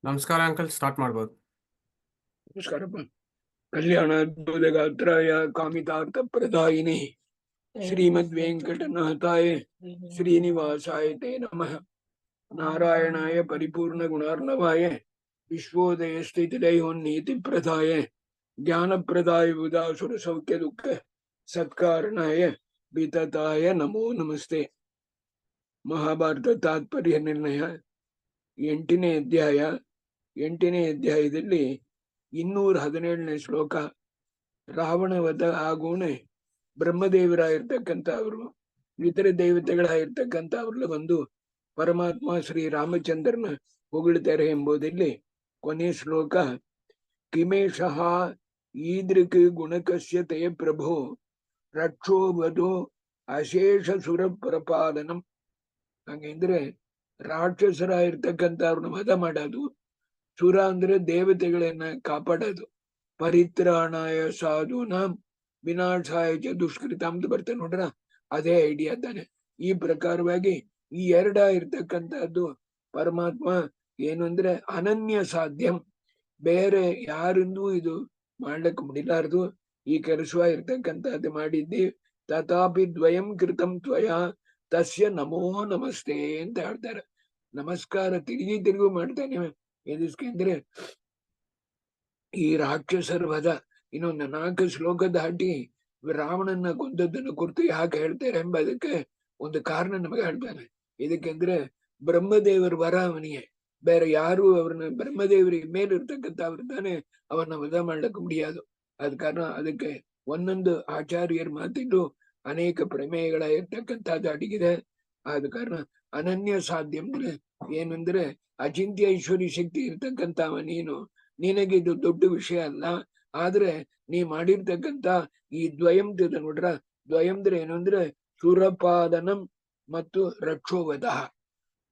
ನಮಸ್ಕಾರ uncle, start ಮಾಡ್ಬೋದು. ನಮಸ್ಕಾರಪ್ಪ. ಕಲ್ಯಾಣಾದ್ಭುತಗಾತ್ರಾಯ ಕಾಮಿತಾರ್ಥ ಪ್ರದಾಯಿನಿ ಶ್ರೀಮದ್ ವೆಂಕಟನಾಥಾಯ ಶ್ರೀನಿವಾಸಾಯ ತೇ ನಮಃ. ನಾರಾಯಣಾಯ ಪರಿಪೂರ್ಣ ಗುಣಾರ್ಣವಾಯ ವಿಶ್ವೋದಯ ಸ್ಥಿತಿಲಯೋನ್ನೀತಿ ಪ್ರದಾಯ ಜ್ಞಾನಪ್ರದಾಯ ಉದಾಸುರ ಸೌಖ್ಯ ದುಃಖ ಸತ್ಕಾರಣಾಯ ವಿತತಾಯ ನಮೋ ನಮಸ್ತೆ. ಮಹಾಭಾರತ ತಾತ್ಪರ್ಯ ನಿರ್ಣಯ 8ನೇ ಅಧ್ಯಾಯ. 8ನೇ ಅಧ್ಯಾಯದಲ್ಲಿ 217ನೇ ಶ್ಲೋಕ. ರಾವಣ ವಧ ಆಗೋಣೆ ಬ್ರಹ್ಮದೇವರಾಗಿರ್ತಕ್ಕಂಥ ಅವರು ಇತರ ದೇವತೆಗಳಾಗಿರ್ತಕ್ಕಂಥ ಅವ್ರಲ್ಲ ಬಂದು ಪರಮಾತ್ಮ ಶ್ರೀ ರಾಮಚಂದ್ರನ ಹೊಗಳ್ತಾರೆ ಎಂಬುದಲ್ಲಿ ಕೊನೆ ಶ್ಲೋಕ. ಕಿಮೇಶಃ ಈದೃಕ್ ಗುಣಕಸ್ಯ ತೇ ಪ್ರಭೋ ರಕ್ಷೋ ವಧೋ ಅಶೇಷ ಸುರ ಪ್ರಪಾದನಂ. ಹಾಗೆಂದ್ರೆ ರಾಕ್ಷಸರಾಗಿರ್ತಕ್ಕಂಥ ಅವ್ರನ್ನ ವಧ ಮಾಡೋದು, ಸುರ ಅಂದ್ರೆ ದೇವತೆಗಳನ್ನ ಕಾಪಾಡೋದು, ಪರಿತ್ರಾಣಾಯ ಸಾಧೂನಾಂ ವಿನಾಶಾಯ ಚ ದುಷ್ಕೃತ ಅಂತ ಬರ್ತೇನೆ ನೋಡ್ರ, ಅದೇ ಐಡಿಯಾ ತಾನೆ. ಈ ಪ್ರಕಾರವಾಗಿ ಈ ಎರಡ ಇರ್ತಕ್ಕಂಥದ್ದು ಪರಮಾತ್ಮ ಏನು ಅಂದ್ರೆ ಅನನ್ಯ ಸಾಧ್ಯಂ, ಬೇರೆ ಯಾರಿಂದೂ ಇದು ಮಾಡ್ಲಿಕ್ಕೆ ಮುಡಿಲಾರ್ದು ಈ ಕೆಲಸ ಇರ್ತಕ್ಕಂಥದ್ದು ಮಾಡಿದ್ದಿ. ತಥಾಪಿ ದ್ವಯಂ ಕೃತಂ ತ್ವಯ ತಸ್ಯ ನಮೋ ನಮಸ್ತೆ ಅಂತ ಹೇಳ್ತಾರೆ. ನಮಸ್ಕಾರ ತಿರುಗಿ ಮಾಡ್ತಾನೆ. ಎದಕ್ಕೆ ಈ ರಾಕ್ಷಸರ ವಧ ಇನ್ನೊಂದು 4 ಶ್ಲೋಕ ದಾಟಿ ರಾವಣನ ಕೊಂದದ್ದನ್ನು ಕುರಿತು ಯಾಕೆ ಹೇಳ್ತಾರೆ ಎಂಬುದಕ್ಕೆ ಒಂದು ಕಾರಣ ನಮಗೆ ಹೇಳ್ತಾನೆ. ಇದಕ್ಕೆಂದ್ರೆ ಬ್ರಹ್ಮದೇವರ ವರ ಅವನಿಗೆ, ಬೇರೆ ಯಾರು ಅವ್ರನ್ನ ಬ್ರಹ್ಮದೇವರಿಗೆ ಮೇಲಿರ್ತಕ್ಕಂಥ ಅವ್ರ ತಾನೆ ಅವನ್ನ ವಧ ಮಾಡ್ಲಿಕ್ಕೆ ಮುಡಿಯೋದು. ಅದ ಕಾರಣ ಅದಕ್ಕೆ ಒಂದೊಂದು ಆಚಾರ್ಯರ ಮಾತಿದ್ದು ಅನೇಕ ಪ್ರಮೇಯಗಳಾಗಿರ್ತಕ್ಕಂಥದ್ದು ಅಡಗಿದೆ. ಆದ ಕಾರಣ ಅನನ್ಯ ಸಾಧ್ಯ ಅಂದ್ರೆ ಏನಂದ್ರೆ ಅಚಿಂತ್ಯ ಐಶ್ವರ್ಯ ಶಕ್ತಿ ಇರ್ತಕ್ಕಂಥವ ನೀನು, ನಿನಗಿದು ದೊಡ್ಡ ವಿಷಯ ಅಲ್ಲ. ಆದ್ರೆ ನೀ ಮಾಡಿರ್ತಕ್ಕಂಥ ಈ ದ್ವಯಂ ನೋಡ್ರ, ದ್ವಯಂದ್ರೆ ಏನು ಅಂದ್ರೆ ಸುರಪಾದನಂ ಮತ್ತು ರಕ್ಷೋವಧ.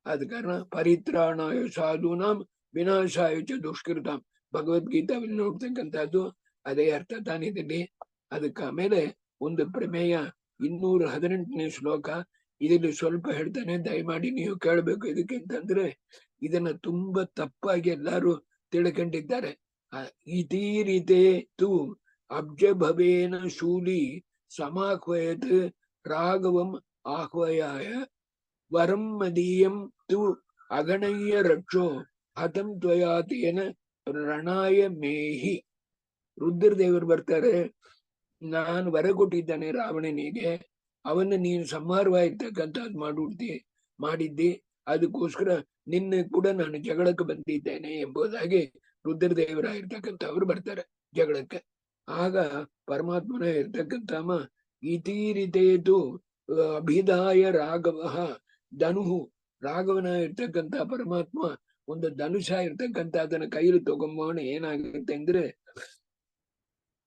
ಆದ ಕಾರಣ ಪರಿತ್ರಾಣಾಯ ಸಾಧೂನಾಂ ವಿನಾಶಾಯ ಚ ದುಷ್ಕೃತಾಂ ಭಗವದ್ಗೀತಾவில் ನೋಡ್ತಕ್ಕಂಥದ್ದು ಅದೇ ಅರ್ಥ ತಾನಿದಲ್ಲಿ. ಅದಕ್ಕೆ ಆಮೇಲೆ ಒಂದು ಪ್ರಮೇಯ 218ನೇ ಶ್ಲೋಕ. ಇದರಲ್ಲಿ ಸ್ವಲ್ಪ ಹೇಳ್ತಾನೆ, ದಯಮಾಡಿ ನೀವು ಕೇಳಬೇಕು. ಇದಕ್ಕೆ ಅಂತಂದ್ರೆ ಇದನ್ನ ತುಂಬಾ ತಪ್ಪಾಗಿ ಎಲ್ಲಾರು ತಿಳ್ಕೊಂಡಿದ್ದಾರೆ. ಇತಿ ರೀತೆ ತು ಅಬ್ಜ ಭವೇನ ಶೂಲಿ ಸಮಾಹ್ವಯತ್ ರಾಘವಂ ಆಹ್ವಯಾಯ ವರಂ ಮದೀಯಂ ತು ಅಗಣಯ್ಯ ರಕ್ಷೋ ಹತಂ ತ್ವಯಾತೇನ ರಣಾಯ ಮೇಹಿ. ರುದ್ರದೇವರು ಬರ್ತಾರೆ, ನಾನು ವರ ಕೊಟ್ಟಿದ್ದಾನೆ ರಾವಣನಿಗೆ, ಅವನ್ನ ನೀನು ಸಂಹಾರವಾಗಿರ್ತಕ್ಕಂಥದ್ದು ಮಾಡಿದ್ದಿ, ಅದಕ್ಕೋಸ್ಕರ ನಿನ್ನೆ ಕೂಡ ನಾನು ಜಗಳಕ್ಕೆ ಬಂದಿದ್ದೇನೆ ಎಂಬುದಾಗಿ ರುದ್ರದೇವರಾಗಿರ್ತಕ್ಕಂಥವ್ರು ಬರ್ತಾರೆ ಜಗಳಕ್ಕೆ. ಆಗ ಪರಮಾತ್ಮನ ಇರ್ತಕ್ಕಂಥ ಇತೀರಿತೇತು ಅಭಿದಾಯ ರಾಘವ ಧನುಹು, ರಾಘವನ ಇರ್ತಕ್ಕಂಥ ಪರಮಾತ್ಮ ಒಂದು ಧನುಷ ಇರ್ತಕ್ಕಂಥ ಅದನ್ನ ಕೈಲಿ ತಗೊಂಬೋಣ. ಏನಾಗುತ್ತೆ ಅಂದ್ರೆ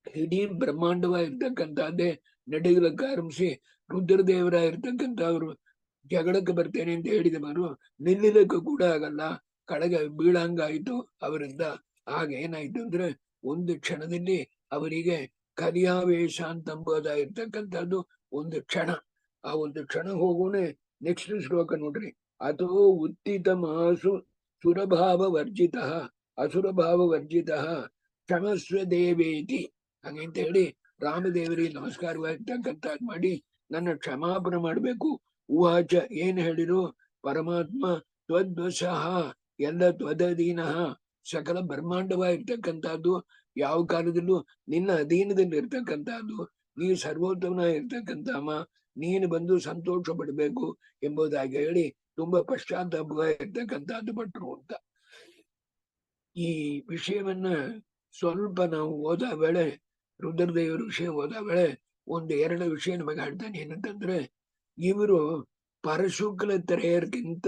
ಇಡೀ ಬ್ರಹ್ಮಾಂಡವಾಗಿರ್ತಕ್ಕಂಥದ್ದೇ ನಡೆಯಲಿಕ್ಕೆ ಆರಂಭಿಸಿ ರುದ್ರದೇವರ ಇರ್ತಕ್ಕಂಥವ್ರು ಜಗಳಕ್ಕೆ ಬರ್ತೇನೆ ಅಂತ ಹೇಳಿದ ಮಾರು ನಿಲ್ಲಲಿಕ್ಕೂ ಕೂಡ ಆಗಲ್ಲ, ಕಡೆಗೆ ಬೀಳಂಗಾಯ್ತು ಅವರಿಂದ. ಆಗ ಏನಾಯ್ತು ಅಂದ್ರೆ ಒಂದು ಕ್ಷಣದಲ್ಲಿ ಅವರಿಗೆ ಕರಿಯಾವೇಶ ಅಂತಂಬೋದಾಗಿರ್ತಕ್ಕಂಥದ್ದು ಒಂದು ಕ್ಷಣ. ಆ ಒಂದು ಕ್ಷಣ ಹೋಗೋಣ. ನೆಕ್ಸ್ಟ್ ಶ್ಲೋಕ ನೋಡ್ರಿ. ಅಥೋ ಉತ್ತಿತ ಮಾಸು ಸುರಭಾವ ವರ್ಜಿತ ಅಸುರಭಾವ ವರ್ಜಿತ ಕ್ಷಮಸ್ವ ದೇವೇತಿ. ಹಂಗಂತ ಹೇಳಿ ರಾಮದೇವರಿಗೆ ನಮಸ್ಕಾರವಾಗಿರ್ತಕ್ಕಂಥದ್ದು ಮಾಡಿ ನನ್ನ ಕ್ಷಮಾಪಣೆ ಮಾಡ್ಬೇಕು. ಉವಾಚ ಏನ್ ಹೇಳಿರು ಪರಮಾತ್ಮ, ತ್ವದ್ವಶಃ ಎಲ್ಲ ತ್ವದಧೀನಃ, ಸಕಲ ಬ್ರಹ್ಮಾಂಡವಾಗಿರ್ತಕ್ಕಂಥದ್ದು ಯಾವ ಕಾಲದಲ್ಲೂ ನಿನ್ನ ಅಧೀನದಲ್ಲಿ ಇರ್ತಕ್ಕಂಥದ್ದು, ನೀ ಸರ್ವೋತ್ತಮನ ಇರ್ತಕ್ಕಂಥವ, ನೀನು ಬಂದು ಸಂತೋಷ ಪಡ್ಬೇಕು ಎಂಬುದಾಗಿ ಹೇಳಿ ತುಂಬಾ ಪಶ್ಚಾತ್ತಾಪ ಇರ್ತಕ್ಕಂಥದ್ದು ಪಟ್ರು ಅಂತ. ಈ ವಿಷಯವನ್ನ ಸ್ವಲ್ಪ ನಾವು ಓದ ವೇಳೆ, ರುದ್ರದೇವರ ವಿಷಯ ಓದ ವೇಳೆ 1-2 ವಿಷಯ ನಮಗೆ ಹೇಳ್ತಾನೆ. ಏನಂತಂದ್ರೆ ಇವರು ಪರಶುಕ್ಲ ತ್ರಯರ್ಗಿಂತ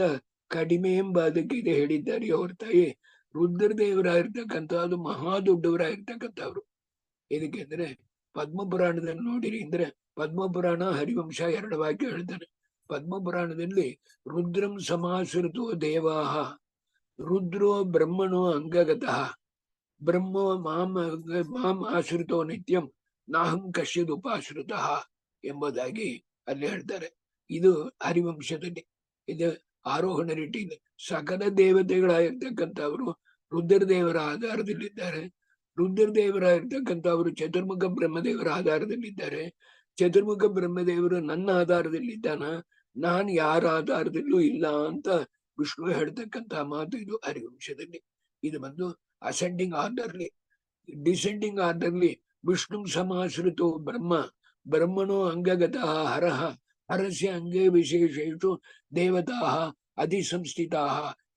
ಕಡಿಮೆ ಎಂಬ ಅದಕ್ಕೆ ಇದು ಹೇಳಿದ್ದಾರೆ ಹೊರತಾಗಿ ರುದ್ರದೇವರಾಗಿರ್ತಕ್ಕಂಥದ್ದು ಮಹಾ ದೊಡ್ಡವರಾಗಿರ್ತಕ್ಕಂಥವ್ರು. ಇದಕ್ಕೆ ಅಂದ್ರೆ ಪದ್ಮಪುರಾಣದಲ್ಲಿ ನೋಡಿರಿ ಅಂದ್ರೆ ಪದ್ಮಪುರಾಣ ಹರಿವಂಶ 2 ವಾಕ್ಯ ಹೇಳ್ತಾನೆ. ಪದ್ಮಪುರಾಣದಲ್ಲಿ ರುದ್ರಂ ಸಮಾಸೃತೋ ದೇವಾಹ ರುದ್ರೋ ಬ್ರಹ್ಮಣೋ ಅಂಗಗತಃ ಬ್ರಹ್ಮ ಮಾಂ ಆಶ್ರಿತೋ ನಿತ್ಯಂ ನಾಹಂ ಕಶ್ಚಿದ್ ಉಪಾಶ್ರಿತಃ ಎಂಬುದಾಗಿ ಅಲ್ಲಿ ಹೇಳ್ತಾರೆ. ಇದು ಹರಿವಂಶದಲ್ಲಿ ಇದು ಆರೋಹಣ ರೀತಿ ಇದೆ. ಸಕಲ ದೇವತೆಗಳಾಗಿರ್ತಕ್ಕಂಥವ್ರು ರುದ್ರದೇವರ ಆಧಾರದಲ್ಲಿದ್ದಾರೆ. ರುದ್ರದೇವರ ಇರ್ತಕ್ಕಂಥ ಅವರು ಚತುರ್ಮುಖ ಬ್ರಹ್ಮದೇವರ ಆಧಾರದಲ್ಲಿದ್ದಾರೆ. ಚತುರ್ಮುಖ ಬ್ರಹ್ಮದೇವರು ನನ್ನ ಆಧಾರದಲ್ಲಿದ್ದಾನ, ನಾನ್ ಯಾರ ಆಧಾರದಲ್ಲೂ ಇಲ್ಲ ಅಂತ ವಿಷ್ಣು ಹೇಳ್ತಕ್ಕಂಥ ಮಾತು ಇದು ಹರಿವಂಶದಲ್ಲಿ. ಇದು ಬಂದು ಅಸೆಂಡಿಂಗ್ ಆರ್ಡರ್ಲಿ. ಡಿಸೆಂಡಿಂಗ್ ಆರ್ಡರ್ಲಿ ವಿಷ್ಣು ಸಮಾಶ್ರಿತೋ ಬ್ರಹ್ಮ, ಬ್ರಹ್ಮಣೋ ಅಂಗಗತಃ ಹರಃ, ಹರಸ್ಯ ಅಂಗೇ ವಿಶೇಷೇಷು ದೇವತಾ ಅಧಿಸಂಸ್ಥಿತಾ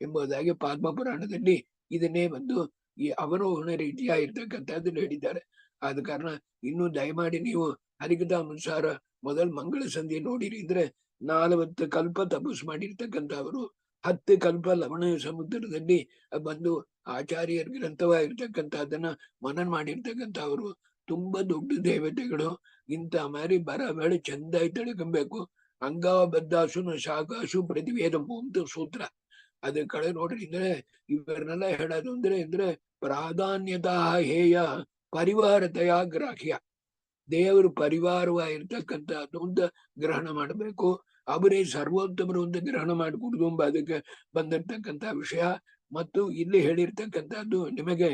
ಎಂಬುದಾಗಿ ಪದ್ಮ ಪುರಾಣದಲ್ಲಿ ಇದನ್ನೇ ಒಂದು ಈ ಅವರೋಹಣ ರೀತಿಯಾಗಿರ್ತಕ್ಕಂಥದ್ದನ್ನು ಹೇಳಿದ್ದಾರೆ. ಆದ ಕಾರಣ ಇನ್ನು ದಯಮಾಡಿ ನೀವು ಹರಿಕಥಾನುಸಾರ ಮೊದಲು ಮಂಗಳ ಸಂಧಿ ನೋಡಿರಿ ಅಂದ್ರೆ 40 ಕಲ್ಪ ತಪಸ್ ಮಾಡಿರ್ತಕ್ಕಂಥವರು 10 ಕಲ್ಪ ಲವಣ ಸಮುದ್ರದಲ್ಲಿ ಬಂದು ಆಚಾರ್ಯರ ಗ್ರಂಥವಾಗಿರ್ತಕ್ಕಂಥದ್ದನ್ನ ಮನನ ಮಾಡಿರ್ತಕ್ಕಂಥವ್ರು ತುಂಬಾ ದೊಡ್ಡ ದೇವತೆಗಳು. ಇಂಥ ಮಾರಿ ಬರ ಬೇಳೆ ಚಂದಾಗಿ ತಿಳ್ಕೊಬೇಕು. ಅಂಗಾಬದ್ಧಾಸು ಶಾಖಾಸು ಪ್ರತಿವೇದಮು ಅಂತ ಸೂತ್ರ. ಅದ ಕಡೆ ನೋಡ್ರಿ ಅಂದ್ರೆ ಇವರನ್ನೆಲ್ಲ ಹೇಳೋದು ಅಂದ್ರೆ ಪ್ರಾಧಾನ್ಯತಾ ಹೇಯ ಪರಿವಾರತೆಯ ಗ್ರಾಹ್ಯ. ದೇವರು ಪರಿವಾರವಾಗಿರ್ತಕ್ಕಂಥದ್ದು ಅಂತ ಗ್ರಹಣ ಮಾಡಬೇಕು. ಅವರೇ ಸರ್ವೋತ್ತಮರು ಅಂತ ಗ್ರಹಣ ಮಾಡಿಕೊಡುದು ಎಂಬ ಅದಕ್ಕೆ ಬಂದಿರ್ತಕ್ಕಂಥ ವಿಷಯ. ಮತ್ತು ಇಲ್ಲಿ ಹೇಳಿರ್ತಕ್ಕಂಥದ್ದು ನಿಮಗೆ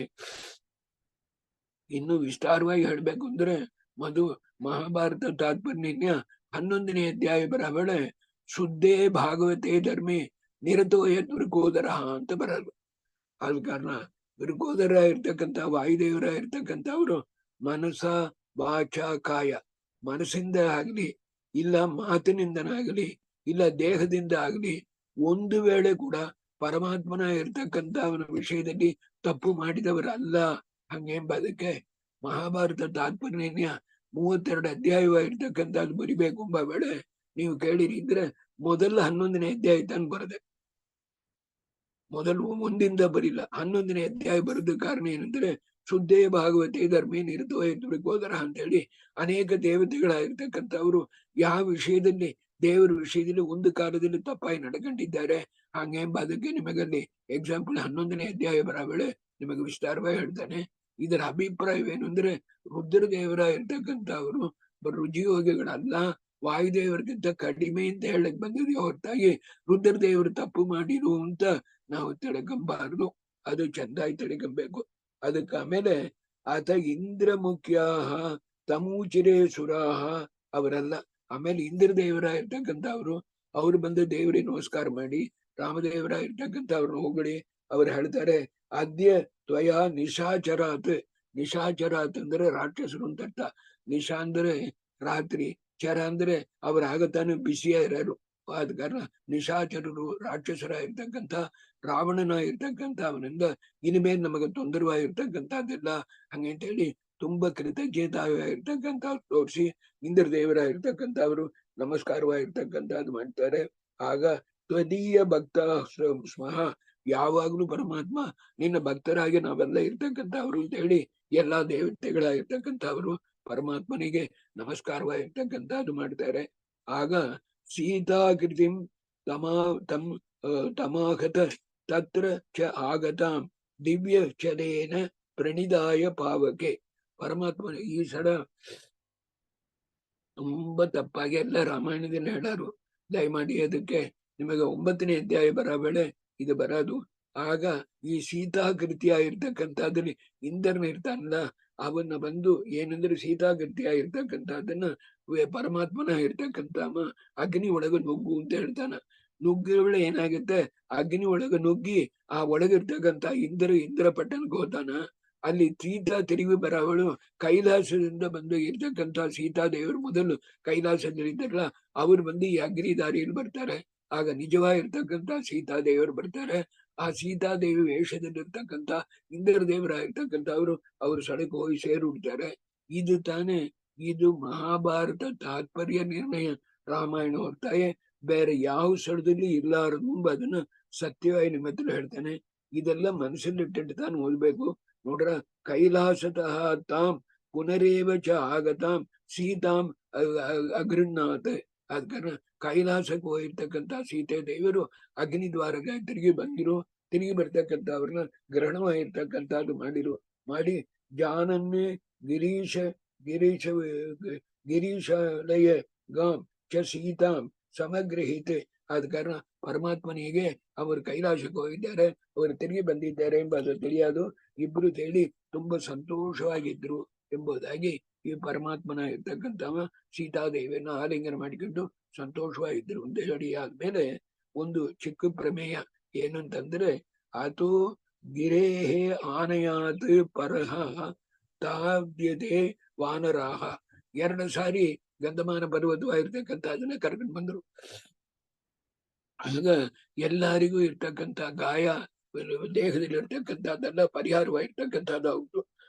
ಇನ್ನು ವಿಸ್ತಾರವಾಗಿ ಹೇಳ್ಬೇಕು ಅಂದ್ರೆ ಮಧು ಮಹಾಭಾರತ ತಾತ್ಪರ್ಯ 11ನೇ ಅಧ್ಯಾಯ ಬರಬೇಡ ಶುದ್ಧೇ ಭಾಗವತೆ ಧರ್ಮಿ ನಿರತೋಯ ವೃಕೋದರ ಅಂತ ಬರಲ್ಲ. ಆದ ಕಾರಣ ವೃಕೋದರ ಇರ್ತಕ್ಕಂಥ ವಾಯುದೇವರ ಇರ್ತಕ್ಕಂಥವ್ರು ಮನಸ ವಾಚ ಕಾಯ, ಮನಸ್ಸಿಂದ ಆಗ್ಲಿ ಇಲ್ಲ ಮಾತಿನಿಂದನಾಗಲಿ ಇಲ್ಲ ದೇಹದಿಂದ ಆಗ್ಲಿ ಒಂದು ವೇಳೆ ಕೂಡ ಪರಮಾತ್ಮನ ಇರ್ತಕ್ಕಂಥ ಅವನ ವಿಷಯದಲ್ಲಿ ತಪ್ಪು ಮಾಡಿದವರಲ್ಲ. ಹಂಗೆಂಬದಕ್ಕೆ ಮಹಾಭಾರತ ತಾತ್ಪರ್ಯ 32 ಅಧ್ಯಾಯವಾಗಿರ್ತಕ್ಕಂಥದ್ದು ಬರಿಬೇಕು ಎಂಬ ವೇಳೆ ನೀವು ಕೇಳಿರಿ ಇದ್ರೆ ಮೊದಲ 11ನೇ ಅಧ್ಯಾಯ ತಾನು ಬರದೆ, ಮೊದಲು ಒಂದಿಂದ ಬರಿಲ್ಲ 11ನೇ ಅಧ್ಯಾಯ ಬರೆದ ಕಾರಣ ಏನಂದ್ರೆ ಶುದ್ಧೇ ಭಾಗವತೆ ಧರ್ಮಿ ನಿರ್ದೋಯತ್ರಿಕೋದರ ಅಂತ ಹೇಳಿ ಅನೇಕ ದೇವತೆಗಳಾಗಿರ್ತಕ್ಕಂಥವ್ರು ಯಾವ ವಿಷಯದಲ್ಲಿ ದೇವರ ವಿಷಯದಲ್ಲಿ ಒಂದು ಕಾಲದಲ್ಲಿ ತಪ್ಪಾಗಿ ನಡ್ಕೊಂಡಿದ್ದಾರೆ. ಹಂಗೆಂಬ ಅದಕ್ಕೆ ನಿಮಗಲ್ಲಿ ಎಕ್ಸಾಂಪಲ್ 11ನೇ ಅಧ್ಯಾಯ ಬರ ವೇಳೆ ನಿಮಗೆ ವಿಸ್ತಾರವಾಗಿ ಹೇಳ್ತಾನೆ. ಇದರ ಅಭಿಪ್ರಾಯವೇನು ಅಂದ್ರೆ ರುದ್ರದೇವರ ಇರ್ತಕ್ಕಂಥವ್ರು ರುಜಿಯೋಗಿಗಳಲ್ಲ, ವಾಯುದೇವರಿಗಿಂತ ಕಡಿಮೆ ಅಂತ ಹೇಳಕ್ ಬಂದಿದೆಯೋ ಹೊರತಾಗಿ ರುದ್ರದೇವರು ತಪ್ಪು ಮಾಡಿರು ಅಂತ ನಾವು ತಿಳ್ಕೊಂಬಾರ್ದು. ಅದು ಚಂದಾಗಿ ತಿಳ್ಕೊಬೇಕು. ಅದಕ್ಕೆ ಆಮೇಲೆ ಆತ ಇಂದ್ರ ಮುಖ್ಯ ತಮೂಚಿರೇ ಸುರಾಹ ಅವರಲ್ಲ. ಆಮೇಲೆ ಇಂದ್ರ ದೇವರ ಇರ್ತಕ್ಕಂಥವ್ರು ಅವ್ರು ಬಂದು ದೇವರಿಗೆ ನಮಸ್ಕಾರ ಮಾಡಿ ರಾಮದೇವರ ಇರ್ತಕ್ಕಂಥವ್ರನ್ನ ಹೊಗಳಿ ಅವ್ರು ಹೇಳ್ತಾರೆ ಅದ್ಯ ತ್ವಯ ನಿಶಾಚರಾತ್. ನಿಶಾಚರಾತ್ ಅಂದ್ರೆ ರಾಕ್ಷಸರು ಅಂತ ಅರ್ಥ. ನಿಶಾ ಅಂದ್ರೆ ರಾತ್ರಿ, ಚರ ಅಂದ್ರೆ ಅವ್ರ ಆಗತಾನು ಬಿಸಿಯ ಇರೋರು. ಆದ ಕಾರಣ ನಿಶಾಚರರು ರಾಕ್ಷಸರ ಇರ್ತಕ್ಕಂಥ ರಾವಣನ ಇರ್ತಕ್ಕಂಥ ಅವನಿಂದ ಇನ್ಮೇಲೆ ನಮಗೆ ತೊಂದರವಾಗಿರ್ತಕ್ಕಂಥದ್ದೆಲ್ಲ ಹಂಗಂತ ಹೇಳಿ ತುಂಬಾ ಕೃತಜ್ಞತಾಗಿರ್ತಕ್ಕಂಥ ತೋರಿಸಿ ಇಂದ್ರ ದೇವರ ಇರ್ತಕ್ಕಂಥವ್ರು ನಮಸ್ಕಾರವಾಗಿರ್ತಕ್ಕಂಥದ್ದು ಮಾಡ್ತಾರೆ. ಆಗ ತ್ವದೀಯ ಭಕ್ತ ಸ್ಮಃ, ಯಾವಾಗ್ಲೂ ಪರಮಾತ್ಮ ನಿನ್ನ ಭಕ್ತರಾಗಿ ನಾವೆಲ್ಲ ಇರ್ತಕ್ಕಂಥವ್ರು ಅಂತ ಹೇಳಿ ಎಲ್ಲಾ ದೇವತೆಗಳಾಗಿರ್ತಕ್ಕಂಥವ್ರು ಪರಮಾತ್ಮನಿಗೆ ನಮಸ್ಕಾರವಾಗಿರ್ತಕ್ಕಂಥದ್ದು ಮಾಡ್ತಾರೆ. ಆಗ ಸೀತಾಕೃತಿಂ ತಮಾಗತ ತತ್ರ ಚ ಆಗತಾಂ ದಿವ್ಯ ಚಲೇನ ಪ್ರಣಿದಾಯ ಪಾವಕೆ. ಪರಮಾತ್ಮ ಈ ಸಲ ತುಂಬಾ ತಪ್ಪಾಗಿ ಎಲ್ಲ ರಾಮಾಯಣದಲ್ಲಿ ಹೇಳಾರು. ದಯಮಾಡಿ ಅದಕ್ಕೆ ನಿಮಗೆ 9ನೇ ಅಧ್ಯಾಯ ಬರೋ ವೇಳೆ ಇದು ಬರೋದು. ಆಗ ಈ ಸೀತಾಕೃತಿಯ ಇರ್ತಕ್ಕಂಥದ್ದಲ್ಲಿ ಇಂದ್ರನ ಇರ್ತಾನಲ್ಲ ಅವನ್ನ ಬಂದು ಏನಂದ್ರೆ ಸೀತಾಕೃತಿಯ ಇರ್ತಕ್ಕಂಥದ್ದನ್ನ ಪರಮಾತ್ಮನ ಇರ್ತಕ್ಕಂಥ ಅಗ್ನಿ ಒಳಗ ನುಗ್ಗು ಅಂತ ಹೇಳ್ತಾನ. ನುಗ್ಗಿದ ವೇಳೆ ಏನಾಗುತ್ತೆ, ಅಗ್ನಿ ಒಳಗ ನುಗ್ಗಿ ಆ ಒಳಗಿರ್ತಕ್ಕಂಥ ಇಂದ್ರ ಪಟ್ಟಣಕ್ಕೆ ಹೋತಾನ. ಅಲ್ಲಿ ಸೀತಾ ತಿರುಗಿ ಬರೋವಳು ಕೈಲಾಸದಿಂದ ಬಂದು ಇರ್ತಕ್ಕಂಥ ಸೀತಾದೇವರು ಮೊದಲು ಕೈಲಾಸದಲ್ಲಿದ್ದಾರಲ್ಲ ಅವ್ರು ಬಂದು ಈ ಅಗ್ನಿ ದಾರಿಯಲ್ಲಿ ಬರ್ತಾರೆ. ಆಗ ನಿಜವಾಗಿರ್ತಕ್ಕಂಥ ಸೀತಾದೇವರು ಬರ್ತಾರೆ. ಆ ಸೀತಾದೇವಿ ವೇಷದಲ್ಲಿರ್ತಕ್ಕಂಥ ಇಂದ್ರ ದೇವರಾಗಿರ್ತಕ್ಕಂಥವ್ರು ಅವ್ರು ಸಡಕ್ ಹೋಗಿ ಸೇರುಡ್ತಾರೆ. ಇದು ತಾನೇ ಇದು ಮಹಾಭಾರತ ತಾತ್ಪರ್ಯ ನಿರ್ಣಯ ರಾಮಾಯಣ ಹೊರತಾಗಿ ಬೇರೆ ಯಾವ ಸ್ಥಳದಲ್ಲಿ ಇರ್ಲಾರದು ಅದನ್ನ ಸತ್ಯವಾಗಿ ನಿಮ್ಮ ಹತ್ರ ಹೇಳ್ತಾನೆ. ಇದೆಲ್ಲ ಮನಸ್ಸಲ್ಲಿಟ್ಟಿಟ್ಟು ತಾನು ಓದ್ಬೇಕು. ನೋಡ್ರ ಕೈಲಾಸತಃ ತಾಂ ಪುನರೇವ ಚ ಆಗತಾಂ ಸೀತಾಂ ಅಗೃಹ್ಣಾತ್. ಆದ ಕಾರಣ ಕೈಲಾಸಕ್ಕೆ ಹೋಗಿರ್ತಕ್ಕಂಥ ಸೀತೆ ದೇವರು ಅಗ್ನಿ ದ್ವಾರಕ್ಕೆ ತಿರುಗಿ ಬಂದಿರು, ತಿರುಗಿ ಬರ್ತಕ್ಕಂಥವ್ರನ್ನ ಗ್ರಹಣವಾಗಿರ್ತಕ್ಕಂಥದ್ದು ಮಾಡಿ ಜಾನನ್ನೇ ಗಿರೀಶಾಲಯ ಗಾಂ ಚ ಸೀತಾಂ ಸಮಗ್ರಹಿತೆ. ಆದ ಕಾರಣ ಪರಮಾತ್ಮನಿಗೆ ಅವರು ಕೈಲಾಸಕ್ಕೆ ಹೋಗಿದ್ದಾರೆ, ಅವರು ತಿರುಗಿ ಬಂದಿದ್ದಾರೆ ಎಂಬುದು ತಿಳಿಯೋದು. ಇಬ್ರು ತೇಳಿ ತುಂಬಾ ಸಂತೋಷವಾಗಿದ್ರು ಎಂಬುದಾಗಿ ಈ ಪರಮಾತ್ಮನ ಇರ್ತಕ್ಕಂಥವ ಸೀತಾದೇವಿಯನ್ನು ಆಲಿಂಗನ ಮಾಡಿಕೊಂಡು ಸಂತೋಷವಾಗಿದ್ರು ಅಂತ ಹೇಳಿ ಆದ್ಮೇಲೆ ಒಂದು ಚಿಕ್ಕ ಪ್ರಮೇಯ ಏನಂತಂದ್ರೆ, ಆತೋ ಗಿರೇಹೇ ಆನಯಾತ್ ಪರಹ ತಾವ್ಯತೆ ವಾನರಾಹ. 2 ಸಾರಿ ಗಂಧಮಾನ ಪರ್ವತವಾಗಿರ್ತಕ್ಕಂಥ ಅದನ್ನ ಕರ್ಕೊಂಡು ಬಂದ್ರು. ಆಗ ಎಲ್ಲರಿಗೂ ಇರ್ತಕ್ಕಂಥ ಗಾಯ ದೇಹದಲ್ಲಿ ಇರ್ತಕ್ಕಂಥದ್ದೆಲ್ಲ ಪರಿಹಾರವಾಗಿರ್ತಕ್ಕಂಥದ್ದು ಹೌದು.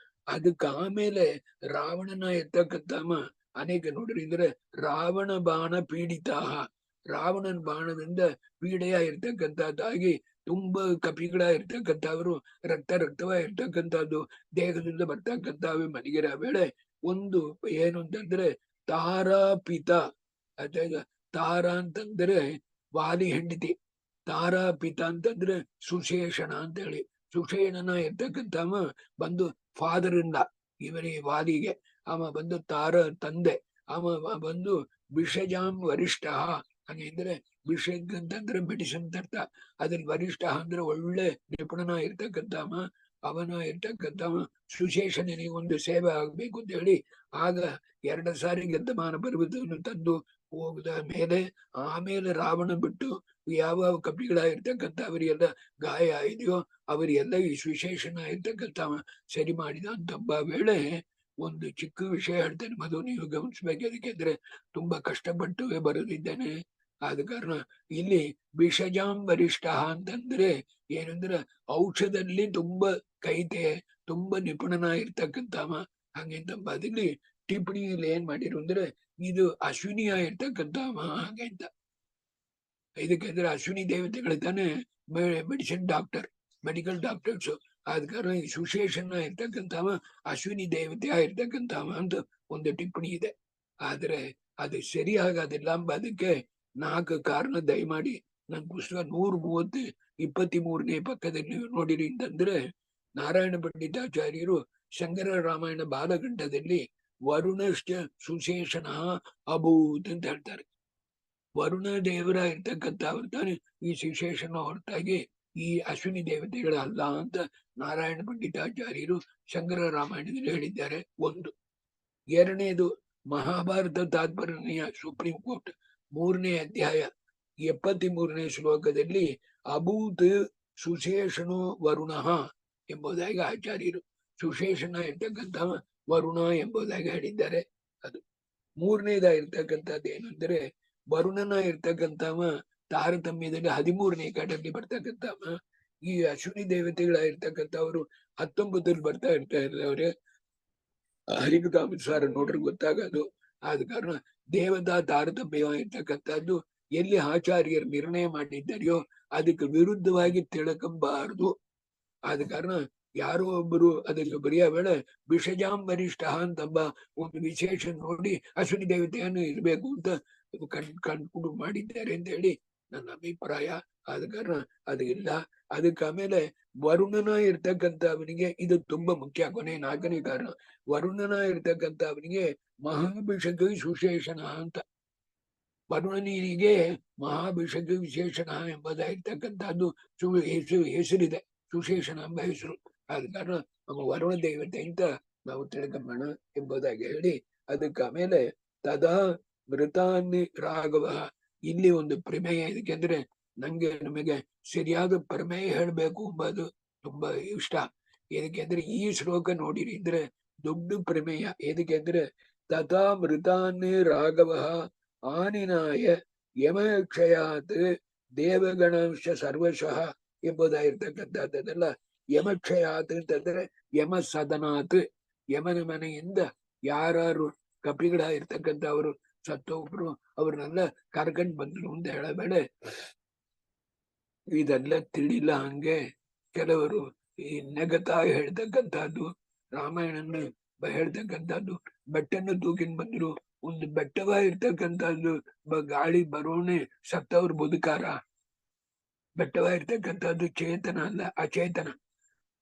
ಅದಕ್ಕೆ ಆಮೇಲೆ ರಾವಣನ ಇರ್ತಕ್ಕಂಥ ಅನೇಕ ನೋಡ್ರಿ ರಾವಣ ಬಾಣ ಪೀಡಿತ, ರಾವಣನ ಬಾಣದಿಂದ ಪೀಡೆಯ ಇರ್ತಕ್ಕಂಥದ್ದಾಗಿ ತುಂಬಾ ಕಪಿಗಳ ಇರ್ತಕ್ಕಂಥವ್ರು ರಕ್ತವ ಇರ್ತಕ್ಕಂಥದ್ದು ದೇಹದಿಂದ ಬರ್ತಕ್ಕಂಥವು ಮಲಗಿರ ವೇಳೆ ಒಂದು ಏನು ಅಂತಂದ್ರೆ ತಾರಾಪಿತ. ಅದ ತಾರ ಅಂತಂದ್ರೆ ವಾಲಿ ಹೆಂಡತಿ, ತಾರಾಪಿತ ಅಂತಂದ್ರೆ ಸುಶೇಷಣ ಅಂತ ಹೇಳಿ. ಸುಶೇಷಣನ ಇರ್ತಕ್ಕಂಥವ ಬಂದು ಫಾದರ್ ಇಂದ ಇವನಿಗೆ ವಾಲಿಗೆ, ಅವ ಬಂದು ತಾರ ತಂದೆ, ಅವ ಬಂದು ವಿಷಜಾಂ ವರಿಷ್ಠ. ಹಾಗಂದ್ರೆ ವಿಷಯಕ್ ಅಂತಂದ್ರೆ ಮೆಡಿಸಿನ್ ಅರ್ಥ. ಅದ್ರಲ್ಲಿ ವರಿಷ್ಠ ಅಂದ್ರೆ ಒಳ್ಳೆ ನಿಪುಣನ ಇರ್ತಕ್ಕಂಥವ, ಅವನ ಇರ್ತಕ್ಕಂಥವ ಸುಶೇಷನಿಗೆ ಒಂದು ಸೇವೆ ಆಗ್ಬೇಕು ಅಂತ ಹೇಳಿ ಆಗ 2 ಸಾರಿ ಗಂಧಮಾನ ಪರ್ವತವನ್ನು ತಂದು ಹೋಗದ ಮೇಲೆ ಆಮೇಲೆ ರಾವಣ ಬಿಟ್ಟು ಯಾವ ಕಪಿಗಳಾಗಿರ್ತಕ್ಕಂಥ ಅವರಿಗೆಲ್ಲ ಗಾಯ ಇದೆಯೋ ಅವರಿಗೆಲ್ಲ ಈ ಸುಶೇಷನ ಇರ್ತಕ್ಕಂಥವ ಸರಿ ಮಾಡಿದ ಅಂತಂಬ ವೇಳೆ ಒಂದು ಚಿಕ್ಕ ವಿಷಯ ಹೇಳ್ತೇನೆ, ಮಧು ನೀವು ಗಮನಿಸ್ಬೇಕು. ಯಾಕೆಂದ್ರೆ ತುಂಬಾ ಕಷ್ಟಪಟ್ಟು ಬರೆದಿದ್ದೇನೆ. ಆದ ಕಾರಣ ಇಲ್ಲಿ ವಿಷಜಾಂ ವರಿಷ್ಠ ಅಂತಂದ್ರೆ ಏನಂದ್ರೆ ಔಷಧದಲ್ಲಿ ತುಂಬಾ ಕೈತೆ, ತುಂಬಾ ನಿಪುಣನ ಇರ್ತಕ್ಕಂಥವ ಹಂಗಂತಂಬ. ಅದಲ್ಲಿ ಟಿಪ್ಪಣಿಯಲ್ಲಿ ಏನ್ ಮಾಡಿರು ಅಂದ್ರೆ ಇದು ಅಶ್ವಿನಿಯ ಇರ್ತಕ್ಕಂಥವ ಹಾಗಂತ. ಇದಕ್ಕೆ ಅಶ್ವಿನಿ ದೇವತೆಗಳು ತಾನೆ ಮೆಡಿಸಿನ್ ಡಾಕ್ಟರ್, ಮೆಡಿಕಲ್ ಡಾಕ್ಟರ್ಸ್. ಆದ ಕಾರಣ ಈ ಸುಶೇಷನ ಇರ್ತಕ್ಕಂಥವ ಅಶ್ವಿನಿ ದೇವತೆ ಇರ್ತಕ್ಕಂಥವ ಅಂತ ಒಂದು ಟಿಪ್ಪಣಿ ಇದೆ. ಆದ್ರೆ ಅದು ಸರಿಯಾಗೋದಿಲ್ಲ ಎಂಬ ಅದಕ್ಕೆ 4 ಕಾರಣ ದಯಮಾಡಿ ನನ್ನ ಪುಸ್ತಕ 130 23ನೇ ಪಕ್ಕದಲ್ಲಿ ನೋಡಿರಿ ಅಂತಂದ್ರೆ, ನಾರಾಯಣ ಪಂಡಿತಾಚಾರ್ಯರು ಶಂಕರ ರಾಮಾಯಣ ಬಾಲಗಂಠದಲ್ಲಿ ವರುಣಶ್ಚ ಸುಶೇಷಣ ಅಭೂತ್ ಅಂತ ಹೇಳ್ತಾರೆ. ವರುಣ ದೇವರ ಇರ್ತಕ್ಕಂಥ ತಾನೆ ಈ ಸುಶೇಷನ ಹೊರತಾಗಿ ಈ ಅಶ್ವಿನಿ ದೇವತೆಗಳ ಅಲ್ಲ ಅಂತ ನಾರಾಯಣ ಪಂಡಿತಾಚಾರ್ಯರು ಶಂಕರ ರಾಮಾಯಣದಲ್ಲಿ ಹೇಳಿದ್ದಾರೆ. ಒಂದು. ಎರಡನೇದು ಮಹಾಭಾರತ ತಾತ್ಪರ್ಯ ಸುಪ್ರೀಂ ಕೋರ್ಟ್ 3ನೇ ಅಧ್ಯಾಯ 73ನೇ ಶ್ಲೋಕದಲ್ಲಿ ಅಭೂತ್ ಸುಶೇಷಣೋ ವರುಣ ಎಂಬುದಾಗಿ ಆಚಾರ್ಯರು ಸುಶೇಷಣ ಇರ್ತಕ್ಕಂಥ ವರುಣ ಎಂಬುದಾಗಿ ಹೇಳಿದ್ದಾರೆ. ಅದು 3ನೇದಾಗಿರ್ತಕ್ಕಂಥದ್ದು ಏನಂದ್ರೆ ವರುಣನ ಇರ್ತಕ್ಕಂಥವ ತಾರತಮ್ಯದಲ್ಲಿ 13ನೇ ಕಡಲ್ಲಿ ಬರ್ತಕ್ಕಂಥವ. ಈ ಅಶ್ವಿನಿ ದೇವತೆಗಳಾಗಿರ್ತಕ್ಕಂಥವ್ರು 19ರಲ್ಲಿ ಬರ್ತಾ ಇರ್ತಾರೆ. ಹರಿಕಥಾನುಸಾರ ನೋಡ್ರಿ ಗೊತ್ತಾಗೋದು. ಆದ ಕಾರಣ ದೇವತಾ ತಾರತಮ್ಯವಾಗಿರ್ತಕ್ಕಂಥದ್ದು ಎಲ್ಲಿ ಆಚಾರ್ಯರು ನಿರ್ಣಯ ಮಾಡಿದ್ದಾರೆಯೋ ಅದಕ್ಕೆ ವಿರುದ್ಧವಾಗಿ ತಿಳ್ಕಬಾರದು. ಆದ ಕಾರಣ ಯಾರೋ ಒಬ್ಬರು ಅದಕ್ಕೆ ಬರೆಯ ವೇಳೆ ವಿಷಜಾಂ ವರಿಷ್ಠ ಅಂತಂಬ ಒಂದು ವಿಶೇಷ ನೋಡಿ ಅಶ್ವಿನಿ ದೇವತೆಯನ್ನು ಇರ್ಬೇಕು ಅಂತ ಕಂಡು ಮಾಡಿದ್ದಾರೆ ಅಂತ ಹೇಳಿ ನನ್ನ ಅಭಿಪ್ರಾಯ. ಆದ ಕಾರಣ ಅದು ಇಲ್ಲ. ಅದಕ್ಕೆ ಆಮೇಲೆ ವರುಣನ ಇರ್ತಕ್ಕಂಥ ಅವನಿಗೆ ಇದು ತುಂಬಾ ಮುಖ್ಯ. ಕೊನೆ 4ನೇ ಕಾರಣ ವರುಣನ ಇರ್ತಕ್ಕಂಥ ಅವನಿಗೆ ಮಹಾಭಿಷೇಕ ಸುಶೇಷಣ ಅಂತ. ವರುಣನಿಗೆ ಮಹಾಭಿಷೇಕ ವಿಶೇಷಣ ಎಂಬುದಾಗಿರ್ತಕ್ಕಂಥದ್ದು ಹೆಸರಿದೆ, ಸುಶೇಷಣ ಎಂಬ ಹೆಸರು. ಆದ ಕಾರಣ ನಮ್ಮ ವರುಣ ದೇವತೆ ಅಂತ ನಾವು ತಿಳ್ಕೊಂಬೋಣ ಎಂಬುದಾಗಿ ಹೇಳಿ ಅದಕ್ಕೆ ಆಮೇಲೆ ತದಾ ಮೃತಾನ್ನಿ ರಾಘವ. ಇಲ್ಲಿ ಒಂದು ಪ್ರಮೇಯ. ಇದಕ್ಕೆಂದ್ರೆ ನಮಗೆ ಸರಿಯಾದ ಪ್ರಮೇಯ ಹೇಳ್ಬೇಕು ಎಂಬುದು ತುಂಬಾ ಇಷ್ಟ. ಏಕೆಂದ್ರೆ ಈ ಶ್ಲೋಕ ನೋಡಿರಿ ಅಂದ್ರೆ ದೊಡ್ಡ ಪ್ರಮೇಯ. ಏಕೆಂದ್ರೆ ತಥಾ ಮೃತಾನ್ನಿ ರಾಘವ ಆನಿನಾಯ ಯಮಕ್ಷಯಾತ್ ದೇವಗಣಂಶ ಸರ್ವಶಃ ಎಂಬುದಾಗಿರ್ತಕ್ಕಂಥದ್ದೆಲ್ಲ ಯಮಕ್ಷಯಾತ್ ಅಂತಂದ್ರೆ ಯಮ ಸದನಾತ್, ಯಮನ ಮನೆಯಿಂದ ಯಾರು ಕಪಿಗಳಾಗಿರ್ತಕ್ಕಂಥವರು ಸತ್ತೊಬ್ರು ಅವ್ರನ್ನೆಲ್ಲ ಕರ್ಕೊಂಡ್ ಬಂದ್ರು ಅಂತ ಹೇಳಬೇಡ. ಇದೆಲ್ಲ ತಿಳಿಲ್ಲ. ಹಂಗೆ ಕೆಲವರು ಈ ನೆಗತಾ ಹೇಳ್ತಕ್ಕಂಥದ್ದು, ರಾಮಾಯಣನ ಹೇಳ್ತಕ್ಕಂಥದ್ದು, ಬೆಟ್ಟನ್ನು ತೂಕಿನ್ ಬಂದ್ರು. ಒಂದು ಬೆಟ್ಟವಾಗಿರ್ತಕ್ಕಂಥದ್ದು ಗಾಳಿ ಬರೋಣೆ ಸತ್ತವ್ರು ಬದುಕಾರ. ಬೆಟ್ಟವಾಗಿರ್ತಕ್ಕಂಥದ್ದು ಚೇತನ ಅಲ್ಲ, ಅಚೇತನ.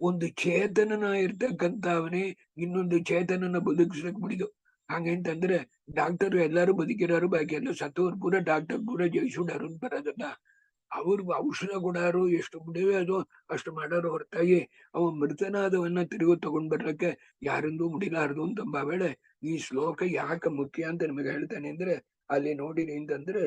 ಒಂದು ಚೇತನನ ಇರ್ತಕ್ಕಂಥವನೇ ಇನ್ನೊಂದು ಚೇತನನ ಬದುಕಿಸಕ್ ಬಿಡಿದು. ಹಂಗಂತಂದ್ರೆ ಡಾಕ್ಟರ್ ಎಲ್ಲಾರು ಬದುಕಿರೋರು, ಬಾಕಿ ಎಲ್ಲ ಸತ್ತವ್ರು ಪೂರ ಡಾಕ್ಟರ್ ಪೂರ ಜಯಿಸುಡಾರು ಬರೋದಲ್ಲ. ಅವ್ರು ಔಷಧ ಕೊಡಾರು, ಎಷ್ಟು ಬಿಡುವೆ ಅದು ಅಷ್ಟು ಮಾಡಾರು ಹೊರತಾಗಿ ಅವ ಮೃತನಾದವನ್ನ ತಿರುಗು ತಗೊಂಡ್ ಬರ್ಲಿಕ್ಕೆ ಯಾರಿಂದೂ ಮುಡಿಲಾರದು ಅಂತಂಬ ವೇಳೆ ಈ ಶ್ಲೋಕ ಯಾಕೆ ಮುಖ್ಯ ಅಂತ ನಿಮಗೆ ಹೇಳ್ತಾನೆ ಅಂದ್ರೆ, ಅಲ್ಲಿ ನೋಡಿರಿ ಅಂತಂದ್ರೆ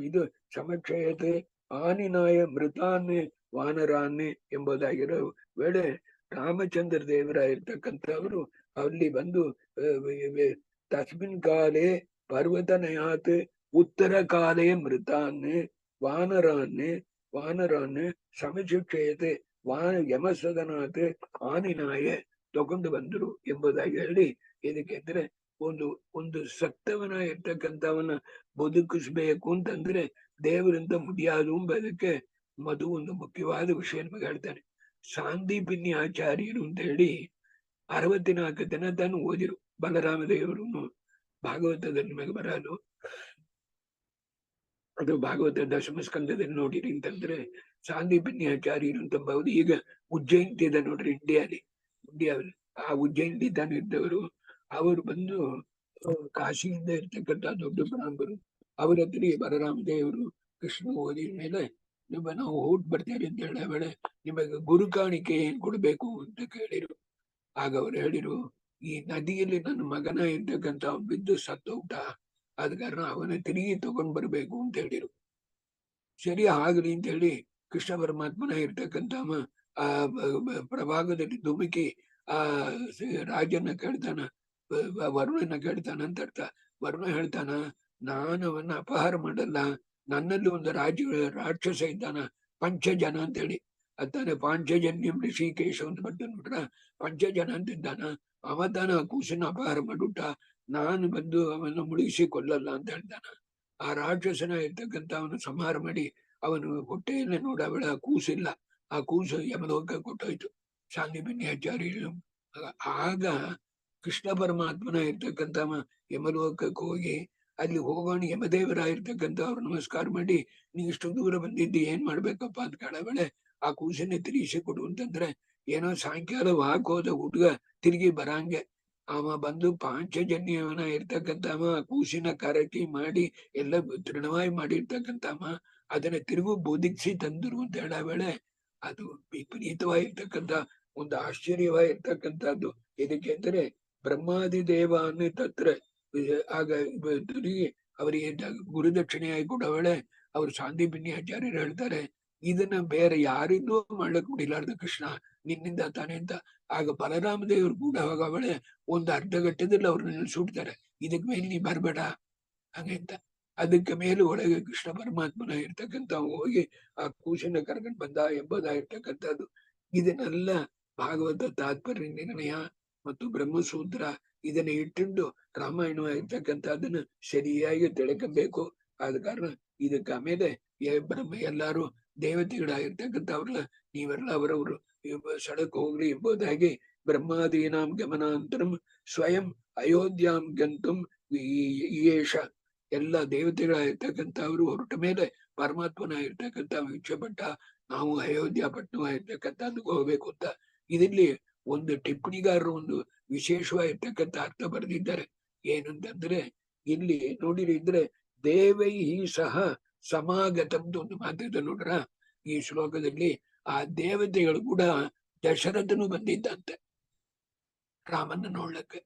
ಇದು ಸಮಕ್ಷಯತೆ ಆನಿನಾಯ ಮೃತಾನ್ನೇ ವಾನರಾನ್ನೇ ಎಂಬುದಾಗಿರೋ ವೇಳೆ ರಾಮಚಂದ್ರ ದೇವರಾಗಿರ್ತಕ್ಕಂಥವ್ರು ಅಲ್ಲಿ ಬಂದು ತಸ್ಮಿನ್ ಕಾಲೇ ಪರ್ವತನಯಾತ್ ಉತ್ತರ ಕಾಲೇ ಮೃತಾನ್ನೇ ವಾನರಾನ್ನೇ ಸಮಶಿಕ್ಷಯತೆ ಯಮಸದನಾಥ್ ಆನಿನಾಯ ತಗೊಂಡು ಬಂದರು ಎಂಬುದಾಗಿ ಹೇಳಿ, ಇದಕ್ಕೆ ಅಂದ್ರೆ ಒಂದು ಸತ್ತವನ ಇರ್ತಕ್ಕಂಥವನ್ನ ಬದುಕಿಸ್ಬೇಕು ಅಂತಂದ್ರೆ ದೇವರಿಂದ ಮುಡಿಯಾದು ಎಂಬುದಕ್ಕೆ ಮಧು ಒಂದು ಮುಖ್ಯವಾದ ವಿಷಯ ನಿಮಗೆ ಹೇಳ್ತಾನೆ. ಸಾಂದೀಪಿನಿ ಆಚಾರ್ಯರು ಅಂತ ಹೇಳಿ 64 ದಿನ ತಾನು ಓದಿರು ಬಲರಾಮ ದೇವರು ಭಾಗವತದಲ್ಲಿ ನಿಮಗೆ ಬರಲು. ಅದು ಭಾಗವತ ದಶಮ ಸ್ಕಂದದಲ್ಲಿ ನೋಡಿರಿ ಅಂತಂದ್ರೆ ಸಾಂದೀಪಿನಿ ಆಚಾರ್ಯರು ಅಂತಂಬುದು ಈಗ ಉಜ್ಜಯಿನಿ ಇದೆ ನೋಡ್ರಿ ಇಂಡಿಯಾದಲ್ಲಿ ಆ ಉಜ್ಜಯಿನಿ ತಾನು ಇದ್ದವರು. ಅವರು ಬಂದು ಕಾಶಿಯಿಂದ ಇರ್ತಕ್ಕಂಥ ದೊಡ್ಡ ಬ್ರಾಹ್ಮರು. ಅವರ ಹತ್ರ ಬಲರಾಮ ದೇವರು ಕೃಷ್ಣ ಓದಿದ ಮೇಲೆ ನಾವು ಹೋಗಿ ಬರ್ತೇವೆ ಅಂತ ಹೇಳ ವೇಳೆ ನಿಮಗೆ ಗುರು ಕಾಣಿಕೆ ಏನ್ ಕೊಡ್ಬೇಕು ಅಂತ ಕೇಳಿರು. ಆಗ ಅವ್ರು ಹೇಳಿರು, ಈ ನದಿಯಲ್ಲಿ ನನ್ನ ಮಗನ ಇರ್ತಕ್ಕಂಥ ಬಿದ್ದು ಸತ್ತೋಗ್ಟ, ಆದ ಕಾರಣ ಅವನ ತಿರುಗಿ ತಗೊಂಡ್ ಬರ್ಬೇಕು ಅಂತ ಹೇಳಿರು. ಸರಿ ಆಗ್ಲಿ ಅಂತ ಹೇಳಿ ಕೃಷ್ಣ ಪರಮಾತ್ಮನ ಇರ್ತಕ್ಕಂಥ ಆ ಪ್ರಭಾಗದಲ್ಲಿ ಧುಮುಕಿ ಆ ರಾಜನ ಕೇಳ್ತಾನ, ವರುಣನ ಕೇಳ್ತಾನ ಅಂತ ಅರ್ಥ. ವರುಣ ಹೇಳ್ತಾನ, ನಾನು ಅವನ್ನ ಅಪಹಾರ ಮಾಡಲ್ಲ, ನನ್ನಲ್ಲಿ ಒಂದು ರಾಕ್ಷಸ ಇದ್ದಾನ ಪಂಚಜನ ಅಂತ ಹೇಳಿ. ಅತ್ತಾನೆ ಪಾಂಚಜನ್ಯಂ ಋಷಿಕೇಶ ಅಂತ ಬರ್ತ ನೋಡ್ರ, ಪಂಚಜನ ಅಂತಿದ್ದಾನ. ಅವ ತಾನ ಕೂಸನ್ನ ಅಪಹಾರ ಮಾಡುಟ್ಟ, ನಾನು ಬಂದು ಅವನ್ನ ಮುಳುಗಿಸಿ ಕೊಲ್ಲಲ್ಲ ಅಂತ ಹೇಳ್ತಾನ. ಆ ರಾಕ್ಷಸನ ಇರ್ತಕ್ಕಂಥ ಅವನು ಸಂಹಾರ ಮಾಡಿ ಅವನು ಹೊಟ್ಟೆಯಲ್ಲೇ ನೋಡವಳ ಕೂಸಿಲ್ಲ, ಆ ಕೂಸು ಯಮಲೋಕ ಕೊಟ್ಟೋಯ್ತು ಸಾಂದೀಪಿನಿ ಆಚಾರ್ಯರು. ಆಗ ಕೃಷ್ಣ ಪರಮಾತ್ಮನ ಇರ್ತಕ್ಕಂಥವ ಯಮಲೋಕಕ್ಕೆ ಹೋಗಿ ಅಲ್ಲಿ ಹೋಗೋಣ ಯಮದೇವರ ಇರ್ತಕ್ಕಂಥ ಅವ್ರು ನಮಸ್ಕಾರ ಮಾಡಿ, ನೀ ಇಷ್ಟು ದೂರ ಬಂದಿದ್ದಿ, ಏನ್ ಮಾಡ್ಬೇಕಪ್ಪ ಅಂತ ಕೇಳಬೇಳೆ. ಆ ಕೂಸನ್ನೇ ತಿರುಗಿಸಿ ಕೊಡು ಅಂತಂದ್ರೆ, ಏನೋ ಸಾಯಂಕಾಲ ಹಾಕೋದ ಹುಡುಗ ತಿರುಗಿ ಬರಂಗೆ ಅವ ಬಂದು ಪಾಂಚಜನ್ಯವನ ಇರ್ತಕ್ಕಂಥವ ಕೂಸಿನ ಕರಟಿ ಮಾಡಿ ಎಲ್ಲ ತೃಣವಾಗಿ ಮಾಡಿರ್ತಕ್ಕಂಥವ ಅದನ್ನ ತಿರುಗು ಬೋಧಿಸಿ ತಂದರು ಅಂತ ಹೇಳ ವೇಳೆ ಅದು ವಿಪರೀತವಾಗಿರ್ತಕ್ಕಂಥ ಒಂದು ಆಶ್ಚರ್ಯವಾಗಿರ್ತಕ್ಕಂಥದ್ದು. ಇದಕ್ಕೆ ಅಂದರೆ ಬ್ರಹ್ಮಾದಿ ದೇವ ಅನ್ನೋ ತತ್ರ ಆಗ ಅವರಿಗೆ ಗುರುದಕ್ಷಿಣೆಯಾಗಿ ಕೊಡವಳೆ ಅವ್ರು ಸಾಂದೀಪಿನಿ ಆಚಾರ್ಯರು ಹೇಳ್ತಾರೆ, ಇದನ್ನ ಬೇರೆ ಯಾರಿಂದೂ ಮಾಡ್ಲಕ್ ಬಿಡಿಲಾರ್ದ ಕೃಷ್ಣ ನಿನ್ನಿಂದ ತಾನೆ ಅಂತ. ಆಗ ಬಲರಾಮ ದೇವರು ಕೂಡ ಹೋಗವಳೆ ಒಂದು ಅರ್ಧ ಗಂಟೆದಲ್ಲಿ ಅವ್ರನ್ನ ನಿಲ್ಸುಡ್ತಾರೆ, ಇದಕ್ ಮೇಲೆ ನೀ ಬರ್ಬೇಡ ಹಂಗಂತ. ಅದಕ್ಕೆ ಮೇಲೆ ಒಳಗೆ ಕೃಷ್ಣ ಪರಮಾತ್ಮನ ಇರ್ತಕ್ಕಂಥ ಹೋಗಿ ಆ ಕೂಸನ್ನ ಕರ್ಕೊಂಡು ಬಂದ ಎಂಬುದಾಗಿರ್ತಕ್ಕಂಥದ್ದು. ಇದನ್ನೆಲ್ಲ ಭಾಗವತ ತಾತ್ಪರ್ಯ ನಿರ್ಣಯ ಮತ್ತು ಬ್ರಹ್ಮಸೂತ್ರ ಇದನ್ನ ಇಟ್ಟುಕೊಂಡು ರಾಮಾಯಣ ಇರ್ತಕ್ಕಂಥದ್ದನ್ನ ಸರಿಯಾಗಿ ತಿಳ್ಕೊಬೇಕು. ಆದ ಕಾರಣ ಇದಕ್ಕೆ ಆಮೇಲೆ ಬ್ರಹ್ಮ ಎಲ್ಲಾರು ದೇವತೆಗಳಾಗಿರ್ತಕ್ಕಂಥವ್ರಲ್ಲ, ನೀವೆಲ್ಲ ಅವರವರು ಸಡಕ್ ಹೋಗ್ಲಿ ಎಂಬುದಾಗಿ ಬ್ರಹ್ಮಾದೀನಾಂ ಗಮನಾಂತರಂ ಸ್ವಯಂ ಅಯೋಧ್ಯಾಂ ಗಂತುಂ ಯೇಷ ಎಲ್ಲ ದೇವತೆಗಳಾಗಿರ್ತಕ್ಕಂಥವ್ರು ಹೊರಟ ಮೇಲೆ ಪರಮಾತ್ಮನ ಇರ್ತಕ್ಕಂಥ ಇಚ್ಛೆ ಪಟ್ಟ ನಾವು ಅಯೋಧ್ಯ ಪಟ್ಟಣವಾಗಿರ್ತಕ್ಕಂಥದ್ದು ಹೋಗ್ಬೇಕು ಅಂತ. ಇದರಲ್ಲಿ ಒಂದು ಟಿಪ್ಪಣಿಗಾರರು ಒಂದು ವಿಶೇಷವಾಗಿರ್ತಕ್ಕಂಥ ಅರ್ಥ ಬರೆದಿದ್ದಾರೆ. ಏನಂತಂದ್ರೆ ಇಲ್ಲಿ ನೋಡಿರಿ ಇದ್ರೆ ದೇವೈ ಸಹ ಸಮಾಗತಂ ಒಂದು ಮಾತಿದೆ ನೋಡ್ರ ಈ ಶ್ಲೋಕದಲ್ಲಿ. ಆ ದೇವತೆಗಳು ಕೂಡ ದಶರಥನು ಬಂದಿದ್ದಂತೆ ರಾಮನ ನೋಡ್ಲಕ್ಕೆ.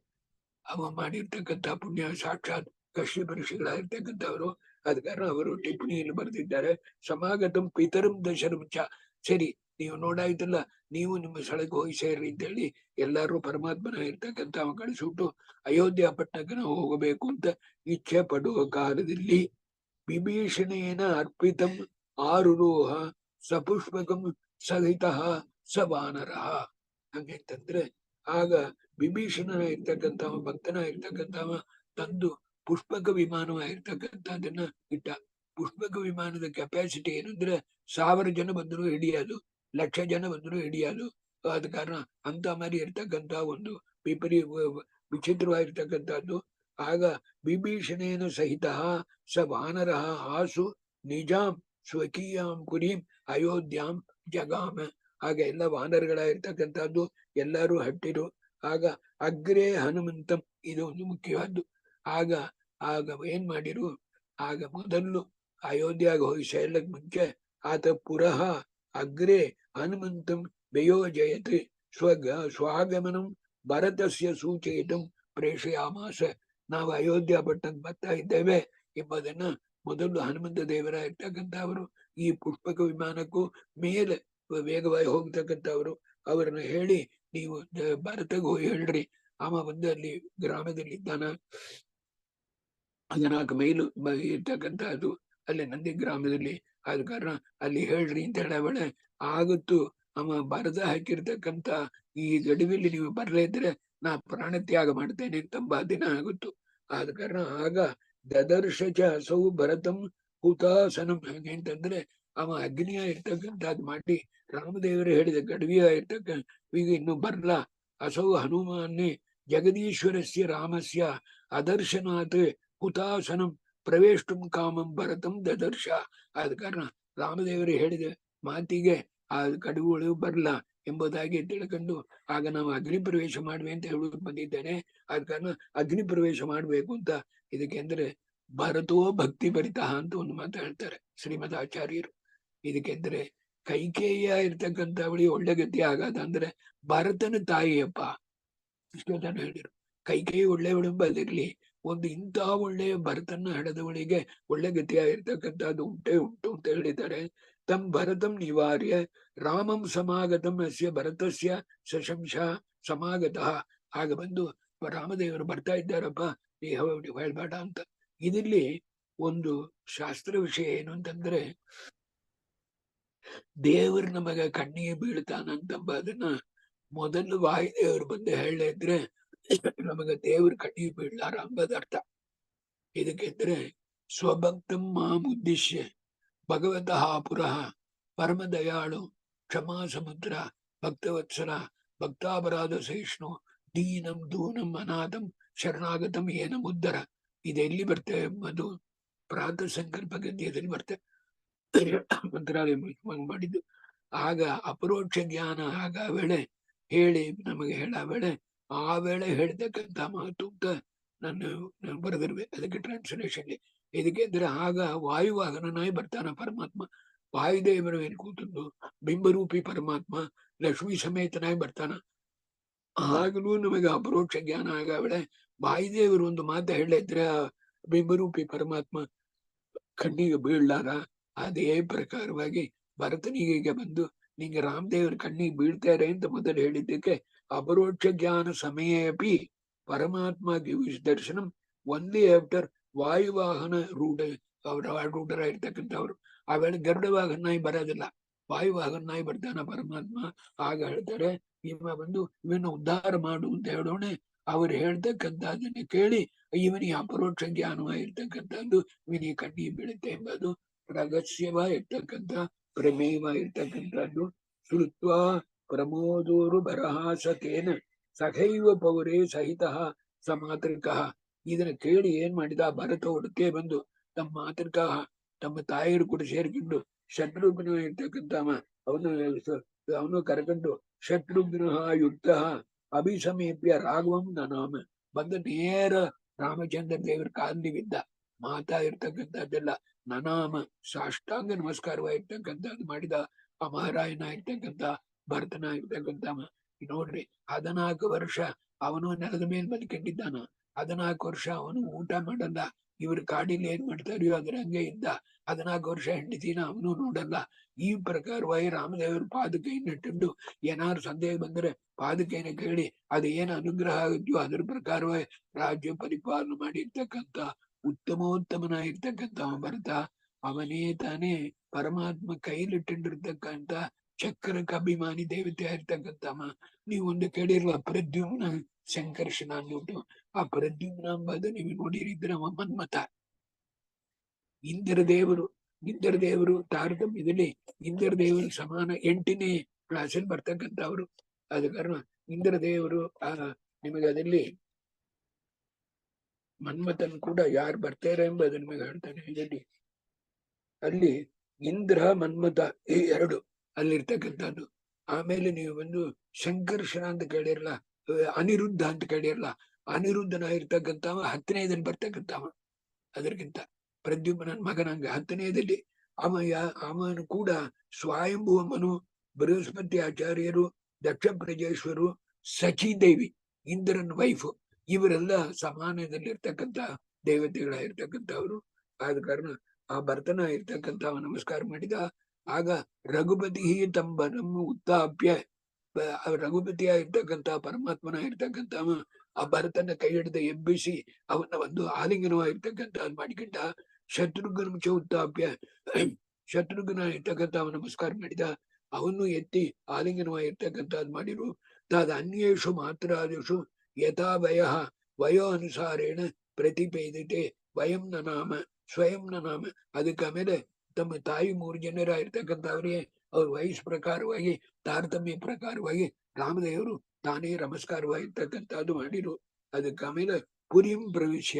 ಅವ ಮಾಡಿರ್ತಕ್ಕಂಥ ಪುಣ್ಯ ಸಾಕ್ಷಾತ್ ಕಶ್ಯಪ ಋಷಿಗಳಾಗಿರ್ತಕ್ಕಂಥವ್ರು. ಅದ ಕಾರಣ ಅವರು ಟಿಪ್ಪಣಿಯಲ್ಲಿ ಬರೆದಿದ್ದಾರೆ ಸಮಾಗತಂ ಪಿತರಂ ದಶರಥ. ಸರಿ, ನೀವು ನೋಡಾಯ್ತಲ್ಲ, ನೀವು ನಿಮ್ಮ ಸ್ಥಳಕ್ಕೆ ಹೋಗಿ ಸೇರ್ರಿ ಅಂತೇಳಿ ಎಲ್ಲಾರು ಪರಮಾತ್ಮನ ಇರ್ತಕ್ಕಂಥ ಕಳಿಸ್ಬಿಟ್ಟು ಅಯೋಧ್ಯ ಪಟ್ಟಣಕ್ಕೆ ನಾವು ಹೋಗಬೇಕು ಅಂತ ಇಚ್ಛೆ ಪಡುವ ಕಾಲದಲ್ಲಿ ವಿಭೀಷಣೇನ ಅರ್ಪಿತಂ ಆರುರೋಹ ಸಪುಷ್ಪಕಂ ಸಹಿತ ಸ ವಾನರ. ಹಂಗಂತಂದ್ರೆ ಆಗ ವಿಭೀಷಣನ ಇರ್ತಕ್ಕಂಥವ ಭಕ್ತನ ಇರ್ತಕ್ಕಂಥವ ತಂದು ಪುಷ್ಪಕ ವಿಮಾನವಾಗಿರ್ತಕ್ಕಂಥದ್ದನ್ನ ಇಟ್ಟ. ಪುಷ್ಪಕ ವಿಮಾನದ ಕೆಪಾಸಿಟಿ ಏನಂದ್ರೆ 1000 ಜನ ಬಂದ್ರು ಹಿಡಿಯೋದು, 1,00,000 ಜನ ಬಂದ್ರು ಹಿಡಿಯೋದು. ಆದ ಕಾರಣ ಅಂತ ಮಾರಿ ಇರ್ತಕ್ಕಂಥ ಒಂದು ವಿಚಿತ್ರವಾಗಿರ್ತಕ್ಕಂಥದ್ದು. ಆಗ ವಿಭೀಷಣೇನ ಸಹಿತ ಸ ವಾನರ ಆಸು ನಿಜಾಂ ಸ್ವಕೀಯಾಂ ಪುರೀಂ ಅಯೋಧ್ಯಾಂ ಜಗಾಮ. ಆಗ ಎಲ್ಲ ವಾನರಗಳಾಗಿರ್ತಕ್ಕಂಥದ್ದು ಎಲ್ಲರೂ ಹಟ್ಟಿರು. ಆಗ ಅಗ್ರೇ ಹನುಮಂತಂ, ಇದು ಒಂದು ಮುಖ್ಯವಾದ್ದು. ಆಗ ಏನ್ ಮಾಡಿರು, ಆಗ ಮೊದಲು ಅಯೋಧ್ಯಾಗ ಹೋಗಿ ಸೇರ್ಲಕ್ ಮುಂಚೆ ಆತ ಪುರಃ ಅಗ್ರೆ ಹನುಮಂತಂ ವ್ಯಯೋಜಯತ್ ಸ್ವಾಗಮನಂ ಭರತಸ್ಯ ಸೂಚಯಿತಂ ಪ್ರೇಷಯಾಮಾಸ. ನಾವು ಅಯೋಧ್ಯ ಪಟ್ಟಣಕ್ಕೆ ಬರ್ತಾ ಇದ್ದೇವೆ ಎಂಬುದನ್ನ ಮೊದಲು ಹನುಮಂತ ದೇವರ ಇರ್ತಕ್ಕಂಥವರು ಈ ಪುಷ್ಪಕ ವಿಮಾನಕ್ಕೂ ಮೇಲೆ ವೇಗವಾಗಿ ಹೋಗ್ತಕ್ಕಂಥವ್ರು ಅವರನ್ನ ಹೇಳಿ, ನೀವು ಭರತಗೆ ಹೋಗಿ ಹೇಳ್ರಿ, ಅವ ಬಂದು ಅಲ್ಲಿ ಗ್ರಾಮದಲ್ಲಿ ಇದ್ದಾನ, 14 ಮೈಲು ಇರ್ತಕ್ಕಂಥದ್ದು ಅಲ್ಲಿ ನಂದಿ ಗ್ರಾಮದಲ್ಲಿ, ಆದ ಕಾರಣ ಅಲ್ಲಿ ಹೇಳ್ರಿ ಅಂತ ಹೇಳವಳೆ. ಆಗುತ್ತು ಅವ ಬರದ ಹಾಕಿರ್ತಕ್ಕಂಥ ಈ ಗಡುವಿಲ್ಲಿ ನೀವು ಬರ್ಲೇ ಇದ್ರೆ ನಾ ಪ್ರಾಣ ತ್ಯಾಗ ಮಾಡ್ತೇನೆ ಅಂತಂಬ ದಿನ ಆಗುತ್ತು. ಆದ ಕಾರಣ ಆಗ ದದರ್ಶ ಚ ಅಸೌ ಭರತಂ ಹುತಾಸನಂ. ಹಾಗೆ ಅಂತಂದ್ರೆ ಅವ ಅಗ್ನಿಯ ಇರ್ತಕ್ಕಂಥದ್ದು ಮಾಡಿ ರಾಮದೇವರು ಹೇಳಿದ ಗಡುವಿಯ ಈಗ ಇನ್ನು ಬರ್ಲಾ. ಅಸೌ ಹನುಮಾನ್ನೇ ಜಗದೀಶ್ವರಸ್ಯ ರಾಮಸ್ಯ ಅದರ್ಶನಾತ್ ಹುತಾಸನಂ ಪ್ರವೇಷ್ಟುಂ ಕಾಮಂ ಭರತಂ ದದರ್ಶ. ಆದ ಕಾರಣ ರಾಮದೇವರು ಹೇಳಿದ ಮಾತಿಗೆ ಆ ಕಡುಗಳು ಬರ್ಲ ಎಂಬುದಾಗಿ ತಿಳ್ಕೊಂಡು ಆಗ ನಾವು ಅಗ್ನಿ ಪ್ರವೇಶ ಮಾಡುವೆ ಅಂತ ಹೇಳೋದು ಬಂದಿದ್ದೇನೆ. ಆದ ಕಾರಣ ಅಗ್ನಿ ಪ್ರವೇಶ ಮಾಡ್ಬೇಕು ಅಂತ. ಇದಕ್ಕೆ ಅಂದ್ರೆ ಭರತೋ ಭಕ್ತಿ ಭರಿತಃ ಅಂತ ಒಂದು ಮಾತು ಹೇಳ್ತಾರೆ ಶ್ರೀಮದ್ ಆಚಾರ್ಯರು. ಇದಕ್ಕೆಂದ್ರೆ ಕೈಕೇಯ ಇರ್ತಕ್ಕಂಥ ಅವಳಿಗೆ ಒಳ್ಳೆ ಗತಿ ಆಗದ ಅಂದ್ರೆ ಭರತನ ತಾಯಿಯಪ್ಪ ಇಷ್ಟೊಂದನ್ನು ಹೇಳಿರು. ಕೈಕೇಯಿ ಒಳ್ಳೆಯವಳು ಎಂಬುದಿರ್ಲಿ, ಒಂದು ಇಂತಹ ಒಳ್ಳೆಯ ಭರತನ ಹಡೆದವಳಿಗೆ ಒಳ್ಳೆ ಗತಿಯಾಗಿರ್ತಕ್ಕಂಥದ್ದು ಉಂಟೇ ಉಂಟು ಅಂತ ಹೇಳಿದ್ದಾರೆ. ತಮ್ ಭರತಂ ನಿವಾರ್ಯ ರಾಮಂ ಸಮಾಗತಂ ಅಸ್ಯ ಭರತಸ್ಯ ಸಶಂಶ ಸಮಾಗತಃ. ಆಗ ಬಂದು ರಾಮದೇವರು ಬರ್ತಾ ಇದ್ದಾರಪ್ಪ, ನೀ ಹೇಳ್ಬೇಡ ಅಂತ. ಇದರಲ್ಲಿ ಒಂದು ಶಾಸ್ತ್ರ ವಿಷಯ ಏನು ಅಂತಂದ್ರೆ, ದೇವರು ನಮಗ ಕಣ್ಣಿಗೆ ಬೀಳ್ತಾನಂತಂಬ ಅದನ್ನ ಮೊದಲು ವಾಯುದೇವರು ಬಂದು ಹೇಳೇ ಇದ್ರೆ ನಮಗ ದೇವ್ರ ಕಣ್ಣಿಗೆ ಬೀಳ್ಲಾರ ಅಂಬದ ಅರ್ಥ. ಇದಕ್ಕೆಂದ್ರೆ ಸ್ವಭಕ್ತಂ ಮಾಮುದ್ದೇಶ್ಯ ಭಗವತಃ ಪುರಃ ಪರಮ ದಯಾಳು ಕ್ಷಮಾ ಸಮುದ್ರ ಭಕ್ತವತ್ಸಲ ಭಕ್ತಾಪರಾಧ ಸಹಿಷ್ಣು ದೀನಂ ದೂನಂ ಅನಾಥಂ ಶರಣಾಗತಂ ಏನ ಮುದ್ದರ. ಇದೆಲ್ಲಿ ಬರ್ತೇವೆ? ಅದು ಪ್ರಾತಃ ಸಂಕಲ್ಪ ಗದ್ಯದಲ್ಲಿ ಬರ್ತೇವೆ, ಮಂತ್ರಾಲಯ ಮಾಡಿದ್ದು. ಆಗ ಅಪರೋಕ್ಷ ಜ್ಞಾನ ಆಗ ವೇಳೆ ಹೇಳಿ ನಮಗೆ ಹೇಳ ವೇಳೆ ಆ ವೇಳೆ ಹೇಳ್ತಕ್ಕಂಥ ಮಾತು ಅಂತ ನಾನು ಬರೆದಿರ್ಬೇಕು ಅದಕ್ಕೆ ಟ್ರಾನ್ಸ್ಲೇಷನ್. ಇದಕ್ಕೆ ಅಂದ್ರೆ ಆಗ ವಾಯುವಾಹನನಾಗಿ ಬರ್ತಾನ ಪರಮಾತ್ಮ. ವಾಯುದೇವರ ಮೇಲೆ ಕೂತಂದು ಬಿಂಬರೂಪಿ ಪರಮಾತ್ಮ ಲಕ್ಷ್ಮೀ ಸಮೇತನಾಗಿ ಬರ್ತಾನ. ಆಗಲೂ ನಮಗೆ ಅಪರೋಕ್ಷ ಜ್ಞಾನ ಆಗವಳೆ ವಾಯುದೇವರು ಒಂದು ಮಾತು ಹೇಳಿದ್ರೆ ಬಿಂಬರೂಪಿ ಪರಮಾತ್ಮ ಕಣ್ಣಿಗೆ ಬೀಳ್ಲಾರ. ಅದೇ ಪ್ರಕಾರವಾಗಿ ಭರತನಿಗೆ ಬಂದು ನಿಂಗೆ ರಾಮದೇವರ ಕಣ್ಣಿಗೆ ಬೀಳ್ತಾರೆ ಅಂತ ಮೊದಲು ಹೇಳಿದ್ದಕ್ಕೆ ಅಪರೋಕ್ಷ ಜ್ಞಾನ ಸಮಯಪಿ ಪರಮಾತ್ಮ ಗಿವ್ಸ್ ದರ್ಶನಂ ಒಂದೇ ಆಫ್ಟರ್ ವಾಯುವಾಹನ ರೂಢರ ಇರ್ತಕ್ಕಂಥವ್ರು. ಆವೇಳೆ ಗರುಡ ವಾಹನಾಗಿ ಬರೋದಿಲ್ಲ, ವಾಯುವಾಹನಾಗಿ ಬರ್ತಾನ ಪರಮಾತ್ಮ. ಆಗ ಹೇಳ್ತಾರೆ ಇವ ಬಂದು ಇವನ್ನ ಉದ್ಧಾರ ಮಾಡು ಅಂತ ಹೇಳೋಣ. ಅವ್ರು ಹೇಳ್ತಕ್ಕಂಥದ್ದನ್ನ ಕೇಳಿ ಇವನಿಗೆ ಅಪರೋಕ್ಷ ಜ್ಞಾನವಾಗಿರ್ತಕ್ಕಂಥದ್ದು ಇವನಿಗೆ ಕಣ್ಣಿಗೆ ಬೀಳುತ್ತೆ ಎಂಬುದು ರಹಸ್ಯವಾಗಿರ್ತಕ್ಕಂಥ ಪ್ರಮೇಯವಾಗಿರ್ತಕ್ಕಂಥದ್ದು. ಶ್ರುತ್ವ ಪ್ರಮೋದೋರು ಬರಹಾಸತೇನ ಸಖೈವ ಪೌರೇ ಸಹಿತ ಸಮಾತೃಕ. ಇದನ್ನ ಕೇಳಿ ಏನ್ ಮಾಡಿದ ಭರತ ಹುಡುಕೆ ಬಂದು ತಮ್ಮ ಮಾತೃಕ ತಮ್ಮ ತಾಯಿಯರು ಕೂಡ ಸೇರ್ಕೊಂಡು ಶತ್ರುಘ್ನ ಇರ್ತಕ್ಕಂಥ ಅವನು ಕರ್ಕೊಂಡು ಶತ್ರುಘ್ನ ಯುಕ್ತ ಅಭಿಸಮೀಪ್ಯ ರಾಘವಂ ನನಾಮ ಬಂದು ನೇರ ರಾಮಚಂದ್ರ ದೇವರ ಕಾಲಿ ಬಿದ್ದ. ಮಾತಾ ಇರ್ತಕ್ಕಂಥದ್ದೆಲ್ಲ ನನಾಮ ಸಾಷ್ಟಾಂಗ ನಮಸ್ಕಾರವಾಗಿರ್ತಕ್ಕಂಥದ್ದು ಮಾಡಿದ. ಆ ಮಹಾರಾಯನ ಇರ್ತಕ್ಕಂಥ ಭರತನ ಇರ್ತಕ್ಕಂಥ ನೋಡ್ರಿ 14 ವರ್ಷ ಅವನು ನೆಲದ ಮೇಲೆ ಬದುಕೊಂಡಿದ್ದಾನ. 14 ವರ್ಷ ಅವನು ಊಟ ಮಾಡಲ್ಲ. ಇವ್ರ ಕಾಡಿಲಿ ಏನ್ ಮಾಡ್ತಾರೋ ಅದ್ರ ಹಂಗೆ ಇದ್ದ. 14 ವರ್ಷ ಹೆಂಡತಿನ ಅವನು ನೋಡಲ್ಲ. ಈ ಪ್ರಕಾರವಾಗಿ ರಾಮದೇವರು ಪಾದಕೈನ ಇಟ್ಟು ಏನಾದ್ರು ಸಂದೇಹ ಬಂದ್ರೆ ಪಾದಕೈನ ಕೇಳಿ ಅದು ಏನ್ ಅನುಗ್ರಹ ಆಗಿದ್ಯೋ ಅದ್ರ ಪ್ರಕಾರವಾಗಿ ರಾಜ್ಯ ಪರಿಪಾಲನೆ ಮಾಡಿರ್ತಕ್ಕಂಥ ಉತ್ತಮೋತ್ತಮನಾಗಿರ್ತಕ್ಕಂಥ ಭರತ. ಅವನೇ ತಾನೇ ಪರಮಾತ್ಮ ಕೈಲಿಟ್ಟಿರ್ತಕ್ಕಂಥ ಚಕ್ರಕ್ಕೆ ಅಭಿಮಾನಿ ದೇವತೆ ಆಗಿರ್ತಕ್ಕಂಥಮ್ಮ. ನೀವು ಒಂದು ಕೇಳಿರ್ಲ ಪ್ರದ್ಯುಮ್ನ ಸಂಕರ್ಷಣ ಅಂದ್ಬಿಟ್ಟು. ಆ ಪ್ರದ್ಯುಮ್ನ ಎಂಬುದು ನೀವು ನೋಡಿರಿದ್ರೆ ಅವ ಮನ್ಮಥ. ಇಂದ್ರ ದೇವರು ತಾರತಮ್ಯದಲ್ಲಿ ಇಂದ್ರ ದೇವರು ಸಮಾನ 8ನೇ ಕ್ಲಾಸಲ್ಲಿ ಬರ್ತಕ್ಕಂಥವ್ರು. ಆದ ಕಾರಣ ಇಂದ್ರ ದೇವರು ನಿಮಗೆ ಅದಲ್ಲಿ ಮನ್ಮಥನ್ ಕೂಡ ಯಾರು ಬರ್ತಾರೆ ಎಂಬುದು ನಿಮಗೆ ಹೇಳ್ತಾನೆ. ಇದರಲ್ಲಿ ಅಲ್ಲಿ ಇಂದ್ರ ಮನ್ಮಥ ಈ 2 ಅಲ್ಲಿರ್ತಕ್ಕಂಥದ್ದು. ಆಮೇಲೆ ನೀವು ಬಂದು ಸಂಕರ್ಷಣ ಅಂತ ಕೇಳಿರಲ್ಲ, ಅನಿರುದ್ಧ ಅಂತ ಕೇಳಿರಲ್ಲ. ಅನಿರುದ್ಧನ ಇರ್ತಕ್ಕಂಥವ 10ನೇದಲ್ಲಿ ಬರ್ತಕ್ಕಂಥವ. ಅದಕ್ಕಿಂತ ಪ್ರದ್ಯುಮ್ನ ಮಗನಂಗ 10ನೇದಲ್ಲಿ ಅವನು ಕೂಡ ಸ್ವಯಂಭುವ ಮನು, ಬೃಹಸ್ಪತಿ ಆಚಾರ್ಯರು, ದಕ್ಷ ಪ್ರಜೇಶ್ವರು, ಸಚಿದೇವಿ ಇಂದ್ರನ್ ವೈಫ್, ಇವರೆಲ್ಲ ಸಮಾನದಲ್ಲಿರ್ತಕ್ಕಂಥ ದೇವತೆಗಳಾಗಿರ್ತಕ್ಕಂಥವ್ರು. ಆದ ಕಾರಣ ಆ ಭರತನ ಇರ್ತಕ್ಕಂಥವ ನಮಸ್ಕಾರ ಮಾಡಿದ. ಆಗ ರಘುಪತಿ ತಂಬನಂ ಉತ್ತಾಪ್ಯ, ರಘುಪತಿಯಾಗಿರ್ತಕ್ಕಂಥ ಪರಮಾತ್ಮನ ಇರ್ತಕ್ಕಂಥವ ಆ ಭರತನ ಕೈ ಹಿಡಿದ ಎಬ್ಬಿಸಿ ಅವನ ಒಂದು ಆಲಿಂಗನವಾಗಿರ್ತಕ್ಕಂಥ ಮಾಡಿಕೊಂಡ. ಶತ್ರುಘ್ನ ಚ ಉತ್ತಾಪ್ಯ, ಶತ್ರುಘ್ನ ಇರ್ತಕ್ಕಂಥ ನಮಸ್ಕಾರ ಮಾಡಿದ, ಅವನು ಎತ್ತಿ ಆಲಿಂಗನವಾಗಿರ್ತಕ್ಕಂಥದ್ದು ಮಾಡಿರು. ತಾದ ಅನ್ಯೇಷು ಮಾತ್ರಾದಿಷು ಯಥಾ ವಯೋ ಅನುಸಾರೇಣ ಪ್ರತಿಪೇದಿತೆ ವಯಂ ನ ನಾಮ ಸ್ವಯಂ ನ ನಾಮ. ಅದಕ್ಕೆ ಆಮೇಲೆ ತಮ್ಮ ತಾಯಿ 3 ಜನರ ಇರ್ತಕ್ಕಂಥವ್ರಿಗೆ ಅವ್ರ ವಯಸ್ಸು ಪ್ರಕಾರವಾಗಿ ತಾರತಮ್ಯ ಪ್ರಕಾರವಾಗಿ ರಾಮದೇವರು ತಾನೇ ನಮಸ್ಕಾರವಾಗಿರ್ತಕ್ಕಂಥದ್ದು ಮಾಡಿರು. ಅದಕ್ಕೆ ಆಮೇಲೆ ಪುರಿಂ ಪ್ರವೇಶ,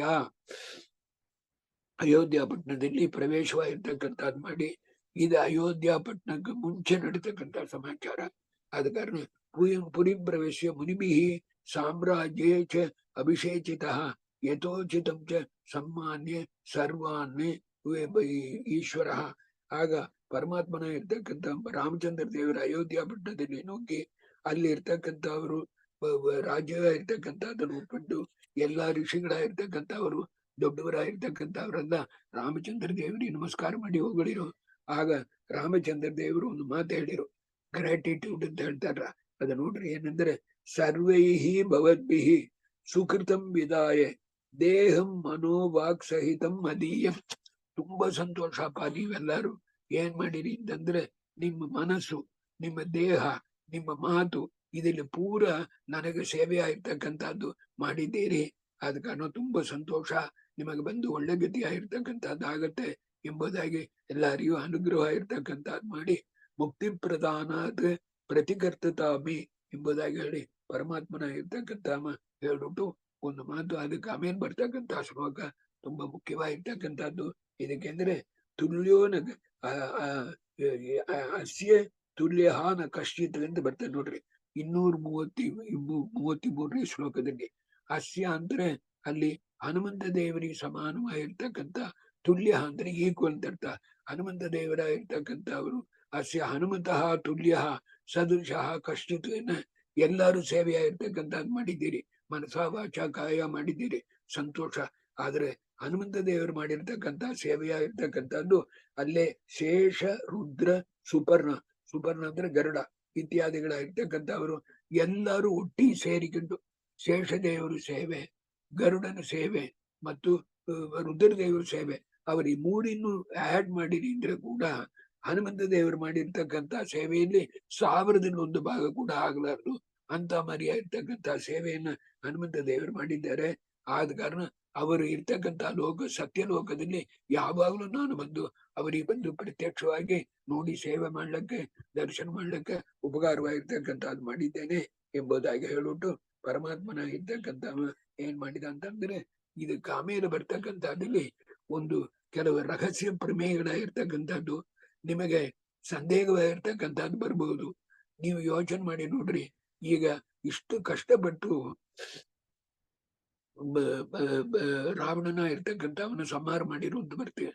ಅಯೋಧ್ಯ ಪಟ್ಟಣದಲ್ಲಿ ಪ್ರವೇಶವಾಗಿರ್ತಕ್ಕಂಥದ್ದು ಮಾಡಿ. ಇದು ಅಯೋಧ್ಯ ಪಟ್ಟಣಕ್ಕೆ ಮುಂಚೆ ನಡೀತಕ್ಕಂಥ ಸಮಾಚಾರ. ಆದ ಕಾರಣ ಪುರಿಂ ಪ್ರವೇಶ ಮುನಿಭಿ ಸಾಮ್ರಾಜ್ಯೇ ಚ ಅಭಿಷೇಚಿತ ಯಥೋಚಿತಂ ಚ ಸಮ್ಮಾನ್ಯ ಸರ್ವಾನ್ಯ ಈಶ್ವರ. ಆಗ ಪರಮಾತ್ಮನ ಇರ್ತಕ್ಕಂಥ ರಾಮಚಂದ್ರ ದೇವರ ಅಯೋಧ್ಯ ಪಟ್ಟಣದಲ್ಲಿ ನುಗ್ಗಿ ಅಲ್ಲಿ ಇರ್ತಕ್ಕಂಥವರು ರಾಜ್ಯ ಇರ್ತಕ್ಕಂಥದ್ದನ್ನು ಒಪ್ಪಿಟ್ಟು ಎಲ್ಲಾ ಋಷಿಗಳಾಗಿರ್ತಕ್ಕಂಥವರು ದೊಡ್ಡವರಾಗಿರ್ತಕ್ಕಂಥವರೆಲ್ಲ ರಾಮಚಂದ್ರ ದೇವರಿಗೆ ನಮಸ್ಕಾರ ಮಾಡಿ ಹೋಗಳಿರು. ಆಗ ರಾಮಚಂದ್ರ ದೇವರು ಒಂದು ಮಾತು ಹೇಳಿರು, ಗ್ರಾಟಿಟ್ಯೂಡ್ ಅಂತ ಹೇಳ್ತಾರ. ಅದ ನೋಡ್ರಿ, ಏನಂದ್ರೆ ಸರ್ವೈಹಿ ಭವದ್ಭಿಹಿ ಸುಕೃತಂ ವಿದಾಯ ದೇಹಂ ಮನೋವಾಕ್ ಸಹಿತಂ ಮದೀಯಂ. ತುಂಬಾ ಸಂತೋಷಪ್ಪ, ನೀವೆಲ್ಲರೂ ಏನ್ ಮಾಡಿರಿ ಅಂತಂದ್ರೆ ನಿಮ್ಮ ಮನಸ್ಸು, ನಿಮ್ಮ ದೇಹ, ನಿಮ್ಮ ಮಾತು ಇದರಲ್ಲಿ ಪೂರ ನನಗೆ ಸೇವೆ ಆಗಿರ್ತಕ್ಕಂಥದ್ದು ಮಾಡಿದ್ದೀರಿ. ಆದ ಕಾರಣ ತುಂಬಾ ಸಂತೋಷ, ನಿಮಗೆ ಬಂದು ಒಳ್ಳೆ ಗತಿ ಆಗಿರ್ತಕ್ಕಂಥದ್ದಾಗತ್ತೆ ಎಂಬುದಾಗಿ ಎಲ್ಲರಿಗೂ ಅನುಗ್ರಹ ಇರ್ತಕ್ಕಂಥದ್ದು ಮಾಡಿ ಮುಕ್ತಿ ಪ್ರಧಾನಾತ್ ಪ್ರತಿಕರ್ತತಾಮಿ ಎಂಬುದಾಗಿ ಹೇಳಿ ಪರಮಾತ್ಮನ ಇರ್ತಕ್ಕಂಥ ಹೇಳ್ಬಿಟ್ಟು ಒಂದು ಮಾತು. ಅದಕ್ಕೆ ಆಮೇಲೆ ಬರ್ತಕ್ಕಂಥ ಶ್ಲೋಕ ತುಂಬಾ ಮುಖ್ಯವಾಗಿರ್ತಕ್ಕಂಥದ್ದು. ಇದಕ್ಕೆಂದ್ರೆ ತುಲ್ಯೋನ ಅಸ್ಯ ತುಲ್ಯಹಾನ ಕಶ್ಚಿತ್ ಅಂತ ಬರ್ತದೆ ನೋಡ್ರಿ, 233ನೇ ಶ್ಲೋಕದಲ್ಲಿ. ಅಸ್ಯ ಅಂದ್ರೆ ಅಲ್ಲಿ ಹನುಮಂತ ದೇವರಿಗೆ ಸಮಾನವಾಗಿರ್ತಕ್ಕಂಥ, ತುಲ್ಯ ಅಂದ್ರೆ ಈಕ್ವಲ್ ಅಂತ ಅರ್ಥ. ಹನುಮಂತ ದೇವರ ಇರ್ತಕ್ಕಂಥ ಅವರು ಅಸ್ಯ ಹನುಮಂತಹ ತುಲ್ಯ ಸದೃಶ ಕಶ್ಚಿತ್, ಎಲ್ಲರೂ ಸೇವೆಯಾಗಿರ್ತಕ್ಕಂಥದ್ದು ಮಾಡಿದ್ದೀರಿ, ಮನಸ ವಾಚ ಕಾಯ ಮಾಡಿದ್ದೀರಿ, ಸಂತೋಷ. ಆದ್ರೆ ಹನುಮಂತ ದೇವರು ಮಾಡಿರ್ತಕ್ಕಂಥ ಸೇವೆಯಾಗಿರ್ತಕ್ಕಂಥದ್ದು ಅಲ್ಲೇ ಶೇಷ ರುದ್ರ ಸುಪರ್ಣ, ಸುಪರ್ಣ ಅಂದ್ರೆ ಗರುಡ ಇತ್ಯಾದಿಗಳಾಗಿರ್ತಕ್ಕಂಥವರು ಎಲ್ಲರೂ ಒಟ್ಟಿ ಸೇರಿಕೊಂಡು ಶೇಷದೇವರು ಸೇವೆ, ಗರುಡನ ಸೇವೆ ಮತ್ತು ರುದ್ರದೇವರ ಸೇವೆ, ಅವರು ಈ ಮೂರಿನ್ನು ಆಡ್ ಮಾಡಿರಿ ಅಂದ್ರೆ ಕೂಡ ಹನುಮಂತ ದೇವರು ಮಾಡಿರ್ತಕ್ಕಂಥ ಸೇವೆಯಲ್ಲಿ 1000ರಲ್ಲಿ 1 ಭಾಗ ಕೂಡ ಆಗ್ಲಾರ್ದು ಅಂತ ಮರಿಯಾಗಿರ್ತಕ್ಕಂಥ ಸೇವೆಯನ್ನ ಹನುಮಂತ ದೇವರು ಮಾಡಿದ್ದಾರೆ. ಆದ ಕಾರಣ ಅವರು ಇರ್ತಕ್ಕಂಥ ಲೋಕ ಸತ್ಯಲೋಕದಲ್ಲಿ ಯಾವಾಗಲೂ ನಾನು ಬಂದು ಅವರಿಗೆ ಬಂದು ಪ್ರತ್ಯಕ್ಷವಾಗಿ ನೋಡಿ ಸೇವೆ ಮಾಡ್ಲಿಕ್ಕೆ, ದರ್ಶನ ಮಾಡ್ಲಿಕ್ಕೆ ಉಪಕಾರವಾಗಿರ್ತಕ್ಕಂಥದ್ದು ಮಾಡಿದ್ದೇನೆ ಎಂಬುದಾಗಿ ಹೇಳ್ಬಿಟ್ಟು ಪರಮಾತ್ಮನ ಇರ್ತಕ್ಕಂಥ ಏನ್ ಮಾಡಿದ ಅಂತಂದ್ರೆ, ಇದಕ್ಕೆ ಆಮೇಲೆ ಬರ್ತಕ್ಕಂಥದ್ದಲ್ಲಿ ಒಂದು ಕೆಲವು ರಹಸ್ಯ ಪ್ರಮೇಯಗಳಾಗಿರ್ತಕ್ಕಂಥದ್ದು ನಿಮಗೆ ಸಂದೇಹವಾಗಿರ್ತಕ್ಕಂಥದ್ದು ಬರ್ಬಹುದು. ನೀವು ಯೋಚನೆ ಮಾಡಿ ನೋಡ್ರಿ, ಈಗ ಇಷ್ಟು ಕಷ್ಟಪಟ್ಟು ರಾವಣನ ಇರ್ತಕ್ಕಂಥವನ್ನ ಸಂಹಾರ ಮಾಡಿರು ಅಂತ ಬರ್ತೇವೆ.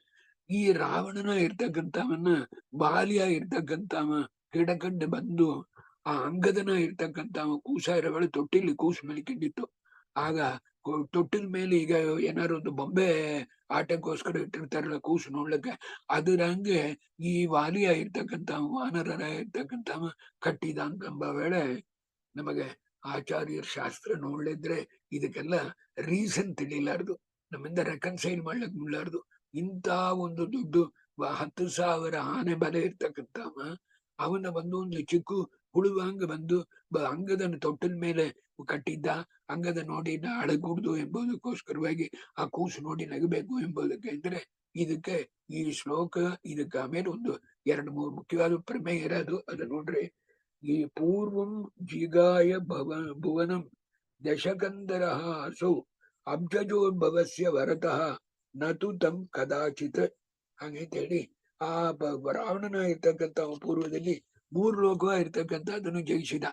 ಈ ರಾವಣನ ಇರ್ತಕ್ಕಂಥವನ್ನ ಬಾಲಿಯ ಇರ್ತಕ್ಕಂಥವ ಹಿಡಕಂಡು ಬಂದು ಆ ಅಂಗದನ ಇರ್ತಕ್ಕಂಥವ ಕೂಸಾಯಿರಗಳು ತೊಟ್ಟಿಲಿ ಕೂಸು ಮಲಿಕೊಂಡಿತ್ತು. ಆಗ ತೊಟ್ಟಿನ ಮೇಲೆ ಈಗ ಏನಾರು ಒಂದು ಬೊಂಬೆ ಆಟಕ್ಕೋಸ್ಕರ ಇಟ್ಟಿರ್ತಾರಲ್ಲ ಕೂಸು ನೋಡ್ಲಿಕ್ಕೆ, ಅದ್ರ ಹಂಗೆ ಈ ವಾಲಿಯ ಇರ್ತಕ್ಕಂಥವ ವಾನರರ ಇರ್ತಕ್ಕಂಥವ ಕಟ್ಟಿದ ಅಂತಂಬ ವೇಳೆ ನಮಗೆ ಆಚಾರ್ಯರ ಶಾಸ್ತ್ರ ನೋಡ್ಲಿದ್ರೆ ಇದಕ್ಕೆಲ್ಲ ರೀಸನ್ ತಿಳಿಲಾರ್ದು, ನಮ್ಮಿಂದ ರೆಕನ್ಸೈಲ್ ಮಾಡ್ಲಿಕ್ಕೆ ಮುಳ್ಳಾರ್ದು. ಇಂಥ ಒಂದು ದುಡ್ಡು 10,000 ಆನೆ ಬಲೆ ಇರ್ತಕ್ಕಂಥವ ಅವನ ಬಂದು ಒಂದು ಚಿಕ್ಕ ಹುಳುವಂಗ ಬಂದು ಅಂಗದನ್ನು ತೊಟ್ಟಿನ ಮೇಲೆ ಕಟ್ಟಿದ್ದ. ಅಂಗದ ನೋಡಿ ಅಳಗೂಡ್ದು ಎಂಬುದಕ್ಕೋಸ್ಕರವಾಗಿ ಆ ಕೂಸು ನೋಡಿ ನಗಬೇಕು ಎಂಬುದಕ್ಕೆ. ಅಂದ್ರೆ ಇದಕ್ಕೆ ಈ ಶ್ಲೋಕ, ಇದಕ್ಕೆ ಆಮೇಲೆ ಒಂದು 2-3 ಮುಖ್ಯವಾದ ಪ್ರಮೇಯ ಇರೋದು. ಅದು ನೋಡ್ರಿ, ಈ ಪೂರ್ವಂ ಜಿಗಾಯ ಭುವನಂ ದಶಕಂದರ ಅಸೌ ಅಬ್ಜಜೋ ಭವಸ್ಯ ವರತಃ ನತು ತಂ ಕದಾಚಿತ್ ಹಾಗಂತೇಳಿ ಆ ರಾವಣನ ಇರ್ತಕ್ಕಂಥ ಪೂರ್ವದಲ್ಲಿ 3 ಲೋಕ ಇರ್ತಕ್ಕಂಥದ್ದನ್ನು ಜಯಿಸಿದ.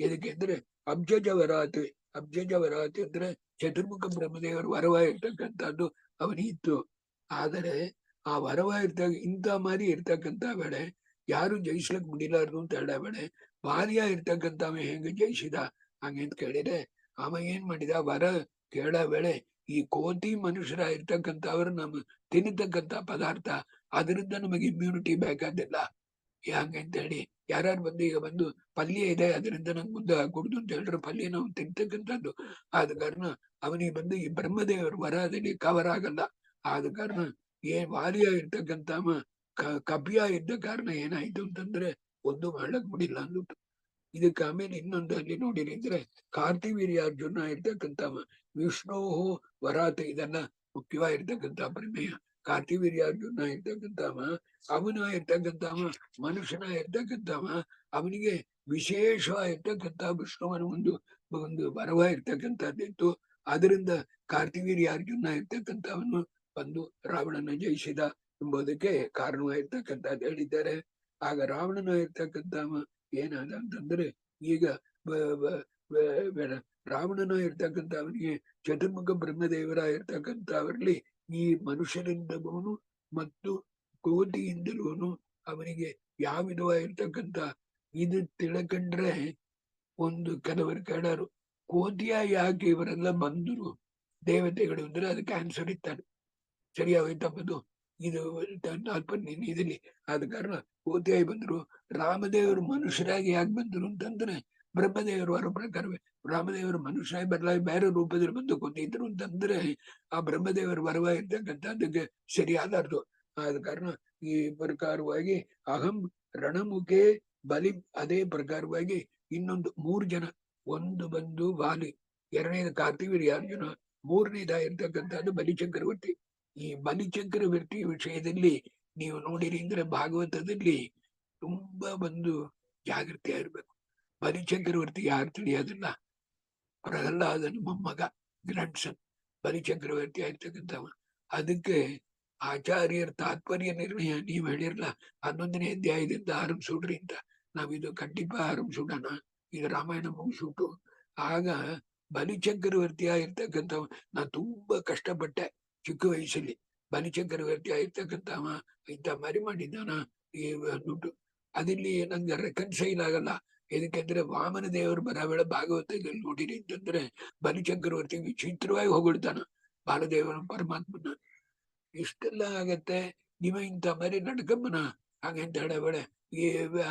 ಎದಕ್ಕೆ ಅಂದ್ರೆ ಅಬ್ಜಜವರಾತ್, ಅಬ್ಜಜವರಾತ್ ಅಂದ್ರೆ ಚತುರ್ಮುಖ ಬ್ರಹ್ಮದೇವರು ವರವಾಗಿರ್ತಕ್ಕಂಥದ್ದು ಅವನಿತ್ತು. ಆದರೆ ಆ ವರವಾಗಿರ್ತಾಗ ಇಂಥ ಮಾರಿ ಇರ್ತಕ್ಕಂಥ ಬೇಡ ಯಾರು ಜಯಿಸ್ಲಕ್ ಮುಡಿಲಾರ್ದು ಅಂತ ಹೇಳ ಬೇಡ ಭಾರ್ಯ ಇರ್ತಕ್ಕಂಥವ ಹೆಂಗ ಜಯಿಸಿದ ಹಂಗಂತ ಕೇಳಿದ್ರೆ ಅವ ಏನ್ ಮಾಡಿದ ವರ ಕೇಳ ಬೇಳೆ ಈ ಕೋಟಿ ಮನುಷ್ಯರ ಇರ್ತಕ್ಕಂಥವ್ರು ನಮ್ ತಿನ್ನತಕ್ಕಂಥ ಪದಾರ್ಥ ಅದರಿಂದ ನಮಗೆ ಇಮ್ಯುನಿಟಿ ಬೇಕಾದಿಲ್ಲ ಹಂಗಂತ ಹೇಳಿ ಯಾರು ಬಂದು ಈಗ ಬಂದು ಪಲ್ಯ ಇದೆ ಅದರಿಂದ ನಂಗೆ ಮುಂದೆ ಹಾಕೊಡುದು ಅಂತ ಹೇಳಿದ್ರೆ ಪಲ್ಯ ನಾವು ತಿಂತಕ್ಕಂಥದ್ದು ಆದ ಕಾರಣ ಅವನಿಗೆ ಬಂದು ಈ ಬ್ರಹ್ಮದೇವರು ವರ ಅದಲ್ಲಿ ಕವರ್ ಆಗಲ್ಲ ಆದ ಕಾರಣ ವಾರ್ಯ ಇರ್ತಕ್ಕಂಥ ಕಪಿಯ ಇದ್ದ ಕಾರಣ ಏನಾಯ್ತು ಅಂತಂದ್ರೆ ಒಂದು ಮಾಡ್ಲಕ್ ಮುಡಿಲ್ಲ ಅಂದ್ಬಿಟ್ಟು ಇದಕ್ಕೆ ಆಮೇಲೆ ಇನ್ನೊಂದು ಅಲ್ಲಿ ನೋಡಿದ್ರೆ ಕಾರ್ತಿವೀರ್ಯಾರ್ಜುನ ಇರ್ತಕ್ಕಂಥ ವಿಷ್ಣೋಹೋ ವರಾತ ಇದೆಲ್ಲ ಮುಖ್ಯವಾಗಿರ್ತಕ್ಕಂಥ ಪ್ರಮೇಯ ಕಾರ್ತಿವೀರ್ಯಾರ್ಜುನ ಇರ್ತಕ್ಕಂಥವ ಅವನ ಇರ್ತಕ್ಕಂಥವ ಮನುಷ್ಯನ ಇರ್ತಕ್ಕಂಥವ ಅವನಿಗೆ ವಿಶೇಷವಾಗಿರ್ತಕ್ಕಂಥ ವಿಷ್ಣುವನ ಒಂದು ವರವ ಇರ್ತಕ್ಕಂಥದ್ದಿತ್ತು ಅದರಿಂದ ಕಾರ್ತಿವೀರ್ಯಾರ್ಜುನ ಇರ್ತಕ್ಕಂಥವನು ಬಂದು ರಾವಣನ ಜಯಿಸಿದ ಎಂಬುದಕ್ಕೆ ಕಾರಣವಾಗಿರ್ತಕ್ಕಂಥದ್ದು ಹೇಳಿದ್ದಾರೆ ಆಗ ರಾವಣನ ಇರ್ತಕ್ಕಂಥವ ಏನಾದ ಅಂತಂದ್ರೆ ಈಗ ರಾವಣನ ಇರ್ತಕ್ಕಂಥ ಅವನಿಗೆ ಚತುರ್ಮುಖ ಬ್ರಹ್ಮದೇವರ ಇರ್ತಕ್ಕಂಥವರಲ್ಲಿ ಈ ಮನುಷ್ಯರಿಂದಲೂ ಮತ್ತು ಕೋಟಿಯಿಂದಲೂ ಅವನಿಗೆ ಯಾವ ವಿಧವಾಗಿರ್ತಕ್ಕಂಥ ಇದು ತಿಳ್ಕೊಂಡ್ರೆ ಒಂದು ಕೆಲವರು ಕೇಳಾರು ಕೋಟಿಯ ಯಾಕೆ ಇವರೆಲ್ಲ ಬಂದರು ದೇವತೆಗಳು ಅಂದ್ರೆ ಅದಕ್ಕೆ ಆನ್ಸರ್ ಇತ್ತಾನೆ ಸರಿಯಾಗೋಯ್ತಪ್ಪದು ಇದು ಇದಲ್ಲಿ ಆದ ಕಾರಣ ಕೋತಿಯಾಗಿ ಬಂದ್ರು ರಾಮದೇವರು ಮನುಷ್ಯರಾಗಿ ಯಾಕೆ ಬಂದ್ರು ಅಂತಂದ್ರೆ ಬ್ರಹ್ಮದೇವರು ಅವರ ಪ್ರಕಾರವೇ ರಾಮದೇವರು ಮನುಷ್ಯರಾಗಿ ಬದಲಾಗಿ ಬೇರೆ ರೂಪದಲ್ಲಿ ಬಂದು ಕೊಂದಿದ್ರು ಅಂತಂದ್ರೆ ಆ ಬ್ರಹ್ಮದೇವರ ವರವಾಗಿರ್ತಕ್ಕಂಥದ್ದಕ್ಕೆ ಸರಿಯಾದಾರ್ದು ಆದ ಕಾರಣ ಈ ಪ್ರಕಾರವಾಗಿ ಅಹಂ ರಣಮುಖೆ ಬಲಿ ಅದೇ ಪ್ರಕಾರವಾಗಿ ಇನ್ನೊಂದು 3 ಜನ ಒಂದು ಬಂದು ವಾಲಿ ಎರಡನೇದು ಕಾರ್ತಿವೀರ್ಯಾರ್ಜುನ ಮೂರನೇದಾಗಿರ್ತಕ್ಕಂಥದ್ದು ಬಲಿಚಕ್ರವರ್ತಿ ಈ ಬಲಿಚಕ್ರವರ್ತಿ ವಿಷಯದಲ್ಲಿ ನೀವು ನೋಡಿರಿ ಅಂದ್ರೆ ಭಾಗವತದಲ್ಲಿ ತುಂಬಾ ಬಂದು ಜಾಗೃತಿ ಆಗಿರ್ಬೇಕು ಬಲಿಚಕ್ರವರ್ತಿ ಯಾರು ತಿಳಿಯೋದಿಲ್ಲ ಪ್ರಹ್ಲಾದನ ಮೊಮ್ಮಗ ಗ್ರ್ಯಾಂಡ್ ಸನ್ ಬಲಿಚಕ್ರವರ್ತಿ ಆಗಿರ್ತಕ್ಕಂಥವ ಅದಕ್ಕೆ ಆಚಾರ್ಯರ ತಾತ್ಪರ್ಯ ನಿರ್ಣಯ ನೀವ್ ಹೇಳಿರಲ್ಲ 11ನೇ ಅಧ್ಯಾಯದಿಂದ ಆರಂಭಿಸೋಡ್ರಿ ಅಂತ ನಾವಿದು ಖಂಡಿತ ಆರಂಭಿಸೋಣ ಈಗ ರಾಮಾಯಣ ಮುಗಿಸ್ಬಿಟ್ಟು ಆಗ ಬಲಿಚಕ್ರವರ್ತಿ ಆಗಿರ್ತಕ್ಕಂಥವ ನಾ ತುಂಬಾ ಕಷ್ಟಪಟ್ಟೆ ಚಿಕ್ಕ ವಯಸ್ಸಲ್ಲಿ ಬಲಿಚಕ್ರವರ್ತಿ ಆಗಿರ್ತಕ್ಕಂಥವ ಇಂಥ ಮರಿ ಮಾಡಿದ್ದಾನ ಈ ದುಡ್ಡು ಅದಿಲ್ಲಿ ನಂಗೆ ರೆಕನ್ಸೈಲ್ ಆಗಲ್ಲ ಇದಕ್ಕೆಂದ್ರೆ ವಾಮನ ದೇವರು ಬರಬೇಡ ಭಾಗವತದಲ್ಲಿ ನೋಡಿರಿ ಅಂತಂದ್ರೆ ಬಲಿಚಕ್ರವರ್ತಿ ವಿಚಿತ್ರವಾಗಿ ಹೊಗಳ್ತಾನ ಬಾಲದೇವನ ಪರಮಾತ್ಮನ ಇಷ್ಟೆಲ್ಲ ಆಗತ್ತೆ ನೀವ ಇಂಥ ಮರಿ ನಡ್ಕಮ್ಮನ ಹಾಗಂತ ಹೇಳಬೇಡ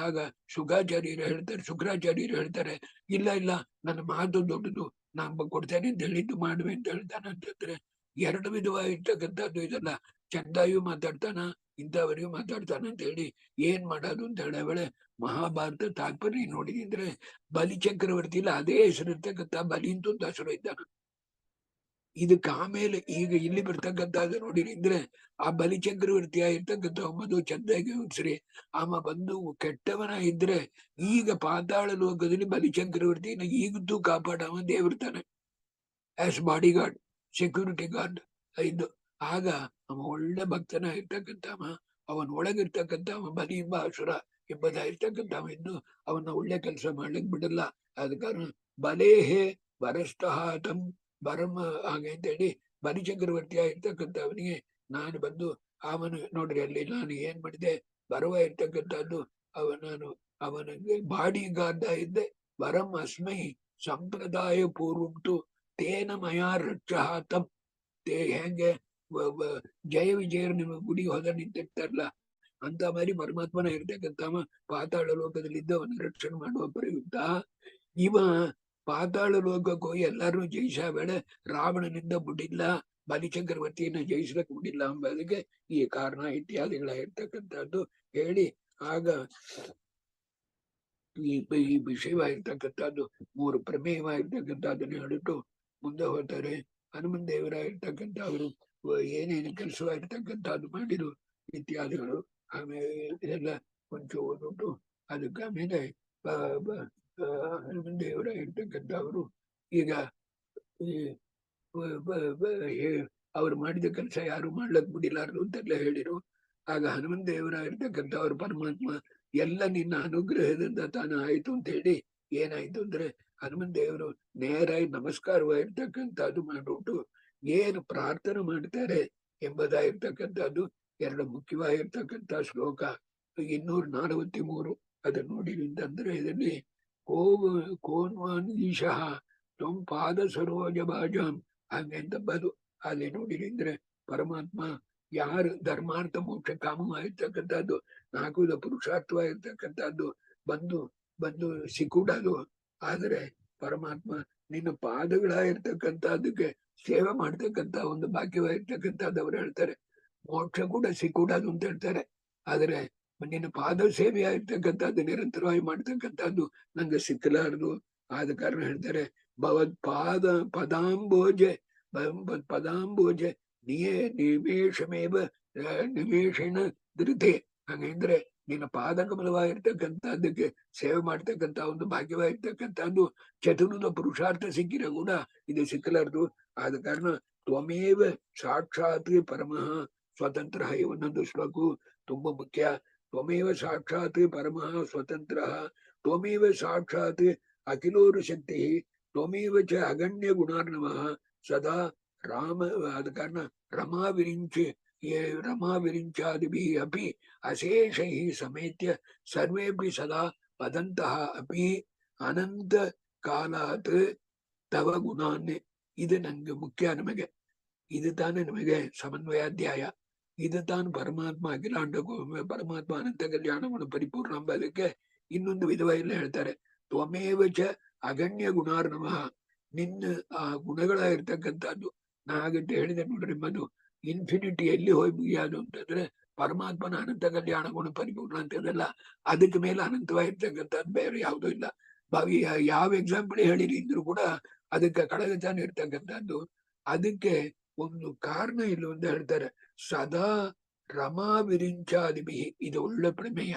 ಆಗ ಶುಕ್ರಾಚಾರ್ಯರು ಹೇಳ್ತಾರೆ ಇಲ್ಲ ನನ್ನ ಮಾತು ದೊಡ್ಡದು ನಾನು ಕೊಡ್ತೇನೆ ಅಂತ ಹೇಳಿದ್ದು ಮಾಡುವೆ ಅಂತ ಹೇಳ್ತಾನ ಅಂತಂದ್ರೆ 2 ವಿಧವಾಗಿರ್ತಕ್ಕಂಥದ್ದು ಇದೆಲ್ಲ ಚಂದಾಯು ಮಾತಾಡ್ತಾನ ಇಂಥವರಿಗೂ ಮಾತಾಡ್ತಾನ ಅಂತ ಹೇಳಿ ಏನ್ ಮಾಡೋದು ಅಂತ ಹೇಳಬೇಳೆ ಮಹಾಭಾರತ ತಾತ್ಪರ್ಯ ನೋಡಿದ್ರೆ ಬಲಿಚಕ್ರವರ್ತಿ ಇಲ್ಲ ಅದೇ ಹೆಸರಿರ್ತಕ್ಕಂಥ ಬಲಿ ಅಂತ ಒಂದು ಹೆಸರು ಇದ್ದಾನ ಇದಕ್ಕೆ ಆಮೇಲೆ ಈಗ ಇಲ್ಲಿ ಬರ್ತಕ್ಕಂಥದ್ದು ನೋಡಿರಿ ಅಂದ್ರೆ ಆ ಬಲಿಚಕ್ರವರ್ತಿ ಆಗಿರ್ತಕ್ಕಂಥ ಮಧು ಚಂದಾಗಿ ಉತ್ಸರಿ ಆಮ ಬಂದು ಕೆಟ್ಟವನ ಇದ್ರೆ ಈಗ ಪಾತಾಳ ಲೋಕದಲ್ಲಿ ಬಲಿಚಕ್ರವರ್ತಿನ ಈಗದ್ದು ಕಾಪಾಡವ ದೇವರ್ತಾನೆ as body guard security guard ಇದು ಆಗ ಅವ ಒಳ್ಳೆ ಭಕ್ತನ ಇರ್ತಕ್ಕಂಥವ ಅವನ ಒಳಗಿರ್ತಕ್ಕಂಥವ ಬಲಿ ಎಂಬ ಅಸುರ ಎಂಬುದಾಗಿರ್ತಕ್ಕಂಥವ ಇದ್ದು ಅವನ ಒಳ್ಳೆ ಕೆಲಸ ಮಾಡ್ಲಿಕ್ ಬಿಡಲ್ಲ ಆದ ಕಾರಣ ಬಲೇಹೇ ಬರಸ್ತಹಾತಂ ಬರಮ ಹಾಗೆ ಅಂತ ಹೇಳಿ ಬಲಿಚಕ್ರವರ್ತಿ ಆಗಿರ್ತಕ್ಕಂಥವನಿಗೆ ನಾನು ಬಂದು ಅವನು ನೋಡ್ರಿ ಅಲ್ಲಿ ನಾನು ಏನ್ ಮಾಡಿದೆ ಬರುವ ಇರ್ತಕ್ಕಂಥದ್ದು ಅವನಿಗೆ ಬಾಡಿ ಗಾರ್ಡ್ ಇದ್ದೆ ವರಂ ಅಸ್ಮೈ ಸಂಪ್ರದಾಯ ಪೂರ್ವಂತು ತೇನ ಮಯಾ ರಕ್ಷಾತಂ ಹೆಂಗೆ ಜಯ ವಿಜಯರು ನಿಮ್ಮ ಗುಡಿ ಹೋದ ನಿಂತಿರ್ತಾರಲ್ಲ ಅಂತ ಮಾರಿ ಪರಮಾತ್ಮನ ಇರ್ತಕ್ಕಂಥವ ಪಾತಾಳ ಲೋಕದಲ್ಲಿ ಇದ್ದವನ್ನ ರಕ್ಷಣೆ ಮಾಡುವ ಪ್ರಯುಕ್ತ ಇವ ಪಾತಾಳ ಲೋಕಕ್ಕೂ ಎಲ್ಲರೂ ಜಯಿಸಬೇಡ ರಾವಣನಿಂದ ಬಿಡಿಲ್ಲ ಬಲಿಚಕ್ರವರ್ತಿಯನ್ನ ಜಯಿಸ್ಲಕ್ ಬಿಡಿಲ್ಲ ಎಂಬುದಕ್ಕೆ ಈ ಕಾರಣ ಇತ್ಯಾದಿಗಳಾಗಿರ್ತಕ್ಕಂಥದ್ದು ಹೇಳಿ ಆಗ ಈ ವಿಷಯವಾಗಿರ್ತಕ್ಕಂಥದ್ದು 3 ಪ್ರಮೇಯವಾಗಿರ್ತಕ್ಕಂಥದ್ದನ್ನು ಹೇಳಿಟ್ಟು ಮುಂದೆ ಹೋಗ್ತಾರೆ ಹನುಮನ್ ದೇವರಾಗಿರ್ತಕ್ಕಂಥವ್ರು ಏನೇನು ಕೆಲಸವಾಗಿರ್ತಕ್ಕಂಥದ್ದು ಮಾಡಿದ್ರು ಇತ್ಯಾದಿಗಳು ಆಮೇಲೆ ಇದೆಲ್ಲ ಕೊಂಚ ಓದ್ಬಿಟ್ಟು ಅದಕ್ಕೆ ಆಮೇಲೆ ಹನುಮನ್ ದೇವರಾಗಿರ್ತಕ್ಕಂಥವ್ರು ಈಗ ಅವ್ರು ಮಾಡಿದ ಕೆಲಸ ಯಾರು ಮಾಡ್ಲಕ್ ಬಿಡಿಲಾರ್ದು ಅಂತೆಲ್ಲ ಹೇಳಿರು ಆಗ ಹನುಮನ್ ದೇವರಾಗಿರ್ತಕ್ಕಂಥವ್ರು ಪರಮಾತ್ಮ ಎಲ್ಲ ನಿನ್ನ ಅನುಗ್ರಹದಿಂದ ತಾನು ಆಯ್ತು ಅಂತ ಹೇಳಿ ಏನಾಯ್ತು ಅಂದ್ರೆ ಹನುಮನ್ ದೇವರು ನೇರಾಗಿ ನಮಸ್ಕಾರವಾಗಿರ್ತಕ್ಕಂಥದ್ದು ಮಾಡ್ಬಿಟ್ಟು ಏನು ಪ್ರಾರ್ಥನೆ ಮಾಡ್ತಾರೆ ಎಂಬುದಾಗಿರ್ತಕ್ಕಂಥದ್ದು ಎರಡು ಮುಖ್ಯವಾಗಿರ್ತಕ್ಕಂಥ ಶ್ಲೋಕ. 243 ಅದನ್ನು ನೋಡಿರಿ ಅಂತಂದ್ರೆ ಇದರಲ್ಲಿ ಕೋನ್ವಾನ್ ಈಶಃ ತ್ವಂ ಪಾದ ಸರೋಜ ಬಾಜಾಂ ಹಾಗೆ ಅಂತ ಬದು ಅಲ್ಲಿ ನೋಡಿರಿ ಅಂದ್ರೆ ಪರಮಾತ್ಮ ಯಾರು ಧರ್ಮಾರ್ಥ ಮೋಕ್ಷ ಕಾಮವಾಗಿರ್ತಕ್ಕಂಥದ್ದು ನಾಲ್ಕು ಪುರುಷಾರ್ಥವಾಗಿರ್ತಕ್ಕಂಥದ್ದು ಬಂದು ಬಂದು ಸಿಕ್ಕೂಡದು. ಆದ್ರೆ ಪರಮಾತ್ಮ ನಿನ್ನ ಪಾದಗಳಾಗಿರ್ತಕ್ಕಂಥದ್ದಕ್ಕೆ ಸೇವೆ ಮಾಡ್ತಕ್ಕಂಥ ಒಂದು ಭಾಗ್ಯವಾಗಿರ್ತಕ್ಕಂಥದ್ದು ಅವ್ರು ಹೇಳ್ತಾರೆ. ಮೋಕ್ಷ ಕೂಡ ಸಿಕ್ಕೂಡದು ಅಂತ ಹೇಳ್ತಾರೆ. ಆದ್ರೆ ನಿನ್ನ ಪಾದ ಸೇವೆಯಾಗಿರ್ತಕ್ಕಂಥದ್ದು ನಿರಂತರವಾಗಿ ಮಾಡ್ತಕ್ಕಂಥದ್ದು ನಂಗೆ ಸಿಕ್ಕಲಾರದು. ಆದ ಕಾರಣ ಹೇಳ್ತಾರೆ ಭವದ್ ಪದಾಂಬೋಜೆ ಪದಾಂಬೋಜೆ ನಿಮೇಷಮೇವ ನಿಮೇಷಣ ಧೃತೆ. ಹಾಗಂದ್ರೆ ನಿನ್ನ ಪಾದಕಮಲವಾಗಿರ್ತಕ್ಕಂಥದ್ದಕ್ಕೆ ಸೇವೆ ಮಾಡ್ತಕ್ಕಂಥ ಒಂದು ಭಾಗ್ಯವಾಗಿರ್ತಕ್ಕಂಥದ್ದು ಚತುರ್ಧ ಪುರುಷಾರ್ಥ ಸಿಕ್ಕಿರ ಕೂಡ ಇದು ಸಿಕ್ಕಲಾರದು. ಆದ ಕಾರಣ ತ್ವಮೇವ ಸಾಕ್ಷಾತ್ ಪರಮಃ ಸ್ವತಂತ್ರ. ಈ ಒಂದೊಂದು ಶ್ಲೋಕ ತುಂಬಾ ಮುಖ್ಯ. ತ್ವಮೇವ ಸಾಕ್ಷಾತ್ ಪರಮಃ ಸ್ವತಂತ್ರ, ತ್ವಮೇವ ಸಾಕ್ಷಾತ್ ಅಖಿಲೋರು ಶಕ್ತಿ, ತ್ವಮೇವ ಚ ಅಗಣ್ಯ ಗುಣಾರ್ಣವಃ ಸದಾ ರಾಮ. ಆದ ಕಾರಣ ರಮಾವಿರಿಂಚಾದಿಭಿಃ ಅಪಿ ಅಶೇಷೈಃ ಸಮೇತ್ಯ ಸರ್ವೇಪಿ ಸದಾ ವದಂತಃ ಅಪಿ ಅನಂತ ಕಾಲಾತ್ ತವ ಗುಣಾನ್. ಇದು ನಂಗೆ ಮುಖ್ಯ. ನಮಗೆ ಇದು ತಾನೇ ನಮಗೆ ಸಮನ್ವಯಾಧ್ಯಾಯ. ಇದು ತಾನು ಪರಮಾತ್ಮ ಅಖಿಲಾಂಡ ಪರಮಾತ್ಮ ಅನಂತ ಕಲ್ಯಾಣವನ್ನು ಪರಿಪೂರ್ಣ ಅಂಬದಕ್ಕೆ ಇನ್ನೊಂದು ವಿಧವಾಗಿ ಹೇಳ್ತಾರೆ. ತ್ವಮೇವ ಚ ಅಗಣ್ಯ ಗುಣಾರ್ಣವಃ. ನಿನ್ನ ಆ ಗುಣಗಳಾಗಿರ್ತಕ್ಕಂಥದ್ದು ನಾ ಹಾಗಂತ ಹೇಳಿದೆ ನೋಡ್ರಿ. ಮದು ಇನ್ಫಿನಿಟಿ ಎಲ್ಲಿ ಹೋಗಿ ಮುಗಿಯೋದು ಅಂತಂದ್ರೆ ಪರಮಾತ್ಮನ ಅನಂತ ಕಲ್ಯಾಣ ಗುಣ ಪರಿಪೂರ್ಣ ಅಂತದಲ್ಲ. ಅದಕ್ಕೆ ಮೇಲೆ ಅನಂತವಾಗಿರ್ತಕ್ಕಂಥದ್ದು ಬೇರೆ ಯಾವುದೂ ಇಲ್ಲ. ಭಾವಿ ಯಾವ ಎಕ್ಸಾಂಪಲ್ ಹೇಳಿರಿ ಇದ್ರು ಕೂಡ ಅದಕ್ಕೆ ಕಡಗತಾನೆ ಇರ್ತಕ್ಕಂಥದ್ದು. ಅದಕ್ಕೆ ಒಂದು ಕಾರಣ ಇಲ್ಲ ಅಂತ ಹೇಳ್ತಾರೆ. ಸದಾ ರಮಾ ವಿರಿಂಚಾದಿಭಿ. ಇದು ಒಳ್ಳೆ ಪ್ರಮೇಯ.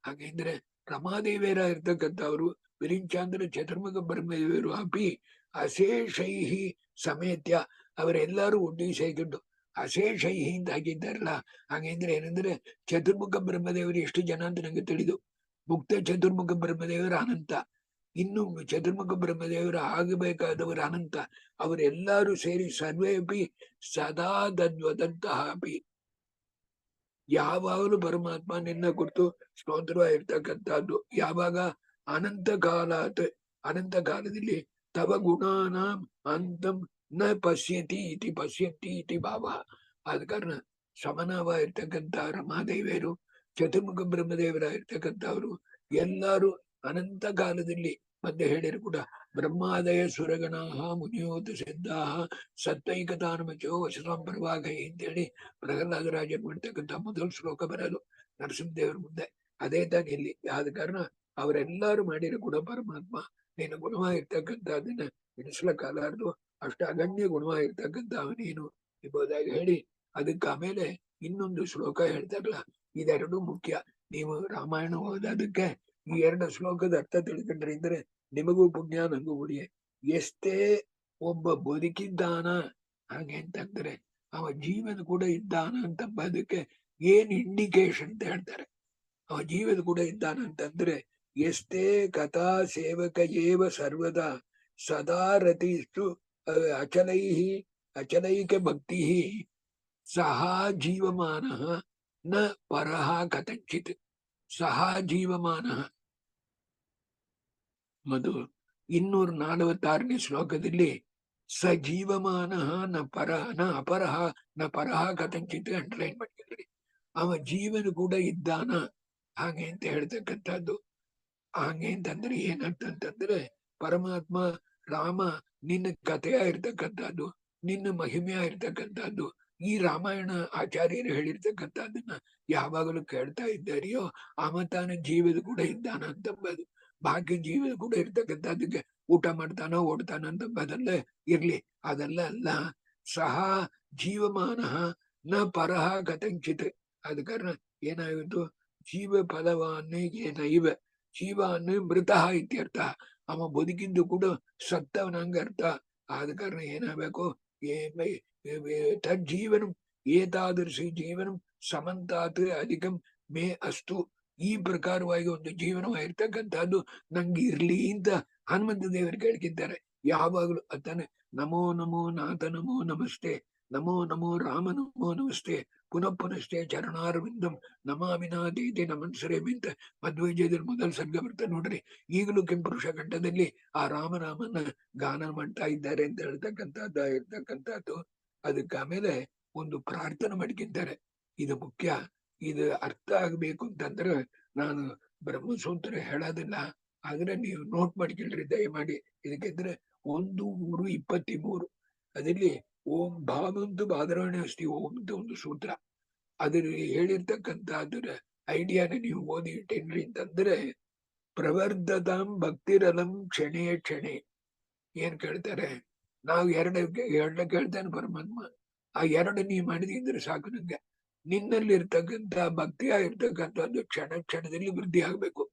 ಹಾಗೆಂದ್ರೆ ರಮಾದೇವಿಯರ ಇರ್ತಕ್ಕಂಥವ್ರು, ವಿರಿಂಚ ಅಂದ್ರೆ ಚತುರ್ಮುಖ ಬ್ರಹ್ಮದೇವರು, ಅಪಿ ಅಶೇಷೈಹಿ ಸಮೇತ್ಯ ಅವರೆಲ್ಲರೂ ಒಡ್ಡಿ ಸೇರಿಕೊಂಡು ಅಶೇಷೈಹಿ ಅಂತ ಹಾಕಿದ್ದಾರಲ್ಲ. ಹಾಗೆಂದ್ರೆ ಏನಂದ್ರೆ ಚತುರ್ಮುಖ ಬ್ರಹ್ಮದೇವರು ಎಷ್ಟು ಜನ ಅಂತ ನಂಗೆ ತಿಳಿದು. ಮುಕ್ತ ಚತುರ್ಮುಖ ಬ್ರಹ್ಮದೇವರ ಅನಂತ, ಇನ್ನು ಚತುರ್ಮುಖ ಬ್ರಹ್ಮದೇವರ ಆಗಬೇಕಾದವರ ಅನಂತ. ಅವರೆಲ್ಲರೂ ಸೇರಿ ಸರ್ವೇ ಅಪಿ ಸದಾ ತದ್ವದಂತಹ ಅಪಿ. ಯಾವಾಗಲೂ ಪರಮಾತ್ಮ ನಿನ್ನ ಕುರಿತು ಸ್ತೋತ್ರವಾಗಿರ್ತಕ್ಕಂಥದ್ದು. ಯಾವಾಗ? ಅನಂತ ಕಾಲಾತ್, ಅನಂತ ಕಾಲದಲ್ಲಿ ತವ ಗುಣಾನಾಂ ಅಂತಂ ನ ಪಶ್ಯತಿ ಇತಿ ಭಾವ. ಆದ ಕಾರಣ ಸಮನವಾಗಿರ್ತಕ್ಕಂಥ ರಮಾದೇವಿಯರು, ಚತುರ್ಮುಖ ಬ್ರಹ್ಮದೇವರಾಗಿರ್ತಕ್ಕಂಥವ್ರು ಎಲ್ಲರೂ ಅನಂತ ಕಾಲದಲ್ಲಿ ಮತ್ತೆ ಹೇಳಿರು ಕೂಡ ಬ್ರಹ್ಮಾದಯ ಸುರಗಣಾಹ ಮುನಿಯೋತ ಸಿದ್ಧಾಹ ಸತ್ತೈಕತಾನುಮಚೋ ವಶಸಂಪ್ರಭಾಗೈ ಅಂತೇಳಿ ಪ್ರಹ್ಲಾದರಾಜರು ಮಾಡ್ತಕ್ಕಂಥ ಮೊದಲ ಶ್ಲೋಕ ಬರೋದು ನರಸಿಂಹದೇವರ ಮುಂದೆ. ಅದೇ ತಾನೆ ಇಲ್ಲಿ. ಆದ ಕಾರಣ ಅವರೆಲ್ಲರೂ ಮಾಡಿರೋ ಕೂಡ ಪರಮಾತ್ಮ ನೀನು ಗುಣವಾಗಿರ್ತಕ್ಕಂಥದ್ದನ್ನ ಎಣಿಸ್ಲಕ್ಕಾಗಲಾರ್ದು. ಅಷ್ಟು ಅಗಣ್ಯ ಗುಣವಾಗಿರ್ತಕ್ಕಂಥ ಅವನೇನು ಎಂಬುದಾಗಿ ಹೇಳಿ ಅದಕ್ಕೆ ಆಮೇಲೆ ಇನ್ನೊಂದು ಶ್ಲೋಕ ಹೇಳ್ತಾರಲ್ಲ, ಇದೆರಡು ಮುಖ್ಯ. ನೀವು ರಾಮಾಯಣ ಓದೋದಕ್ಕೆ ಈ ಎರಡು ಶ್ಲೋಕದ ಅರ್ಥ ತಿಳ್ಕೊಂಡ್ರೆ ಇದ್ರೆ ನಿಮಗೂ ಪುಣ್ಯ ನಂಗೂ ಪುಣ್ಯ. ಎಷ್ಟೇ ಒಬ್ಬ ಬದುಕಿದ್ದಾನ ಹಾಗೆ ಅಂತಂದ್ರೆ ಅವ ಜೀವನ ಕೂಡ ಇದ್ದಾನ ಅಂತಂಬದಕ್ಕೆ ಏನ್ ಇಂಡಿಕೇಶನ್ ಅಂತ ಹೇಳ್ತಾರೆ. ಅವ ಜೀವನ ಕೂಡ ಇದ್ದಾನ ಅಂತಂದ್ರೆ ಎಷ್ಟೇ ಕಥಾ ಸೇವಕ ಏವ ಸರ್ವದಾ ಸದಾ ರತಿಷ್ಟು ಅಚಲೈಕ ಭಕ್ತಿ ಸಹ ಜೀವಮಾನ ನ ಪರಹ ಕಥಂಚಿತ್. ಸಹ ಜೀವಮಾನ ಮದು 246ನೇ ಶ್ಲೋಕದಲ್ಲಿ ಸಜೀವಮಾನ ನ ಅಪರಹ ನ ಪರಹ ಕಥಂಚಿತ್ ಅಂಡರ್ಲೈನ್ ಮಾಡಿದ್ರಿ. ಅವ ಜೀವನ ಕೂಡ ಇದ್ದಾನ ಹಾಗೆ ಅಂತ ಹೇಳ್ತಕ್ಕಂಥದ್ದು. ಹಾಗೆ ಅಂತಂದ್ರೆ ಏನಂತಂದ್ರೆ ಪರಮಾತ್ಮ ರಾಮ ನಿನ್ನ ಕಥೆಯ ಇರ್ತಕ್ಕಂಥದ್ದು, ನಿನ್ನ ಮಹಿಮೆಯ ಇರ್ತಕ್ಕಂಥದ್ದು ಈ ರಾಮಾಯಣ ಆಚಾರ್ಯರು ಹೇಳಿರ್ತಕ್ಕಂಥದ್ದನ್ನ ಯಾವಾಗಲೂ ಕೇಳ್ತಾ ಇದ್ದಾರೆಯೋ ಆಮ ತಾನ ಜೀವದ ಕೂಡ ಇದ್ದಾನ ಅಂತಂಬದು. ಭಾಗ್ಯ ಜೀವದ ಕೂಡ ಇರ್ತಕ್ಕಂಥದ್ದಕ್ಕೆ ಊಟ ಮಾಡ್ತಾನ ಓಡ್ತಾನ ಅಂತಂಬದಲ್ಲೇ ಇರ್ಲಿ. ಅದೆಲ್ಲ ಅಲ್ಲ. ಸಹ ಜೀವಮಾನ ನ ಪರಹ ಕಥಂಚಿತ್. ಆದ ಕಾರಣ ಏನಾಗಿತ್ತು? ಜೀವ ಫಲವಾನ್ನೇ ಏನೈವ ಜೀವ ಅನ್ನು ಮೃತಃ ಇತ್ಯರ್ಥ. ಅವ ಬದುಕಿದ್ದು ಕೂಡ ಸತ್ತವನಂಗ ಅರ್ಥ. ಆದ ಕಾರಣ ಏನಾಗಬೇಕು? ತಜ್ಜೀವನಂ ಏತಾದೃಶಿ ಜೀವನಂ ಸಮಂತಾತ್ ಅಧಿಕಂ ಮೇ ಅಸ್ತು. ಈ ಪ್ರಕಾರವಾಗಿ ಒಂದು ಜೀವನವಾಗಿರ್ತಕ್ಕಂಥದ್ದು ನಂಗೆ ಇರ್ಲಿ ಅಂತ ಹನುಮಂತ ದೇವರು ಕೇಳ್ಕಿದ್ದಾರೆ ಯಾವಾಗಲೂ. ಅತ್ತಾನೆ ನಮೋ ನಮೋ ನಾಥ ನಮೋ ನಮಸ್ತೆ ನಮೋ ನಮೋ ರಾಮ ನಮೋ ನಮಸ್ತೆ ಪುನಃ ಪುನಸ್ತೆ ಚರಣಾರವಿಂದಂ ನಮಾಮಿನಾದೀತಿ ನಮನ್ಸರೇಮಿ ಅಂತ ಮಧ್ವವಿಜಯದಲ್ಲಿ ಮೊದಲ ಸರ್ಗ ಬರ್ತಾ ನೋಡ್ರಿ. ಈಗಲೂ ಕೆಂಪುರುಷ ಕಂಠದಲ್ಲಿ ಆ ರಾಮನಾಮನ ಗಾನ ಮಾಡ್ತಾ ಇದ್ದಾರೆ ಅಂತ ಇರ್ತಕ್ಕಂಥದ್ದು. ಅದಕ್ಕೆ ಆಮೇಲೆ ಒಂದು ಪ್ರಾರ್ಥನೆ ಮಾಡ್ಕಿದ್ದಾರೆ. ಇದು ಮುಖ್ಯ. ಇದು ಅರ್ಥ ಆಗ್ಬೇಕು ಅಂತಂದ್ರೆ ನಾನು ಬ್ರಹ್ಮಸೂತ್ರ ಹೇಳೋದಿಲ್ಲ, ಆದ್ರೆ ನೀವು ನೋಟ್ ಮಾಡ್ಕೊಳ್ರಿ ದಯಮಾಡಿ. ಇದಕ್ಕೆಂದ್ರೆ 1:23 ಅದರಲ್ಲಿ ಓಂ ಭಾವಂತು ಬಾದರಾಯಣ ಅಸ್ತಿ ಓಂ ಅಂತ ಒಂದು ಸೂತ್ರ. ಅದ್ರ ಹೇಳಿರ್ತಕ್ಕಂಥ ಅದರ ಐಡಿಯಾನ ನೀವು ಓದಿ ಇಟ್ಟೇನ್ರಿ ಅಂತಂದ್ರೆ, ಪ್ರವರ್ಧತಾಂ ಭಕ್ತಿರಲಂ ಕ್ಷಣೇ ಕ್ಷಣೆ. ಏನ್ ಕೇಳ್ತಾರೆ? ನಾವು ಎರಡನ್ನ ಕೇಳ್ತಾನೆ ಪರಮಾತ್ಮ. ಆ ಎರಡು ನೀವು ಮಾಡಿದ್ರೆ ಸಾಕು. ನಂಗೆ ನಿನ್ನಲ್ಲಿ ಇರ್ತಕ್ಕಂಥ ಭಕ್ತಿಯಾಗಿರ್ತಕ್ಕಂಥದ್ದು ಕ್ಷಣ ಕ್ಷಣದಲ್ಲಿ ವೃದ್ಧಿ ಆಗ್ಬೇಕು.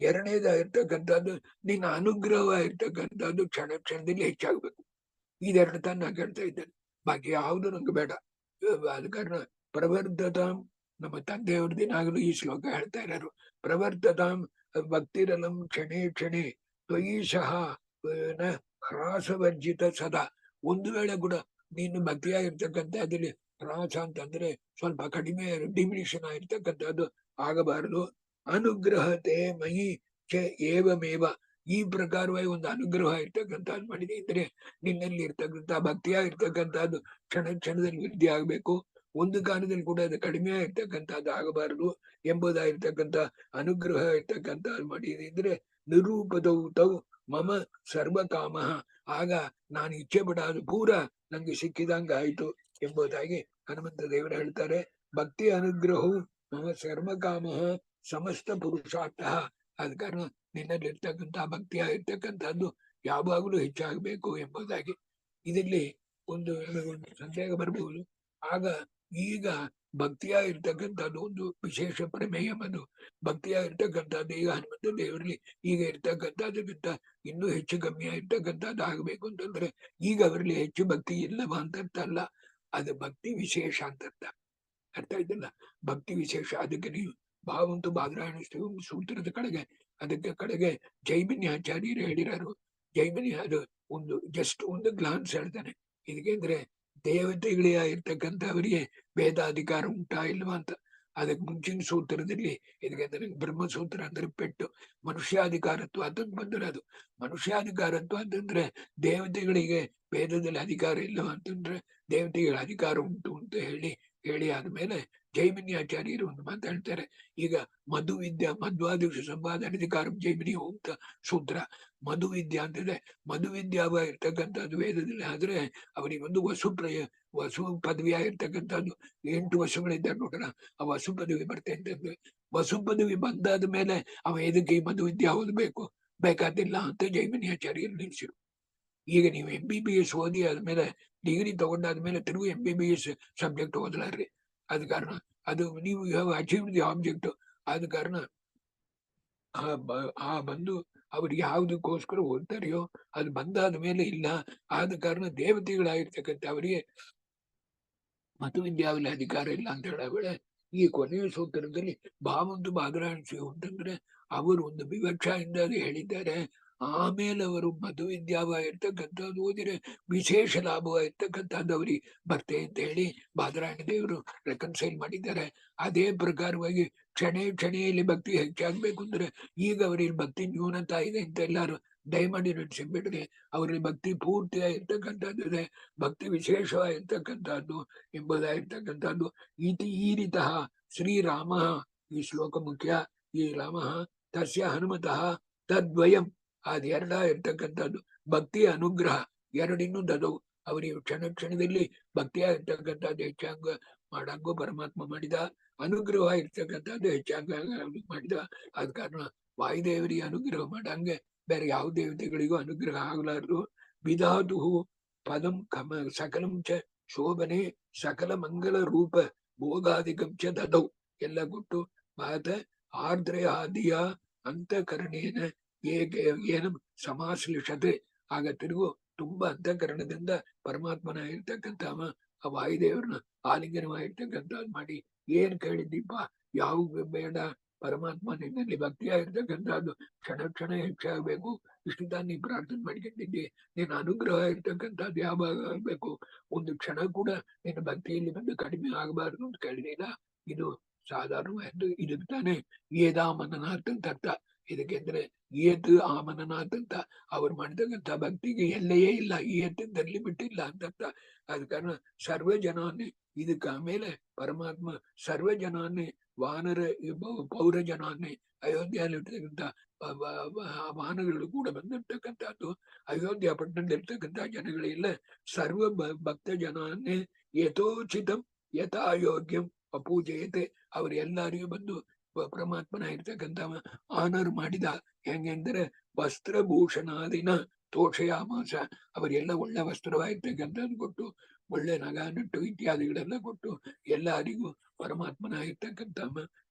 ಎರಡನೇದಾಗಿರ್ತಕ್ಕಂಥದ್ದು ನಿನ್ನ ಅನುಗ್ರಹವಾಗಿರ್ತಕ್ಕಂಥದ್ದು ಕ್ಷಣ ಕ್ಷಣದಲ್ಲಿ ಹೆಚ್ಚಾಗ್ಬೇಕು. ಇದೆರಡು ತಾನು ನಾ ಕೇಳ್ತಾ ಇದ್ದೇನೆ, ಬಾಕಿ ಯಾವುದು ನಂಗೆ ಬೇಡ. ಅದ ಕಾರಣ ಪ್ರವರ್ಧತಾಂ, ನಮ್ಮ ತಂದೆಯವ್ರ ದಿನಾಗಲೂ ಈ ಶ್ಲೋಕ ಹೇಳ್ತಾ ಇರೋರು. ಪ್ರವರ್ಧತಾಂ ಭಕ್ತಿರಲಂ ಕ್ಷಣೇ ಕ್ಷಣೇ ತ್ವಯಿಶಃ ಹ್ರಾಸವರ್ಜಿತ ಸದಾ. ಒಂದು ವೇಳೆ ಕೂಡ ನೀನು ಭಕ್ತಿಯಾಗಿರ್ತಕ್ಕಂಥದ್ದಲ್ಲಿ ಹ್ರಾಸ ಅಂತಂದ್ರೆ ಸ್ವಲ್ಪ ಕಡಿಮೆ, ಡಿಮಿನಿಷನ್ ಆಗಿರ್ತಕ್ಕಂಥದ್ದು ಆಗಬಾರದು. ಅನುಗ್ರಹತೆ ಮಯಿ ಚ ಏವಮೇವ. ಈ ಪ್ರಕಾರವಾಗಿ ಒಂದು ಅನುಗ್ರಹ ಇರ್ತಕ್ಕಂಥದ್ದು ಮಾಡಿದೆ ಇದ್ರೆ ನಿನ್ನಲ್ಲಿ ಇರ್ತಕ್ಕಂಥ ಭಕ್ತಿಯಾಗಿರ್ತಕ್ಕಂಥದ್ದು ಕ್ಷಣ ಕ್ಷಣದಲ್ಲಿ ವೃದ್ಧಿ ಆಗ್ಬೇಕು. ಒಂದು ಕಾಲದಲ್ಲಿ ಕೂಡ ಅದು ಕಡಿಮೆ ಆಗಿರ್ತಕ್ಕಂಥದ್ದು ಆಗಬಾರದು ಎಂಬುದಾಗಿರ್ತಕ್ಕಂಥ ಅನುಗ್ರಹ ಇರ್ತಕ್ಕಂಥದ್ದು ಮಾಡಿದ್ರೆ ನಿರೂಪದವು ತವು ಮಮ ಸರ್ವಕಾಮ. ಆಗ ನಾನು ಇಚ್ಛೆ ಪಡಾದು ಪೂರ ನಂಗೆ ಸಿಕ್ಕಿದಂಗ ಆಯ್ತು ಎಂಬುದಾಗಿ ಹನುಮಂತ ದೇವರು ಹೇಳ್ತಾರೆ. ಭಕ್ತಿ ಅನುಗ್ರಹವು ಮಮ ಸರ್ವಕಾಮ ಸಮಸ್ತ ಪುರುಷಾರ್ಥ. ಆದ ಕಾರಣ ನಿನ್ನಲ್ಲಿರ್ತಕ್ಕಂಥ ಭಕ್ತಿಯಾಗಿರ್ತಕ್ಕಂಥದ್ದು ಯಾವಾಗಲೂ ಹೆಚ್ಚಾಗಬೇಕು ಎಂಬುದಾಗಿ. ಇದರಲ್ಲಿ ಒಂದು ಸಂದೇಹ ಬರಬಹುದು. ಆಗ ಈಗ ಭಕ್ತಿಯಾಗಿರ್ತಕ್ಕಂಥದ್ದು ಒಂದು ವಿಶೇಷ ಪ್ರಮೇಯ. ಅದು ಭಕ್ತಿಯಾಗಿರ್ತಕ್ಕಂಥದ್ದು ಈಗ ಹನುಮಂತ ದೇವರಲ್ಲಿ ಈಗ ಇರ್ತಕ್ಕಂಥದಕ್ಕಿಂತ ಇನ್ನೂ ಹೆಚ್ಚು ಕಮ್ಮಿ ಆಗಿರ್ತಕ್ಕಂಥದ್ದು ಆಗಬೇಕು ಅಂತಂದ್ರೆ ಈಗ ಅವರಲ್ಲಿ ಹೆಚ್ಚು ಭಕ್ತಿ ಇಲ್ಲವಾ ಅಂತ ಅರ್ಥ ಅಲ್ಲ, ಅದು ಭಕ್ತಿ ವಿಶೇಷ ಅಂತ ಅರ್ಥ ಆಯ್ತಲ್ಲ. ಭಕ್ತಿ ವಿಶೇಷ. ಅದಕ್ಕೆ ನೀವು ಭಾವಂತು ಬಾದರಾಯಣ ಸೂತ್ರದ ಕಡೆಗೆ ಜೈಮಿನಿ ಆಚಾರ್ಯರು ಹೇಳಿರೋರು. ಜೈಮಿನಿ ಅದು ಜಸ್ಟ್ ಒಂದು ಗ್ಲಾನ್ಸ್ ಹೇಳ್ತಾನೆ. ಇದಕ್ಕೆಂದ್ರೆ ದೇವತೆಗಳೇ ಇರ್ತಕ್ಕಂಥವರಿಗೆ ವೇದಾಧಿಕಾರ ಉಂಟಾ ಇಲ್ವಾ ಅಂತ. ಅದಕ್ಕೆ ಮುಂಚಿನ ಸೂತ್ರದಲ್ಲಿ ಇದಕ್ಕೆ ಬ್ರಹ್ಮಸೂತ್ರ ಅಂದ್ರೆ ಪೆಟ್ಟು. ಮನುಷ್ಯಾಧಿಕಾರತ್ವ ಅದನ್ನು ಬಂದಿರೋದು. ಮನುಷ್ಯಾಧಿಕಾರತ್ವ ಅಂತಂದ್ರೆ ದೇವತೆಗಳಿಗೆ ವೇದದಲ್ಲಿ ಅಧಿಕಾರ ಇಲ್ಲವ ಅಂತಂದ್ರೆ ದೇವತೆಗಳ ಅಧಿಕಾರ ಉಂಟು ಅಂತ ಹೇಳಿ ಆದ್ಮೇಲೆ ಜೈಮಿನಿ ಆಚಾರ್ಯರು ಒಂದು ಮಾತಾಡ್ತಾರೆ. ಈಗ ಮಧುವಿದ್ಯಾ ಮಧ್ವಾದಿವಸ ಸಂವಾದಾಧಿಕಾರ ಜೈಮಿನಿ ಅಂತ ಸೂತ್ರ. ಮಧುವಿದ್ಯಾ ಅಂತಿದೆ. ಮಧುವಿದ್ಯಾವ ಇರ್ತಕ್ಕಂಥದ್ದು ವೇದದಲ್ಲಿ ಆದ್ರೆ ಅವನಿಗೆ ಒಂದು ವಸು ಪದವಿ ಆಗಿರ್ತಕ್ಕಂಥದ್ದು 8 ವಸುಗಳಿದ್ದಾರೆ ನೋಡ್ರ. ಆ ವಸು ಪದವಿ ಬರ್ತೇನೆ ಅಂತಂದ್ರೆ ವಸು ಪದವಿ ಬಂದಾದ ಮೇಲೆ ಅವ ಎದಕ್ಕೆ ಈ ಮಧುವಿದ್ಯಾ ಓದಬೇಕು? ಬೇಕಾದಿಲ್ಲ ಅಂತ ಜೈಮಿನಿ ಆಚಾರ್ಯರು ನಿಲ್ಸಿರು. ಈಗ ನೀವು MBBS ಓದಿ ಆದ್ಮೇಲೆ ಡಿಗ್ರಿ ತಗೊಂಡಾದ್ಮೇಲೆ ತಿರುಗಿ MBBS ಸಬ್ಜೆಕ್ಟ್ ಓದಲಾರ್ರಿ. ಆದ ಕಾರಣ ಅದು ನೀವು ಅಚೀವ್ ದಿ ಆಬ್ಜೆಕ್ಟ್. ಆದ ಕಾರಣ ಬಂದು ಅವ್ರಿಗೆ ಯಾವುದಕ್ಕೋಸ್ಕರ ಓದ್ತಾರೆಯೋ ಅದು ಬಂದಾದ ಮೇಲೆ ಇಲ್ಲ. ಆದ ಕಾರಣ ದೇವತೆಗಳಾಗಿರ್ತಕ್ಕಂಥ ಅವರಿಗೆ ಮತವಿದ್ಯಾವಲ್ಲಿ ಅಧಿಕಾರ ಇಲ್ಲ ಅಂತ ಹೇಳಬೇಡ. ಈ ಕೊನೆಯ ಸೂತ್ರದಲ್ಲಿ ಭಾವಂತು ಬಾದರಾಯಣ ಅಂತಂದ್ರೆ ಅವರು ಒಂದು ವಿವಕ್ಷೆಯಿಂದ ಅದು ಹೇಳಿದ್ದಾರೆ. ಆಮೇಲೆ ಅವರು ಮಧುವಿದ್ಯಾವ ಇರ್ತಕ್ಕಂಥದ್ದು ಓದಿದ್ರೆ ವಿಶೇಷ ಲಾಭವಾಗಿರ್ತಕ್ಕಂಥದ್ದು ಅವ್ರಿಗೆ ಬರ್ತೆ ಅಂತ ಹೇಳಿ ಬಾದರಾಯಣ ದೇವರು ರೆಕನ್ಸೈಲ್ ಮಾಡಿದ್ದಾರೆ. ಅದೇ ಪ್ರಕಾರವಾಗಿ ಕ್ಷಣೆಯಲ್ಲಿ ಭಕ್ತಿ ಹೆಚ್ಚಾಗ್ಬೇಕು ಅಂದ್ರೆ ಈಗ ಅವರಿಗೆ ಭಕ್ತಿ ನ್ಯೂನತಾ ಇದೆ ಅಂತ ಎಲ್ಲಾರು ದಯಮಾಡಿ ನಡೆಸಿಬಿಡ್ರಿ. ಅವರಿಗೆ ಭಕ್ತಿ ಪೂರ್ತಿಯಾಗಿರ್ತಕ್ಕಂಥದ್ದು ಇದೆ, ಭಕ್ತಿ ವಿಶೇಷವಾಗಿರ್ತಕ್ಕಂಥದ್ದು ಎಂಬುದಾಗಿರ್ತಕ್ಕಂಥದ್ದು. ಈ ರೀತಃ ಶ್ರೀರಾಮ, ಈ ಶ್ಲೋಕ ಮುಖ್ಯ. ಈ ರಾಮ ತಸ್ಯ ಹನುಮತಃ ತದ್ವಯಂ, ಅದೆರಡ ಇರ್ತಕ್ಕಂಥದ್ದು ಭಕ್ತಿ ಅನುಗ್ರಹ ಎರಡಿನ್ನೂ ದದವು. ಅವರಿಗೆ ಕ್ಷಣದಲ್ಲಿ ಭಕ್ತಿಯಾಗಿರ್ತಕ್ಕಂಥದ್ದು ಹೆಚ್ಚಾಂಗ ಮಾಡಂಗು ಪರಮಾತ್ಮ ಮಾಡಿದ, ಅನುಗ್ರಹ ಇರ್ತಕ್ಕಂಥದ್ದು ಹೆಚ್ಚಾಂಗ ಮಾಡಿದ. ಆದ ಕಾರಣ ವಾಯುದೇವರಿಗೆ ಅನುಗ್ರಹ ಮಾಡಂಗೆ ಬೇರೆ ಯಾವ ದೇವತೆಗಳಿಗೂ ಅನುಗ್ರಹ ಆಗಲಾರದು. ವಿಧಾತು ಪದಂ ಸಕಲಂ ಚ ಶೋಭನೆ ಸಕಲ ಮಂಗಲ ರೂಪ ಭೋಗಾಧಿಕಂ ಚ ದದೌ. ಎಲ್ಲ ಕೊಟ್ಟು ಮಾತ ಆರ್ದ್ರಯ ಆದಿಯ ಅಂತಃಕರಣೇನ ಏನು ಸಮಾಶ್ಲಿಷತೆ. ಆಗ ತಿರುಗು ತುಂಬಾ ಅಂತಃಕರಣದಿಂದ ಪರಮಾತ್ಮನ ಇರ್ತಕ್ಕಂಥ ಆ ವಾಯುದೇವರನ್ನ ಆಲಿಂಗನವಾಗಿರ್ತಕ್ಕಂಥದ್ದು ಮಾಡಿ ಏನ್ ಕೇಳಿದ್ದೀಪ ಯಾವ ಬೇಡ, ಪರಮಾತ್ಮ ನಿನ್ನಲ್ಲಿ ಭಕ್ತಿಯಾಗಿರ್ತಕ್ಕಂಥದ್ದು ಕ್ಷಣ ಹೆಚ್ಚಾಗಬೇಕು. ಇಷ್ಟು ತಾನು ನೀ ಪ್ರಾರ್ಥನೆ ಮಾಡ್ಕೊಂಡಿದ್ದಿ. ನಿನ್ನ ಅನುಗ್ರಹ ಇರ್ತಕ್ಕಂಥದ್ದು ಯಾವಾಗ ಆಗ್ಬೇಕು, ಒಂದು ಕ್ಷಣ ಕೂಡ ನಿನ್ನ ಭಕ್ತಿಯಲ್ಲಿ ಬಂದು ಕಡಿಮೆ ಆಗಬಾರದು ಅಂತ ಕೇಳಿದಿಲ್ಲ. ಇದು ಸಾಧಾರಣವಾದ್ದು. ಇದಕ್ಕೆ ತಾನೇ ಏದಾಮನನಾಥ್ ಅಂತ ಅರ್ಥ. ಇದಕ್ಕೆ ಅಂದ್ರೆ ಏತ್ ಆಮನನಾಥ್ ಅಂತ. ಅವ್ರು ಮಾಡಿದಂತ ಭಕ್ತಿಗೆ ಎಲ್ಲೆಯೇ ಇಲ್ಲ, ಏತದಲ್ಲಿ ಬಿಟ್ಟಿಲ್ಲ ಅಂತ ಅರ್ಥ. ಅದ ಕಾರಣ ಸರ್ವ ಜನಾನ್ನೇ, ಇದಕ್ಕೆ ಆಮೇಲೆ ಪರಮಾತ್ಮ ಸರ್ವ ಜನಾನ್ನೇ, ವಾನರ ಪೌರ ಜನಾನ್ನೇ, ಅಯೋಧ್ಯೆಯಲ್ಲಿರ್ತಕ್ಕಂಥ ವಾಹನಗಳು ಕೂಡ ಬಂದಿರ್ತಕ್ಕಂಥದ್ದು, ಅಯೋಧ್ಯ ಪಟ್ಟಣದಲ್ಲಿರ್ತಕ್ಕಂಥ ಜನಗಳೆಲ್ಲ ಸರ್ವ ಭಕ್ತ ಜನಾನ್ನೇ ಯಥೋಚಿತಂ ಯಥಾ ಯೋಗ್ಯಂ ಅಪೂಜೆಯತೆ. ಅವರೆಲ್ಲರಿಗೂ ಬಂದು ಪರಮಾತ್ಮನ ಇರ್ತಕ್ಕಂಥ ಆನರ್ ಮಾಡಿದ. ಹೆಂಗೆಂದ್ರೆ ವಸ್ತ್ರಭೂಷಣಾದಿನ ತೋಷಯಾಮಾಸ, ಅವರೆಲ್ಲ ಒಳ್ಳೆ ವಸ್ತ್ರವಾಗಿರ್ತಕ್ಕಂಥದ್ದು ಕೊಟ್ಟು, ಒಳ್ಳೆ ನಗ ನಟ್ಟು ಇತ್ಯಾದಿಗಳೆಲ್ಲ ಕೊಟ್ಟು ಎಲ್ಲರಿಗೂ ಪರಮಾತ್ಮನ ಇರ್ತಕ್ಕಂಥ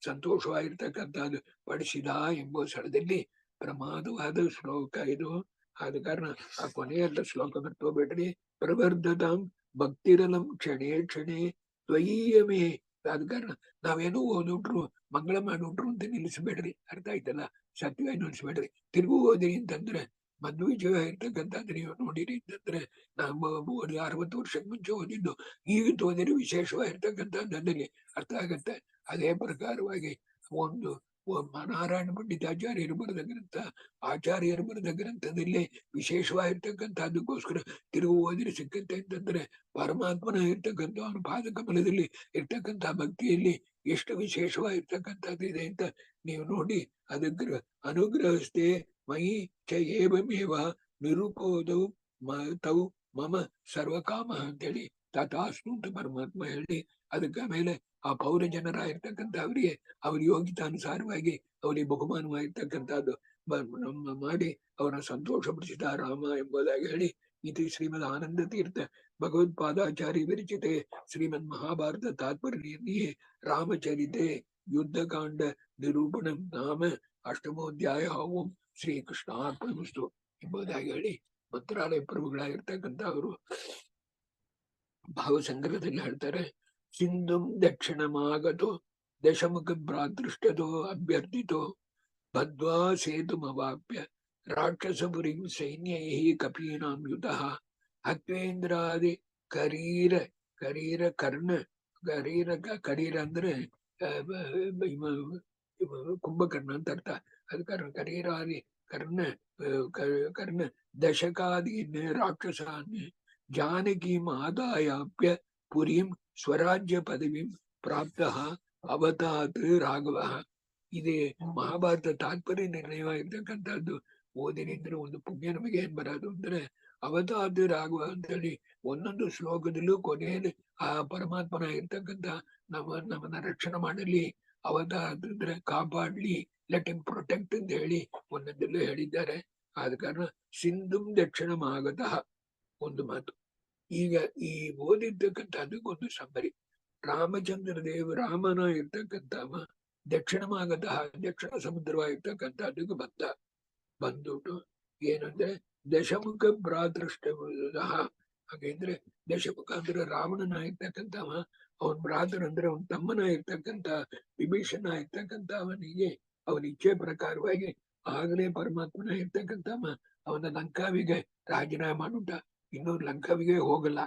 ಸಂತೋಷವಾಗಿರ್ತಕ್ಕಂಥದ್ದು ಪಡಿಸಿದ ಎಂಬ ಸ್ಥಳದಲ್ಲಿ ಪ್ರಮಾದವಾದ ಶ್ಲೋಕ ಇದು. ಆದ ಕಾರಣ ಆ ಕೊನೆಯಲ್ಲ ಶ್ಲೋಕ ಬರ್ತೋಬೇಡ್ರಿ. ಪ್ರವರ್ಧತಾಂ ಭಕ್ತಿರಲಂ ಕ್ಷಣೇ ಕ್ಷಣೇ ತ್ವಯೀಯಮೇ. ಆದ ಕಾರಣ ನಾವೇನೋ ಓದ್ಬಿಟ್ರು ಮಂಗಳ ಮಾಡ್ಬಿಟ್ರು ಅಂತ ನಿಲ್ಲಿಸ್ಬೇಡ್ರಿ. ಅರ್ಥ ಆಯ್ತಲ್ಲ, ಸತ್ಯವಾಗಿ ನಿಲ್ಲಿಸ್ಬೇಡ್ರಿ. ತಿರುಗು ಓದಿರಿ ಅಂತಂದ್ರೆ ಮಧ್ವಿಜಯ ಇರ್ತಕ್ಕಂಥದ್ದು ನೀವು ನೋಡಿರಿ ಅಂತಂದ್ರೆ, ನಾವು 60 ವರ್ಷಕ್ಕೆ ಮುಂಚೆ ಓದಿದ್ದು ಈಗ ಓದಿರಿ ವಿಶೇಷವಾಗಿರ್ತಕ್ಕಂಥದ್ದಲ್ಲಿ ಅರ್ಥ ಆಗತ್ತೆ. ಅದೇ ಪ್ರಕಾರವಾಗಿ ಒಂದು ನಾರಾಯಣ ಪಂಡಿತಾಚಾರ್ಯರು ಬರೆದ ಗ್ರಂಥ, ಆಚಾರ್ಯರು ಬರೆದ ಗ್ರಂಥದಲ್ಲಿ ವಿಶೇಷವಾಗಿರ್ತಕ್ಕಂಥದ್ದಕ್ಕೋಸ್ಕರ ತಿರುಗು ಓದಿರಿ ಸಿಕ್ಕಂತೆ ಅಂತಂದ್ರೆ, ಪರಮಾತ್ಮನ ಇರ್ತಕ್ಕಂಥ ಅವನ ಪಾದ ಕಮಲದಲ್ಲಿ ಇರ್ತಕ್ಕಂಥ ಭಕ್ತಿಯಲ್ಲಿ ಎಷ್ಟು ವಿಶೇಷವಾಗಿರ್ತಕ್ಕಂಥದ್ದು ಇದೆ ಅಂತ ನೀವು ನೋಡಿ ಅದಕ್ಕೆ ಅನುಗ್ರಹಸ್ಥೆ ಮಯಿ ಚ ಏವಮೇವ ನಿರುಪೋದವು ತೌ ಮಮ ಸರ್ವಕಾಮ ಅಂತೇಳಿ ತಥಾಸ್ತು ಅಂತ ಪರಮಾತ್ಮ ಹೇಳಿ, ಅದಕ್ಕೆ ಮೇಲೆ ಆ ಪೌರ ಜನರ ಇರ್ತಕ್ಕಂಥ ಅವರಿಗೆ ಅವ್ರ ಯೋಗ್ಯತಾನುಸಾರವಾಗಿ ಅವರಿಗೆ ಬಹುಮಾನವಾಗಿರ್ತಕ್ಕಂಥದ್ದು ಮಾಡಿ ಅವರ ಸಂತೋಷ ಪಡಿಸಿದ ರಾಮ ಎಂಬುದಾಗಿ ಹೇಳಿ, ಇದು ಶ್ರೀಮದ್ ಆನಂದ ತೀರ್ಥ ಭಗವತ್ಪಾದಾಚಾರ್ಯ ವಿರಚಿತೆ ಶ್ರೀಮದ್ ಮಹಾಭಾರತ ತಾತ್ಪರ್ಯ ರಾಮಚರಿತೆ ಯುದ್ಧಕಾಂಡ ನಿರೂಪಣ ನಾಮ ಅಷ್ಟಮೋಧ್ಯಾಯ. ಓಂ ಶ್ರೀ ಕೃಷ್ಣಾರ್ಪಣಮಸ್ತು ಎಂಬುದಾಗಿ ಹೇಳಿ, ಮಂತ್ರಾಲಯ ಪ್ರಭುಗಳಾಗಿರ್ತಕ್ಕಂಥ ಅವರು ಭಾವಸಂಗ್ರಹದಲ್ಲಿ ಹೇಳ್ತಾರೆ, ಸಿಂಧುಂ ದಕ್ಷಿಣಮಾಗತೋ ದಶಮುಖ ಭ್ರಾತೃಷ್ಟೋ ಅಭ್ಯರ್ಥಿತೋ ಬದ್ವಾ ಸೇತುಮವಾಪ್ಯ ರಾಕ್ಷಸಪುರಿಂ ಸೈನ್ಯೈ ಕಪೀನಾಂ ಯುತಃ ಹತ್ವೇಂದ್ರಾದಿ ಕರೀರ ಕರೀರ ಕರ್ಣ ಕರೀರ ಅಂದ್ರೆ ಕುಂಭಕರ್ಣ ಅಂತ ಅರ್ಥ. ಅದ ಕಾರಣ ಕರೀರಾದಿ ಕರ್ಣ ದಶಕಾದೀನ್ ರಾಕ್ಷಸಾನ್ ಜಾನಕೀಂ ಆದಾಯಾಪ್ಯ ಪುರೀಂ ಸ್ವರಾಜ್ಯ ಪದವಿಂ ಪ್ರಾಪ್ತ ಅವತಾತ್ ರಾಘವ. ಇದೇ ಮಹಾಭಾರತ ತಾತ್ಪರ್ಯ ನಿರ್ಣಯವಾಗಿರ್ತಕ್ಕಂಥದ್ದು. ಓದಿನಿಂದ್ರೆ ಒಂದು ಪುಣ್ಯ ನಮಗೆ ಏನ್ ಬರೋದು ಅಂದ್ರೆ, ಅವತಾತ್ ರಾಘವ ಅಂತೇಳಿ ಒಂದೊಂದು ಶ್ಲೋಕದಲ್ಲೂ ಕೊನೆಯಲ್ಲಿ ಆ ಪರಮಾತ್ಮನ ಇರ್ತಕ್ಕಂಥ ನಮ್ಮನ್ನ ರಕ್ಷಣೆ ಮಾಡಲಿ, ಅವತಾತ್ ಅಂದ್ರೆ ಕಾಪಾಡ್ಲಿ, ಲೆಟ್ ಹಿಮ್ ಪ್ರೊಟೆಕ್ಟ್ ಅಂತ ಹೇಳಿ ಒಂದೊಂದಲ್ಲೂ ಹೇಳಿದ್ದಾರೆ. ಆದ ಕಾರಣ ಸಿಂಧುಂ ದಕ್ಷಿಣಮಾಗತಃ ಒಂದು ಮಾತು. ಈಗ ಈ ಓದಿರ್ತಕ್ಕಂಥದ್ದಕ್ಕೊಂದು ಸಂಬರಿ. ರಾಮಚಂದ್ರ ರಾಮನ ಇರ್ತಕ್ಕಂಥ ದಕ್ಷಿಣಮಾಗತಃ ದಕ್ಷಿಣ ಸಮುದ್ರವಾಗಿರ್ತಕ್ಕಂಥದ್ದಕ್ಕೆ ಬಂದ್ಬಿಟ್ಟು ಏನಂದ್ರೆ ದಶಮುಖ ಭ್ರಾತೃಷ್ಟ. ಹಾಗೆಂದ್ರೆ ದಶಮುಖ ಅಂದ್ರೆ ರಾವಣನ ಇರ್ತಕ್ಕಂಥ ಅವನ್ ಭ್ರಾತೃ ಅಂದ್ರೆ ಅವನ ತಮ್ಮನ ಇರ್ತಕ್ಕಂಥ ವಿಭೀಷಣ ಇರ್ತಕ್ಕಂಥ ಅವನಿಗೆ ಅವನ ಇಚ್ಛೆ ಪ್ರಕಾರವಾಗಿ ಆಗಲೇ ಪರಮಾತ್ಮನ ಇರ್ತಕ್ಕಂಥ ಅವನ ಲಂಕಾವಿಗೆ ರಾಜೀನಾಮೆ ಮಾಡುಂಟ. ಇನ್ನೊಂದು ಲಂಕಾವಿಗೆ ಹೋಗಲ್ಲ.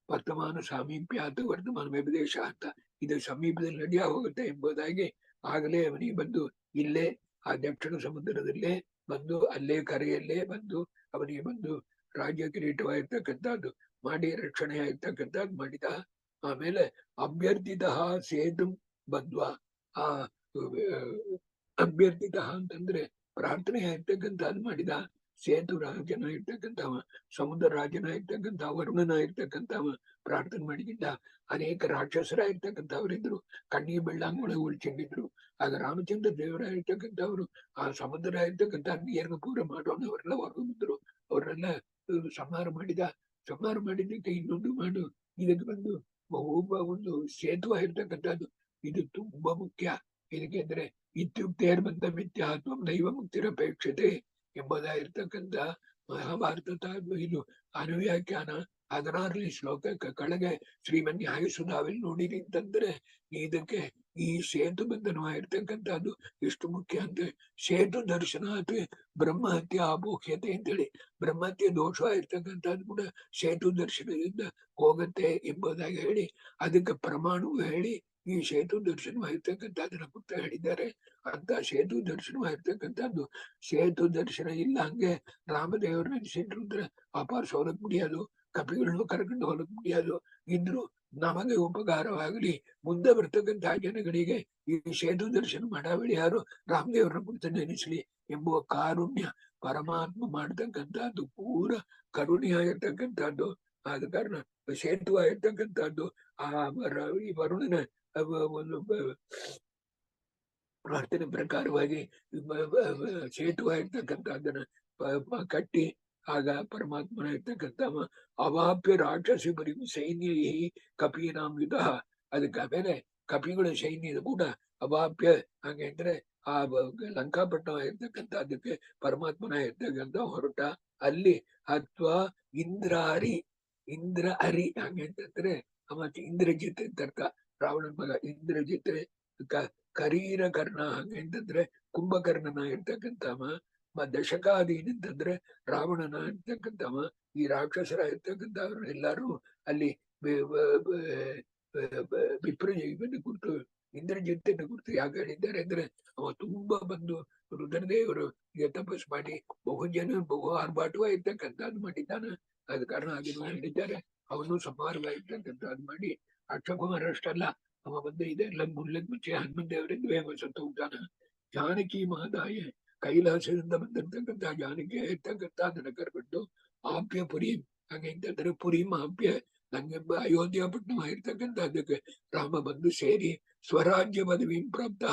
ವರ್ತಮಾನ ಸಾಮೀಪ್ಯ ಆತ ವರ್ತಮಾನ ವ್ಯಪದೇಶ ಅಂತ, ಇದು ಸಮೀಪದಲ್ಲಿ ನಡೆಯ ಹೋಗುತ್ತೆ ಎಂಬುದಾಗಿ ಆಗಲೇ ಅವನಿಗೆ ಬಂದು ಇಲ್ಲೇ ಆ ದಕ್ಷಿಣ ಸಮುದ್ರದಲ್ಲೇ ಬಂದು ಅಲ್ಲೇ ಕರೆಯಲ್ಲೇ ಬಂದು ಅವನಿಗೆ ಬಂದು ರಾಜ್ಯ ಕಿರೀಟವಾಗಿರ್ತಕ್ಕಂಥದ್ದು ಮಾಡಿ ರಕ್ಷಣೆ ಆಗಿರ್ತಕ್ಕಂಥದ್ದು ಮಾಡಿದ. ಆಮೇಲೆ ಅಭ್ಯರ್ಥಿತ ಸೇತು ಬಂದ್ವ. ಆ ಅಭ್ಯರ್ಥಿತ ಅಂತಂದ್ರೆ ಪ್ರಾರ್ಥನೆ ಆಗಿರ್ತಕ್ಕಂಥದ್ದು ಮಾಡಿದ. ಸೇತು ರಾಜನ ಇರ್ತಕ್ಕಂಥವ, ಸಮುದ್ರ ರಾಜನ ಇರ್ತಕ್ಕಂಥ ವರುಣನ ಇರ್ತಕ್ಕಂಥವ ಪ್ರಾರ್ಥನೆ ಮಾಡಿದ್ದ. ಅನೇಕ ರಾಕ್ಷಸರ ಇರ್ತಕ್ಕಂಥವ್ರಿದ್ರು, ಕಣ್ಣಿಗೆ ಬೆಳ್ಳಂಗೊಳ ಉಳ್ಕೊಂಡಿದ್ರು. ಆಗ ರಾಮಚಂದ್ರ ದೇವರ ಇರ್ತಕ್ಕಂಥವ್ರು ಆ ಸಮುದ್ರ ಇರ್ತಕ್ಕಂಥ ನೀರನ್ನು ಪೂರ ಮಾಡೋಣವರೆಲ್ಲ ಹೊರಗೆ ಬಂದ್ರು. ಅವರೆಲ್ಲ ಸಂಹಾರ ಮಾಡಿದ್ದಕ್ಕೆ ಇನ್ನೊಂದು ಮಾಡು, ಇದಕ್ಕೆ ಬಂದು ಒಬ್ಬ ಒಂದು ಸೇತು ಆಗಿರ್ತಕ್ಕಂಥದ್ದು ಇದು ತುಂಬಾ ಮುಖ್ಯ. ಇದಕ್ಕೆಂದ್ರೆ ಇತ್ಯುಕ್ತೇರ್ಬಂಧ ಮಿಥ್ಯಾತ್ಮ ನೈವ ಮುಕ್ತಿರಪೇಕ್ಷತೆ ಎಂಬುದಾಗಿರ್ತಕ್ಕಂಥ ಮಹಾಭಾರತ ಇದು ಅನುವ್ಯಾಖ್ಯಾನ 16ನೇ ಶ್ಲೋಕಕ್ಕೆ ಕೆಳಗೆ ಶ್ರೀಮನ್ ನ್ಯಾಯಸುಧಾವಿಲ್ ನೋಡಿರಿ ಅಂತಂದ್ರೆ ಇದಕ್ಕೆ ಈ ಸೇತು ಬಂಧನವಾಗಿರ್ತಕ್ಕಂಥದ್ದು ಎಷ್ಟು ಮುಖ್ಯ ಅಂತ. ಸೇತು ದರ್ಶನಾತ್ ಬ್ರಹ್ಮಹತ್ಯೆ ಆಬೋಹ್ಯತೆ ಅಂತೇಳಿ, ಬ್ರಹ್ಮಹತ್ಯೆ ದೋಷವಾಗಿರ್ತಕ್ಕಂಥದ್ದು ಕೂಡ ಸೇತು ದರ್ಶನದಿಂದ ಹೋಗುತ್ತೆ ಎಂಬುದಾಗಿ ಹೇಳಿ, ಅದಕ್ಕೆ ಪ್ರಮಾಣವು ಹೇಳಿ ಈ ಸೇತು ದರ್ಶನವಾಗಿರ್ತಕ್ಕಂಥದ್ದನ್ನ ಕುರಿತು ಹೇಳಿದ್ದಾರೆ. ಅಂತ ಸೇತು ದರ್ಶನವಾಗಿರ್ತಕ್ಕಂಥದ್ದು, ಸೇತು ದರ್ಶನ ಇಲ್ಲ ಹಂಗೆ ರಾಮದೇವರು ನೆನೆಸಿಟ್ಟಿದ್ರೆ ಅಪಾರ ಸೋಲಕ್ ಮುಡಿಯೋದು, ಕಪಿಗಳನ್ನು ಕರ್ಕೊಂಡು ಹೋಲಕ್ ಮುಡಿಯೋದು. ಇದ್ರು ನಮಗೆ ಉಪಕಾರವಾಗಲಿ, ಮುಂದೆ ಬರ್ತಕ್ಕಂಥ ಜನಗಳಿಗೆ ಈ ಸೇತು ದರ್ಶನ ಮಾಡಾವಳಿ ಯಾರು ರಾಮದೇವರನ್ನ ಕುರಿತು ನೆನೆಸಲಿ ಎಂಬುವ ಕಾರುಣ್ಯ ಪರಮಾತ್ಮ ಮಾಡ್ತಕ್ಕಂಥದ್ದು, ಪೂರ ಕರುಣೆಯಾಗಿರ್ತಕ್ಕಂಥದ್ದು. ಆದ ಕಾರಣ ಸೇತು ಆಗಿರ್ತಕ್ಕಂಥದ್ದು ಆ ಈ ವರುಣನ ಒಂದು ಪ್ರಾರ್ಥನೆ ಪ್ರಕಾರವಾಗಿ ಸೇತುವಾಗಿರ್ತಕ್ಕಂಥದ್ದನ್ನ ಕಟ್ಟಿ, ಆಗ ಪರಮಾತ್ಮನ ಇರ್ತಕ್ಕಂಥ ಅವಾಪ್ಯ ರಾಕ್ಷಸಿ ಬರಿ ಸೈನ್ಯ ಕಪೀನಾಂ ಯುಧ, ಅದಕ್ಕೆ ಆಮೇಲೆ ಕಪಿಗಳ ಸೈನ್ಯದ ಕೂಡ ಅವಾಪ್ಯ, ಹಾಗೆ ಅಂದ್ರೆ ಆ ಲಂಕಾಪಟ್ಟಣ ಇರ್ತಕ್ಕಂಥ ಅದಕ್ಕೆ ಪರಮಾತ್ಮನ ಇರ್ತಕ್ಕಂಥ ಹೊರಟ ಅಲ್ಲಿ ಅಥವಾ ಇಂದ್ರ ಹರಿ ಹಾಗೆ ಅಂತಂದ್ರೆ ಮತ್ತೆ ಇಂದ್ರಜಿತ್ ಅಂತರ್ಥ, ರಾವಣನ ಮಗ ಇಂದ್ರಜಿತ್. ಕರೀರ ಕರ್ಣ ಹಂಗೆ ಅಂತಂದ್ರೆ ಕುಂಭಕರ್ಣನ ಇರ್ತಕ್ಕಂಥವ, ದಶಕಾದೀನ್ ಅಂತಂದ್ರೆ ರಾವಣನ ಇರ್ತಕ್ಕಂಥವ. ಈ ರಾಕ್ಷಸರ ಇರ್ತಕ್ಕಂಥವ್ರು ಎಲ್ಲಾರು ಅಲ್ಲಿ ವಿಪ್ರ ಕುರಿತು ಇಂದ್ರಜಿತ್ತನ್ನು ಕುರಿತು ಯಾಕೆ ಹೇಳಿದ್ದಾರೆ ಅಂದ್ರೆ, ಅವ ತುಂಬಾ ಬಂದು ರುದ್ರದೇವರು ತಪಸ್ ಮಾಡಿ ಬಹು ಆರ್ಭಾಟವಾಗಿರ್ತಕ್ಕಂಥದ್ದು ಮಾಡಿದ್ದಾನ. ಅದ ಕಾರಣ ಅದನ್ನು ಹೇಳಿದ್ದಾರೆ. ಅವನು ಸಮಾರವಾಗಿರ್ತಕ್ಕಂಥದ್ದು ಮಾಡಿ ಅಕ್ಷಕುಮಾರ ಅಷ್ಟಲ್ಲ, ಅವ ಬಂದು ಇದೆಲ್ಲ ಮುಲ್ಲಕ್ ಮುಂಚೆ ಹನುಮನ್ ದೇವರಿಂದ ಸತ್ತು ಹೋಗ್ತಾನ. ಜಾನಕಿ ಮಹದಾಯ ಕೈಲಾಸದಿಂದ ಬಂದಿರ್ತಕ್ಕಂಥ ಜಾನಕಿ ಇರ್ತಕ್ಕಂಥ ಅದನ್ನ ಕರ್ಬಿಟ್ಟು ಆಪ್ಯ ಪುರಿ, ಹಾಗೆ ಅಂತಂದ್ರೆ ಪುರಿ ಆಪ್ಯ ನಂಗೆಂಬ ಅಯೋಧ್ಯ ಪಟ್ಟಣ ಆಗಿರ್ತಕ್ಕಂಥದ್ದಕ್ಕೆ ರಾಮ ಬಂದು ಸೇರಿ ಸ್ವರಾಜ್ಯ ಪದವಿ ಪ್ರಾಪ್ತ,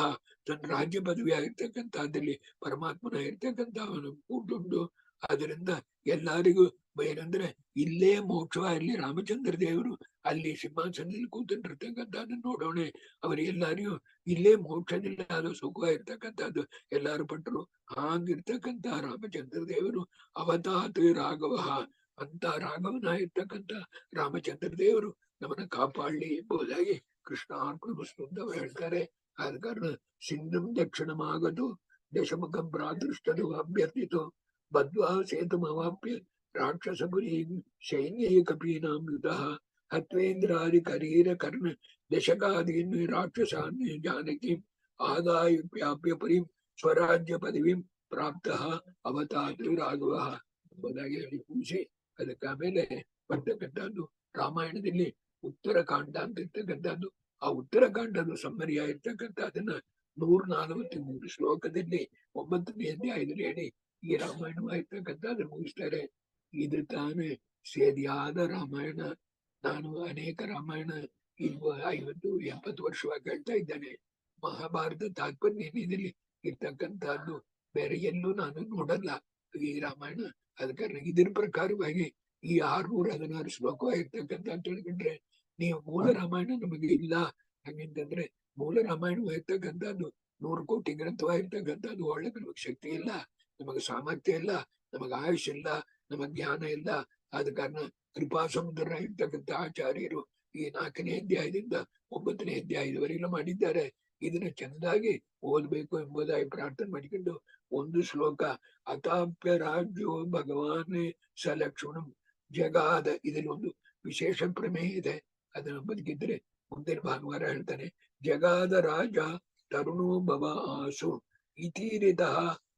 ತನ್ನ ರಾಜ್ಯ ಪದವಿ ಆಗಿರ್ತಕ್ಕಂಥದ್ದಲ್ಲಿ ಪರಮಾತ್ಮನ ಇರ್ತಕ್ಕಂಥವನು ಕೂಟುಂಡು. ಅದರಿಂದ ಎಲ್ಲರಿಗೂ ಏನಂದ್ರೆ ಇಲ್ಲೇ ಮೋಕ್ಷ, ಇಲ್ಲಿ ರಾಮಚಂದ್ರ ದೇವರು ಅಲ್ಲಿ ಸಿಂಹಾಸನದಲ್ಲಿ ಕೂತಿರ್ತಕ್ಕಂಥದ್ದು ನೋಡೋಣ. ಅವರೆಲ್ಲರಿಗೂ ಇಲ್ಲೇ ಮೋಕ್ಷದಿಂದ ಅದು ಸುಖವಾಗಿರ್ತಕ್ಕಂಥದ್ದು ಎಲ್ಲಾರು ಪಟ್ಟರು. ಹಾಗಿರ್ತಕ್ಕಂಥ ರಾಮಚಂದ್ರ ದೇವರು ಅವತಾತ್ ರಾಘವ, ಅಂತ ರಾಘವನ ಇರ್ತಕ್ಕಂಥ ರಾಮಚಂದ್ರ ದೇವರು ನಮ್ಮನ್ನ ಕಾಪಾಡಲಿ ಎಂಬುದಾಗಿ ಕೃಷ್ಣ ಅರ್ಪಣಿಸ್ತಂತ ಹೇಳ್ತಾರೆ. ಆದ ಕಾರಣ ಸಿಂಧಂ ದಕ್ಷಿಣಮಾಗದು ದಶಮುಖಂ ಪ್ರಾದೃಷ್ಟದು ಅಭ್ಯರ್ಥಿತು ಬದ್ವಾ ಸೇತುಮವಾಪ್ಯ ರಾಕ್ಷಸಪುರಿ ಸೈನ್ಯ ಕಪೀನಾಂ ಯುತಃ ಹತ್ವೇಂದ್ರಾದಿ ಕರೀರ ಕರ್ಣ ದಶಕಾದೀನ್ ರಾಕ್ಷಸಾನ್ಯ ಜಾನಕಿ ಆದಾಯ ವ್ಯಾಪ್ಯ ಪುರಿಂ ಸ್ವರಾಜ್ಯ ಪದವಿಂ ಪ್ರಾಪ್ತ ಅವತಾತ್ ರಾಘವ ಎಂಬುದಾಗಿ ಹೇಳಿ ಪೂಜೆ. ಅದಕ್ಕೆ ಆಮೇಲೆ ಬರ್ತಕ್ಕಂಥದ್ದು ರಾಮಾಯಣದಲ್ಲಿ ಉತ್ತರಕಾಂಡ ಅಂತ ಇರ್ತಕ್ಕಂಥದ್ದು. ಆ ಉತ್ತರಕಾಂಡದ ಸಮ್ಮರಿಯ ಇರ್ತಕ್ಕಂಥದ್ದನ್ನ 143 ಶ್ಲೋಕದಲ್ಲಿ 9ನೇ ಅಧ್ಯಾಯದಲ್ಲಿ ಹೇಳಿ ಈ ರಾಮಾಯಣವಾಗಿರ್ತಕ್ಕಂಥದ್ದು ಮುಗಿಸ್ತಾರೆ. ಇದು ತಾನೇ ಸೇರಿಯಾದ ರಾಮಾಯಣ. ನಾನು ಅನೇಕ ರಾಮಾಯಣ 50-70 ವರ್ಷವಾಗಿ ಹೇಳ್ತಾ ಇದ್ದೇನೆ. ಮಹಾಭಾರತ ತಾತ್ಪರ್ಯದಲ್ಲಿ ಇರ್ತಕ್ಕಂಥದ್ದು ಬೇರೆ ಎಲ್ಲೂ ನಾನು ನೋಡಲ್ಲ ಈ ರಾಮಾಯಣ. ಅದ ಕಾರಣ ಇದ್ರ ಪ್ರಕಾರವಾಗಿ ಈ 616 ಶ್ಲೋಕವಾಗಿರ್ತಕ್ಕಂಥ ತಿಳ್ಕೊಂಡ್ರೆ ನೀವು ಮೂಲ ರಾಮಾಯಣ ನಮಗೆ ಇಲ್ಲ. ಹಾಗಂತಂದ್ರೆ ಮೂಲ ರಾಮಾಯಣವಾಗಿರ್ತಕ್ಕಂಥದ್ದು 100 ಕೋಟಿ ಗ್ರಂಥವಾಗಿರ್ತಕ್ಕಂಥದ್ದು ಒಳ್ಳೆ ನಮಗ್ ಶಕ್ತಿ ಇಲ್ಲ, ನಮಗೆ ಸಾಮರ್ಥ್ಯ ಇಲ್ಲ, ನಮಗ ಆಯುಷ್ ಇಲ್ಲ, ನಮಗ್ ಜ್ಞಾನ ಇಲ್ಲ. ಆದ ಕಾರಣ ಕೃಪಾ ಸಮುದ್ರ ಇರ್ತಕ್ಕಂಥ ಆಚಾರ್ಯರು ಈ 4ನೇ ಅಧ್ಯಾಯದಿಂದ 9ನೇ ಅಧ್ಯಾಯದವರೆಗೂ ಮಾಡಿದ್ದಾರೆ. ಇದನ್ನ ಚೆಂದಾಗಿ ಓದ್ಬೇಕು ಎಂಬುದಾಗಿ ಪ್ರಾರ್ಥನೆ ಮಾಡಿಕೊಂಡು ಒಂದು ಶ್ಲೋಕ ಅತಾಪ್ಯ ರಾಜ್ಯೋ ಭಗವಾನ್ ಸಲಕ್ಷ್ಮಣಂ ಜಗಾದ, ಇದರಲ್ಲಿ ಒಂದು ವಿಶೇಷ ಪ್ರಮೇಯ ಇದೆ. ಅದನ್ನು ಬದುಕಿದ್ರೆ ಮುಂದಿನ ಭಾನುವಾರ ಹೇಳ್ತಾನೆ. ಜಗಾದ ರಾಜ ತರುಣೋ ಭವ ಆಸು ಇತೀರಿತ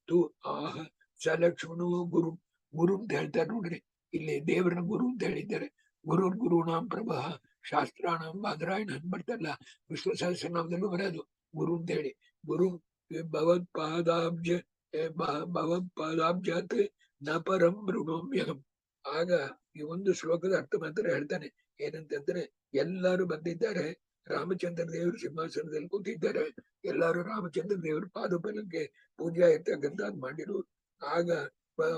ತು ಆಹ ಸಲಕ್ಷ್ಮಣೋ ಗುರು. ಗುರು ಅಂತ ಹೇಳ್ತಾರೆ ನೋಡ್ರಿ, ಇಲ್ಲಿ ದೇವರನ್ನ ಗುರು ಅಂತ ಹೇಳಿದ್ದಾರೆ. ಗುರುನಾಂ ಪ್ರಭ ಶಾಸ್ತ್ರಾಣಂ ಬಾದರಾಯಣ ಅಂತ ಬರ್ತಲ್ಲ, ವಿಷ್ಣು ಸಹಸ್ರನಾಮದಲ್ಲೂ ಬರೋದು ಗುರು ಅಂತ ಹೇಳಿ. ಗುರು ಭಗವತ್ಪಾದಾಬ್ಜಾತ್ ನ ಪರಂ ಮೃಣೋಮ್ಯಹಂ. ಆಗ ಈ ಒಂದು ಶ್ಲೋಕದ ಅರ್ಥ ಮಾತ್ರ ಹೇಳ್ತಾನೆ. ಏನಂತಂದ್ರೆ ಎಲ್ಲರೂ ಬಂದಿದ್ದಾರೆ, ರಾಮಚಂದ್ರ ದೇವರು ಸಿಂಹಾಸನದಲ್ಲಿ ಕೂತಿದ್ದಾರೆ, ಎಲ್ಲರೂ ರಾಮಚಂದ್ರ ದೇವರು ಪಾದಬಲಕ್ಕೆ ಪೂಜೆ ಇರ್ತಕ್ಕಂಥದ್ದು ಮಾಡಿರು. ಆಗ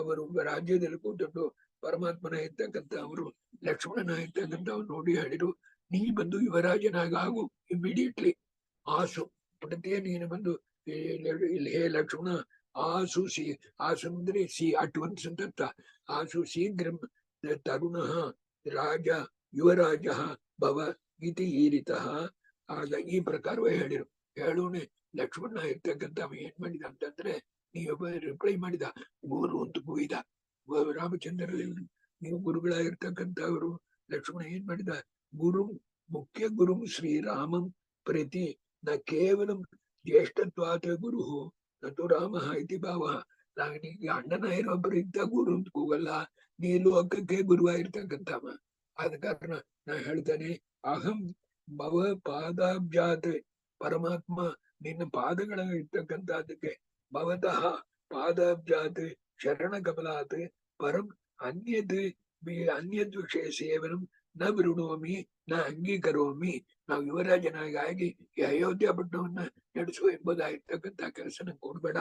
ಅವರು ರಾಜ್ಯದಲ್ಲಿ ಕೂತ್ಕೊಂಡು ಪರಮಾತ್ಮನ ಇರ್ತಕ್ಕಂಥ ಅವರು ಲಕ್ಷ್ಮಣನ ಇರ್ತಕ್ಕಂಥ ನೋಡಿ ಹೇಳಿರು, ನೀ ಬಂದು ಯುವರಾಜನಾಗು ಇಮಿಡಿಯೇಟ್ಲಿ. ಆಸು ಪುಟತೆಯ ನೀನು ಬಂದು ಇಲ್ಲಿ ಹೇ ಲಕ್ಷ್ಮಣ ಆಸು ಆಸು ಅಂದ್ರೆ ಅಟ್ ಒನ್ಸ್ ಅಂತ ಅರ್ಥ. ಆಸು ಶೀಘ್ರಂ ತರುಣ ರಾಜ ಯುವರಾಜ ಭವ ಇತಿ ಈರಿತಃ ಆಗ ಈ ಪ್ರಕಾರವೇ ಹೇಳಿರು. ಹೇಳೋನೆ ಲಕ್ಷ್ಮಣ ಇರ್ತಕ್ಕಂಥ ಏನ್ ಮಾಡಿದ ಅಂತಂದ್ರೆ, ನೀವೊಬ್ಬ ರಿಪ್ಲೈ ಮಾಡಿದ, ಗುರು ಅಂತ ಕೂಗಿದ. ರಾಮಚಂದ್ರ ನೀವು ಗುರುಗಳಾಗಿರ್ತಕ್ಕಂಥವ್ರು. ಲಕ್ಷ್ಮಣ ಏನ್ ಮಾಡಿದ, ಗುರು ಮುಖ್ಯ ಗುರು ಶ್ರೀರಾಮಂ ಪ್ರತಿ ನ ಕೇವಲ ಜ್ಯೇಷ್ಠತ್ವಾತ ಗುರು ನತು ರಾಮ ಇತಿ ಭಾವ. ನನಗೆ ಅಣ್ಣನ ಇರೋಬ್ಬರು ಇದ್ದ ಗುರು ಅಂತ ಕೂಗಲ್ಲ, ನೀ ಲೋಕಕ್ಕೆ ಗುರುವಾಗಿರ್ತಕ್ಕಂಥವ. ಆದ ಕಾರಣ ನಾ ಹೇಳ್ತಾನೆ, ಅಹಂ ಭವ ಪಾದಾಬ್ಜಾತ್ ಪರಮಾತ್ಮ ನಿನ್ನ ಪಾದಗಳ ಇರ್ತಕ್ಕಂಥದಕ್ಕೆ ಭವತಃ ಪಾದಾಬ್ಜಾತ್ ಶರಣ ಕಮಲಾತ್ ಪರಂ ಅನ್ಯದ್ ಅನ್ಯದ್ ವಿಷಯ ಸೇವನಂ ನ ವೃಣೋಮಿ ನ ಅಂಗೀಕರೋಮಿ. ನಾವು ಯುವರಾಜನಾಗಿ ಈ ಅಯೋಧ್ಯ ಪಟ್ಟಣವನ್ನ ನಡೆಸುವ ಎಂಬುದಾಗಿರ್ತಕ್ಕಂಥ ಕೆಲಸ ನಂಗೆ ಕೊಡ್ಬೇಡ.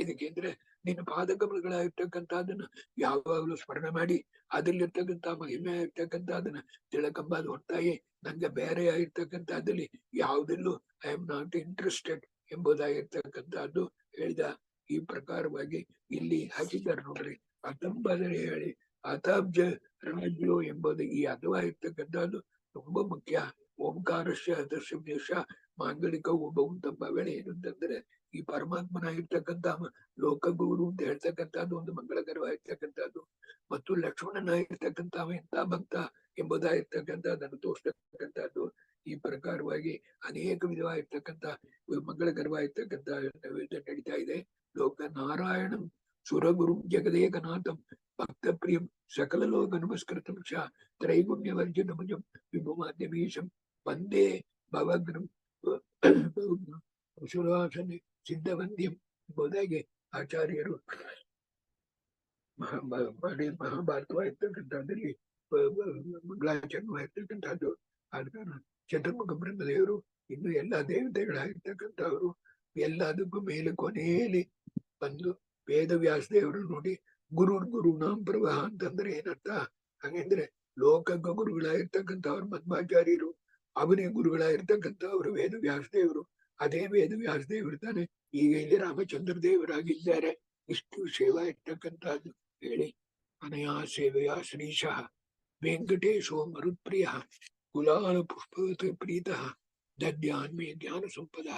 ಇದಕ್ಕೆಂದ್ರೆ ನಿನ್ನ ಪಾದಕಮಲಗಳಾಗಿರ್ತಕ್ಕಂಥದನ್ನ ಯಾವಾಗಲೂ ಸ್ಮರಣೆ ಮಾಡಿ ಅದ್ರಲ್ಲಿರ್ತಕ್ಕಂಥ ಮಹಿಮೆ ಆಗಿರ್ತಕ್ಕಂಥದನ್ನ ತಿಳಕಂಬಾದ ಹೊರತಾಗಿ ನಂಗೆ ಬೇರೆ ಆಗಿರ್ತಕ್ಕಂಥದ್ದಲ್ಲಿ ಯಾವುದಲ್ಲೂ ಐ ಆಮ್ ನಾಟ್ ಇಂಟ್ರೆಸ್ಟೆಡ್ ಎಂಬುದಾಗಿರ್ತಕ್ಕಂಥದ್ದು ಹೇಳಿದ. ಈ ಪ್ರಕಾರವಾಗಿ ಇಲ್ಲಿ ಹಾಕಿದ್ದಾರೆ ನೋಡ್ರಿ, ಅತಂಬದರೆ ಹೇಳಿ ಅತಾಬ್ಜ ರಾಜ್ಯೋ ಎಂಬುದು ಈ ಅದವಾಗಿರ್ತಕ್ಕಂಥದ್ದು ತುಂಬಾ ಮುಖ್ಯ. ಓಂಕಾರಸ್ಯ ಅದರ್ಶ ಮಾಂಗಲಿಕ ಒಬ್ಬ ವೇಳೆ ಏನು ಅಂತಂದ್ರೆ, ಈ ಪರಮಾತ್ಮನಾಗಿರ್ತಕ್ಕಂಥ ಲೋಕಗುರು ಅಂತ ಹೇಳ್ತಕ್ಕಂಥದ್ದು ಒಂದು ಮಂಗಳಕರವಾಗಿರ್ತಕ್ಕಂಥದ್ದು, ಮತ್ತು ಲಕ್ಷ್ಮಣನಾಗಿರ್ತಕ್ಕಂಥ ಎಂತ ಭಕ್ತ ಎಂಬುದಾಗಿರ್ತಕ್ಕಂಥದ್ದನ್ನು ತೋರಿಸ್ತಕ್ಕಂಥದ್ದು. ಈ ಪ್ರಕಾರವಾಗಿ ಅನೇಕ ವಿಧವಾಗಿರ್ತಕ್ಕಂಥ ಮಂಗಳಕರವಾಗಿರ್ತಕ್ಕಂಥ ನಡೀತಾ ಇದೆ. ಲೋಕ ನಾರಾಯಣಂ ಸುರಗುರು ಜಗದೇಕನಾಥಂ ಭಕ್ತ ಪ್ರಿಯಂ ಸಕಲ ಲೋಕ ನಮಸ್ಕೃತಂ ಚ ತ್ರೈಗುಣ್ಯವರ್ಜಿತಮುಜಂ ವಿಭುಮಾದ್ಯಮೀಶಂ ವಂದೇ ಭವಗ್ರಂ ಸುರಾಸನೆ ಸಿದ್ಧವಂದ್ಯಂ ಎಂಬುದಾಗಿ ಆಚಾರ್ಯರು ಮಹಾಭಾರತವಾಗಿರ್ತಕ್ಕಂಥದ್ದಲ್ಲಿ ಮಂಗಳಾಚರಣವಾಗಿರ್ತಕ್ಕಂಥದ್ದು. ಆದ ಕಾರಣ ಚತುರ್ಮುಖ ಬ್ರಹ್ಮದೇವರು ಇನ್ನು ಎಲ್ಲಾ ದೇವತೆಗಳಾಗಿರ್ತಕ್ಕಂಥವ್ರು ಎಲ್ಲದಕ್ಕೂ ಮೇಲೆ ಕೊನೆಯಲ್ಲಿ ಬಂದು ವೇದವ್ಯಾಸ ದೇವರು ನೋಡಿ ಗುರು ನಾಂ ಪ್ರವಾಹ ಅಂತಂದ್ರೆ ಏನರ್ಥ? ಹಾಗೆಂದ್ರೆ ಲೋಕಕ್ಕೆ ಗುರುಗಳಾಗಿರ್ತಕ್ಕಂಥವ್ರು ಮಧ್ವಾಚಾರ್ಯರು, ಅವನೇ ಗುರುಗಳಾಗಿರ್ತಕ್ಕಂಥವ್ರು ವೇದವ್ಯಾಸ ದೇವರು. ಅದೇ ವೇದವ್ಯಾಸ ದೇವರು ತಾನೆ ಈಗ ಇಲ್ಲಿ ರಾಮಚಂದ್ರ ದೇವರಾಗಿದ್ದಾರೆ. ಇಷ್ಟು ಸೇವಾ ಇರ್ತಕ್ಕಂಥದ್ದು ಹೇಳಿ, ಅನಯಾ ಸೇವೆಯ ಶ್ರೀಶಃ ವೆಂಕಟೇಶೋ ಮರುತ್ಪ್ರಿಯ ಕುಲಾಲ ಪುಷ್ಪವತ್ ಪ್ರೀತಃ ದದ್ಯಾನ್ಮೇ ಜ್ಞಾನ ಸಂಪದ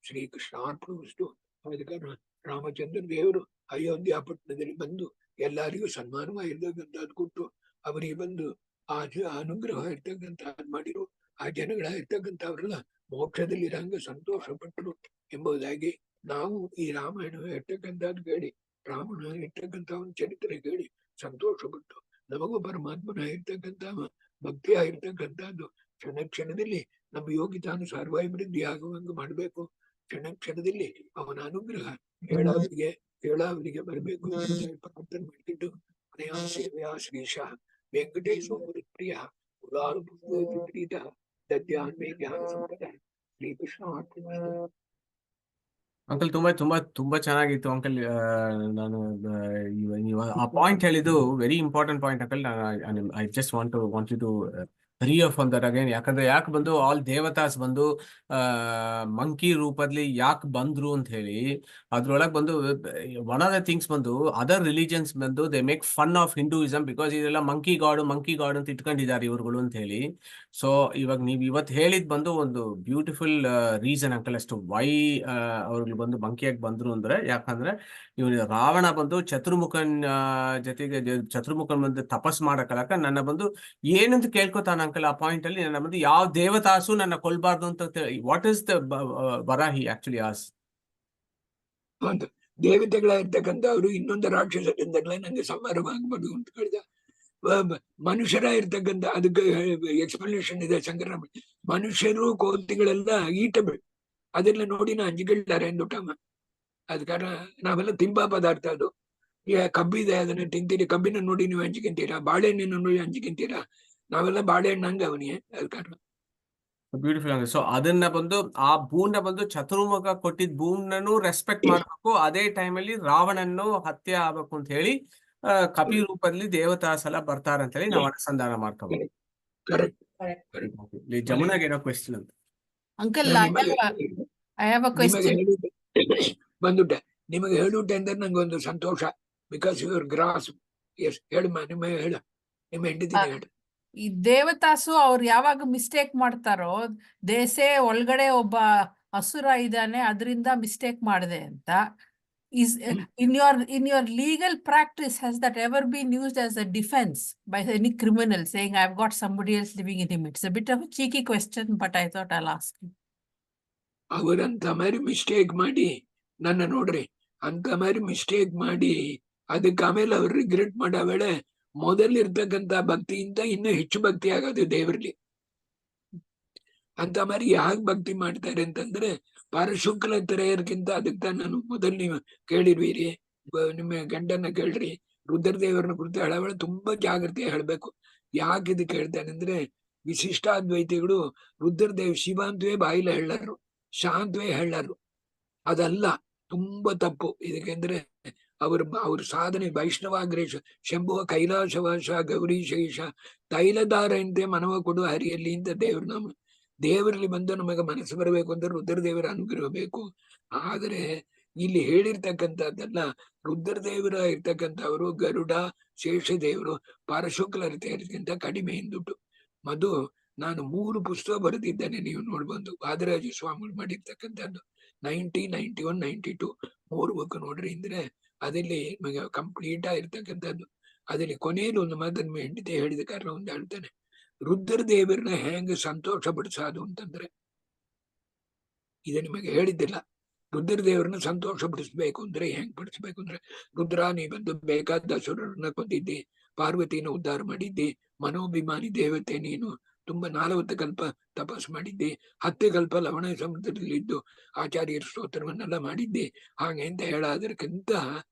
ಶ್ರೀಕೃಷ್ಣಾರ್ಪಣವಸ್ತು. ಆದ ಕಾರಣ ರಾಮಚಂದ್ರ ದೇವರು ಅಯೋಧ್ಯ ಪಟ್ಟಣದಲ್ಲಿ ಬಂದು ಎಲ್ಲರಿಗೂ ಸನ್ಮಾನವಾಗಿರ್ತಕ್ಕಂಥದ್ದು ಕೊಟ್ಟು ಅವರಿಗೆ ಬಂದು ಆ ಅನುಗ್ರಹ ಇರ್ತಕ್ಕಂಥದ್ದು ಮಾಡಿರು. ಆ ಜನಗಳಾಗಿರ್ತಕ್ಕಂಥವ್ರೆಲ್ಲ ಮೋಕ್ಷದಲ್ಲಿ ರಂಗ ಸಂತೋಷ ಪಟ್ಟರು ಎಂಬುದಾಗಿ ನಾವು ಈ ರಾಮಾಯಣ ಇರ್ತಕ್ಕಂಥದ್ದು ಕೇಳಿ, ರಾಮನ ಇರ್ತಕ್ಕಂಥ ಒಂದು ಚರಿತ್ರೆ ಕೇಳಿ ಸಂತೋಷ ಪಟ್ಟು ನಮಗೂ ಪರಮಾತ್ಮನ ಇರ್ತಕ್ಕಂಥ ಭಕ್ತಿ ಆಗಿರ್ತಕ್ಕಂಥದ್ದು ಕ್ಷಣ ಕ್ಷಣದಲ್ಲಿ ನಮ್ಮ ಯೋಗಿತಾನುಸಾರವಾಗಿ ಆಗುವಂಗ ಮಾಡಬೇಕು. ಕ್ಷಣ ಕ್ಷಣದಲ್ಲಿ ಅವನ ಅನುಗ್ರಹ ಹೇಳಾವರಿಗೆ ಬರಬೇಕು ಪ್ರಾರ್ಥನೆ ಮಾಡಿಕೊಂಡು ಅನಯಾ ಸೇವೆಯ ಶ್ರೀಶ ವೆಂಕಟೇಶ ಪ್ರಿಯ ಕುಲಾಲು ಪ್ರೀತ ದದ್ಯಾನ್ಮೇ ಜ್ಞಾನ ಸಂಪದ ಶ್ರೀಕೃಷ್ಣ. ಅಂಕಲ್ ತುಂಬಾ ತುಂಬಾ ತುಂಬಾ ಚೆನ್ನಾಗಿತ್ತು ಅಂಕಲ್. ನಾನು ನೀವು ಆ ಪಾಯಿಂಟ್ ಹೇಳಿದ್ದು very important point uncle. I just want you to on that again. ಯಾಕೆ ಬಂದು ಆಲ್ ದೇವತಾಸ್ ಬಂದು ಮಂಕಿ ರೂಪದಲ್ಲಿ ಯಾಕೆ ಬಂದ್ರು ಅಂತ ಹೇಳಿ ಅದ್ರೊಳಗೆ ಬಂದು ಒನ್ ಆಫ್ ದ ಥಿಂಗ್ಸ್ ಬಂದು ಅದರ್ ರಿಲಿಜನ್ಸ್ ಬಂದು they make fun of Hinduism because ಇದೆಲ್ಲ ಮಂಕಿ ಗಾಡ್ ಅಂತ ಇಟ್ಕೊಂಡಿದ್ದಾರೆ ಇವ್ರುಗಳು ಅಂತ ಹೇಳಿ. ಸೊ ಇವಾಗ ನೀವು ಇವತ್ತು ಹೇಳಿದ್ ಬಂದು ಒಂದು ಬ್ಯೂಟಿಫುಲ್ ರೀಸನ್ ಅಂಕಲ್ ಅಷ್ಟು ವೈ ಅವ್ರಿಗೆ ಬಂದು ಮಂಕಿಯಾಗಿ ಬಂದ್ರು ಅಂದ್ರೆ, ಯಾಕಂದ್ರೆ ಇವನು ರಾವಣ ಬಂದು ಚತುರ್ಮುಖನ್ ಜೊತೆಗೆ ಚತುರ್ಮುಖನ್ ಬಂದು ತಪಸ್ ಮಾಡಕಲಕ ನನ್ನ ಬಂದು ಏನಂತ ಕೇಳ್ಕೊತಾನ ಅಂಕಲ್ ಆ ಪಾಯಿಂಟ್ ಅಲ್ಲಿ, ನನ್ನ ಬಂದು ಯಾವ ದೇವತಾಸು ನನ್ನ ಕೊಲ್ಬಾರ್ದು ಅಂತ. What is the Varahi actually as? ಹೌದು, ದೇವತೆಗಳಾಗಿರ್ತಕ್ಕಂಥವ್ರು ಇನ್ನೊಂದು ರಾಕ್ಷಸರಿಂದಲೇ ನಂಗೆ ಸಂಹಾರವಾಗಬಾರ್ದು ಅಂತ ಹೇಳಿದ. ಮನುಷ್ಯರ ಇರ್ತಕ್ಕಂಥ ಅದಕ್ಕೆ ಎಕ್ಸ್ಪ್ಲನೇಷನ್ ಇದೆ ಶಂಕರ. ಮನುಷ್ಯರು ಕೋತಿಗಳೆಲ್ಲ ಈಟಬಲ್, ಅದೆಲ್ಲ ನೋಡಿ ನಾ ಅಂಜಿಗಳಿದ್ದಾರೆ ಅಂದ್ಬಿಟ್ಟಮ್ಮ. ಅದ ಕಾರಣ ನಾವೆಲ್ಲ ತಿಂಬಾ ಪದಾರ್ಥ. ಅದು ಕಬ್ಬಿದೆ ಅದನ್ನ ತಿಂತೀರಿ, ಕಬ್ಬಿನ ನೋಡಿ ನೀವು ಹಂಚಿಕೊಂತೀರಾ, ಬಾಳೆಹಣ್ಣನ್ನು ನೋಡಿ ಹಂಚಿಕೊಂತೀರಾ, ನಾವೆಲ್ಲ ಬಾಳೆಹಣ್ಣು ಹಂಗ ಅವನಿಗೆ. ಅದ ಕಾರಣ ಬ್ಯೂಟಿಫುಲ್. ಸೊ ಅದನ್ನ ಬಂದು ಆ ಭೂನ ಬಂದು ಚತುರ್ಮುಖ ಕೊಟ್ಟಿದ್ ಭೂನನ್ನು ರೆಸ್ಪೆಕ್ಟ್ ಮಾಡ್ಬೇಕು, ಅದೇ ಟೈಮಲ್ಲಿ ರಾವಣನ್ನು ಹತ್ಯೆ ಆಗ್ಬೇಕು ಅಂತ ಹೇಳಿ ಕಪಿ ರೂಪದಲ್ಲಿ ದೇವತಾಸ್ ಎಲ್ಲ ಬರ್ತಾರ ಅಂತ ಹೇಳಿ ನಾವು ಅನುಸಂಧಾನ ಮಾಡ್ಕೋಬಹುದು. ಜಮುನಾಗೆ ಏನೋ ಕ್ವೆಶ್ಚನ್ ಅಂತ uncle, I have a question. ಬಂದುಟ್ಟೆ ನಿಮಗೆ ಹೇಳುಟ್ಟೆ ಅಂದ್ರೆ ನಂಗೆ ಒಂದು ಸಂತೋಷ, ಬಿಕಾಸ್ ಯುವರ್ ಗ್ರಾಸ್. ಎಸ್ ಹೇಳಮ್ಮ, ನಿಮ್ಮ ಹೆಂಡತಿನ ಹೇಳಿ. ಈ ದೇವತಾಸು ಅವ್ರು ಯಾವಾಗ ಮಿಸ್ಟೇಕ್ ಮಾಡ್ತಾರೋ ದೇಸೆ ಒಳಗಡೆ ಒಬ್ಬ ಅಸುರ ಇದ್ದಾನೆ ಅದರಿಂದ ಮಿಸ್ಟೇಕ್ ಮಾಡಿದೆ ಅಂತ. is in your legal practice, has that ever been used as a defense by any criminal saying I've got somebody else living in him? It's a bit of a cheeky question, but I thought I'll ask you. ಅವರಂತ ಮಾರಿ mistake ಮಾಡಿ ನನ್ನ ನೋಡ್ರಿ, ಅಂತ ಮಾರಿ mistake ಮಾಡಿ ಅದಕ್ಕೆ ಆಮೇಲೆ ಅವ್ರು ರಿಗ್ರೆಟ್ ಮಾಡೋ ವೇಳೆ ಮೊದಲಿರ್ತಕ್ಕಂತ ಭಕ್ತಿಯಿಂದ ಇನ್ನೂ ಹೆಚ್ಚು ಭಕ್ತಿ ಆಗೋದು ದೇವರಲ್ಲಿ. ಅಂತ ಮಾರಿ ಯಾಕೆ ಭಕ್ತಿ ಮಾಡ್ತಾರೆ ಅಂತಂದ್ರೆ ಪರಶುಕ್ಲ ತೆರೆಯರ್ಗಿಂತ ಅದಕ್ಕೆ ನಾನು ಮೊದಲು ನೀವು ಕೇಳಿರ್ತೀರಿ, ನಿಮ್ಮ ಗಂಡನ್ನ ಕೇಳ್ರಿ, ರುದ್ರದೇವರನ್ನ ಕುರಿತು ಹೇಳೋವೇಳೆ ತುಂಬಾ ಜಾಗ್ರತೆ ಹೇಳ್ಬೇಕು. ಯಾಕೆ ಇದಕ್ಕೆ ಹೇಳ್ತಾನೆ ಅಂದ್ರೆ ವಿಶಿಷ್ಟಾದ್ವೈತಿಗಳು ರುದ್ರದೇವ್ ಶಿವ ಅಂತವೇ ಬಾಯಿಲ ಹೇಳರು, ಶಾಂತವೇ ಹೇಳರು. ಅದಲ್ಲ, ತುಂಬಾ ತಪ್ಪು. ಇದಕ್ಕೆಂದ್ರೆ ಅವ್ರ ಸಾಧನೆ ವೈಷ್ಣವಾಗ್ರೇಶ ಶಂಭುವ ಕೈಲಾಸವಾಸ ಗೌರೀಶೇಷ ತೈಲಧಾರೆಯಂತೆ ಮನವ ಕೊಡು ಹರಿಯಲ್ಲಿ ಅಂತ ದೇವ್ರ ನಾಮ. ದೇವರಲ್ಲಿ ಬಂದು ನಮಗೆ ಮನಸ್ಸು ಬರಬೇಕು ಅಂದ್ರೆ ರುದ್ರದೇವರ ಅನುಗ್ರಹ ಬೇಕು. ಆದರೆ ಇಲ್ಲಿ ಹೇಳಿರ್ತಕ್ಕಂಥದ್ದೆಲ್ಲ ರುದ್ರದೇವರ ಇರ್ತಕ್ಕಂಥವ್ರು ಗರುಡ ಶೇಷದೇವರು ಪರಶುಕ್ಲರಿಗಿಂತ ಕಡಿಮೆ ಎಂದುಟ್ಟು. ಮಧು, ನಾನು 3 ಪುಸ್ತಕ ಬರೆದಿದ್ದೇನೆ, ನೀವು ನೋಡ್ಬಂದು. ವಾದರಾಜ ಸ್ವಾಮಿಗಳು ಮಾಡಿರ್ತಕ್ಕಂಥದ್ದು 90, 91, 92 3 ಬುಕ್ ನೋಡ್ರಿ. ಅಂದ್ರೆ ಅದಲ್ಲಿ ನಿಮಗೆ ಕಂಪ್ಲೀಟ್ ಆಗಿರ್ತಕ್ಕಂಥದ್ದು. ಅದಲ್ಲಿ ಕೊನೆಯಲ್ಲಿ ಒಂದು ಮಾತನ್ನು ಹೆಂಡತಿ ಹೇಳಿದ ಕಾರಣ ಒಂದು ಹೇಳ್ತಾನೆ, ರುದ್ರದೇವರನ್ನ ಹೆಂಗ ಸಂತೋಷ ಪಡಿಸೋದು ಅಂತಂದ್ರೆ, ಇದು ನಿಮಗೆ ಹೇಳಿದ್ದಿಲ್ಲ. ರುದ್ರದೇವರನ್ನ ಸಂತೋಷ ಪಡಿಸ್ಬೇಕು ಅಂದ್ರೆ ಹೆಂಗ್ ಪಡಿಸ್ಬೇಕು ಅಂದ್ರೆ, ರುದ್ರ ನೀ ಬಂದು ಬೇಕಾದ ಅಸುರರನ್ನ ಕೊಂದಿದ್ದಿ, ಪಾರ್ವತಿನ ಉದ್ಧಾರ ಮಾಡಿದ್ದಿ, ಮನೋಭಿಮಾನಿ ದೇವತೆ ನೀನು, ತುಂಬಾ 40 ಕಲ್ಪ ತಪಸ್ ಮಾಡಿದ್ದಿ, 10 ಕಲ್ಪ ಲವಣ ಸಮುದ್ರದಲ್ಲಿದ್ದು ಆಚಾರ್ಯರ ಸ್ತೋತ್ರವನ್ನೆಲ್ಲ ಮಾಡಿದ್ದಿ. ಹಾಗೆ ಅಂತ ಹೇಳೋದಕ್ಕಿಂತ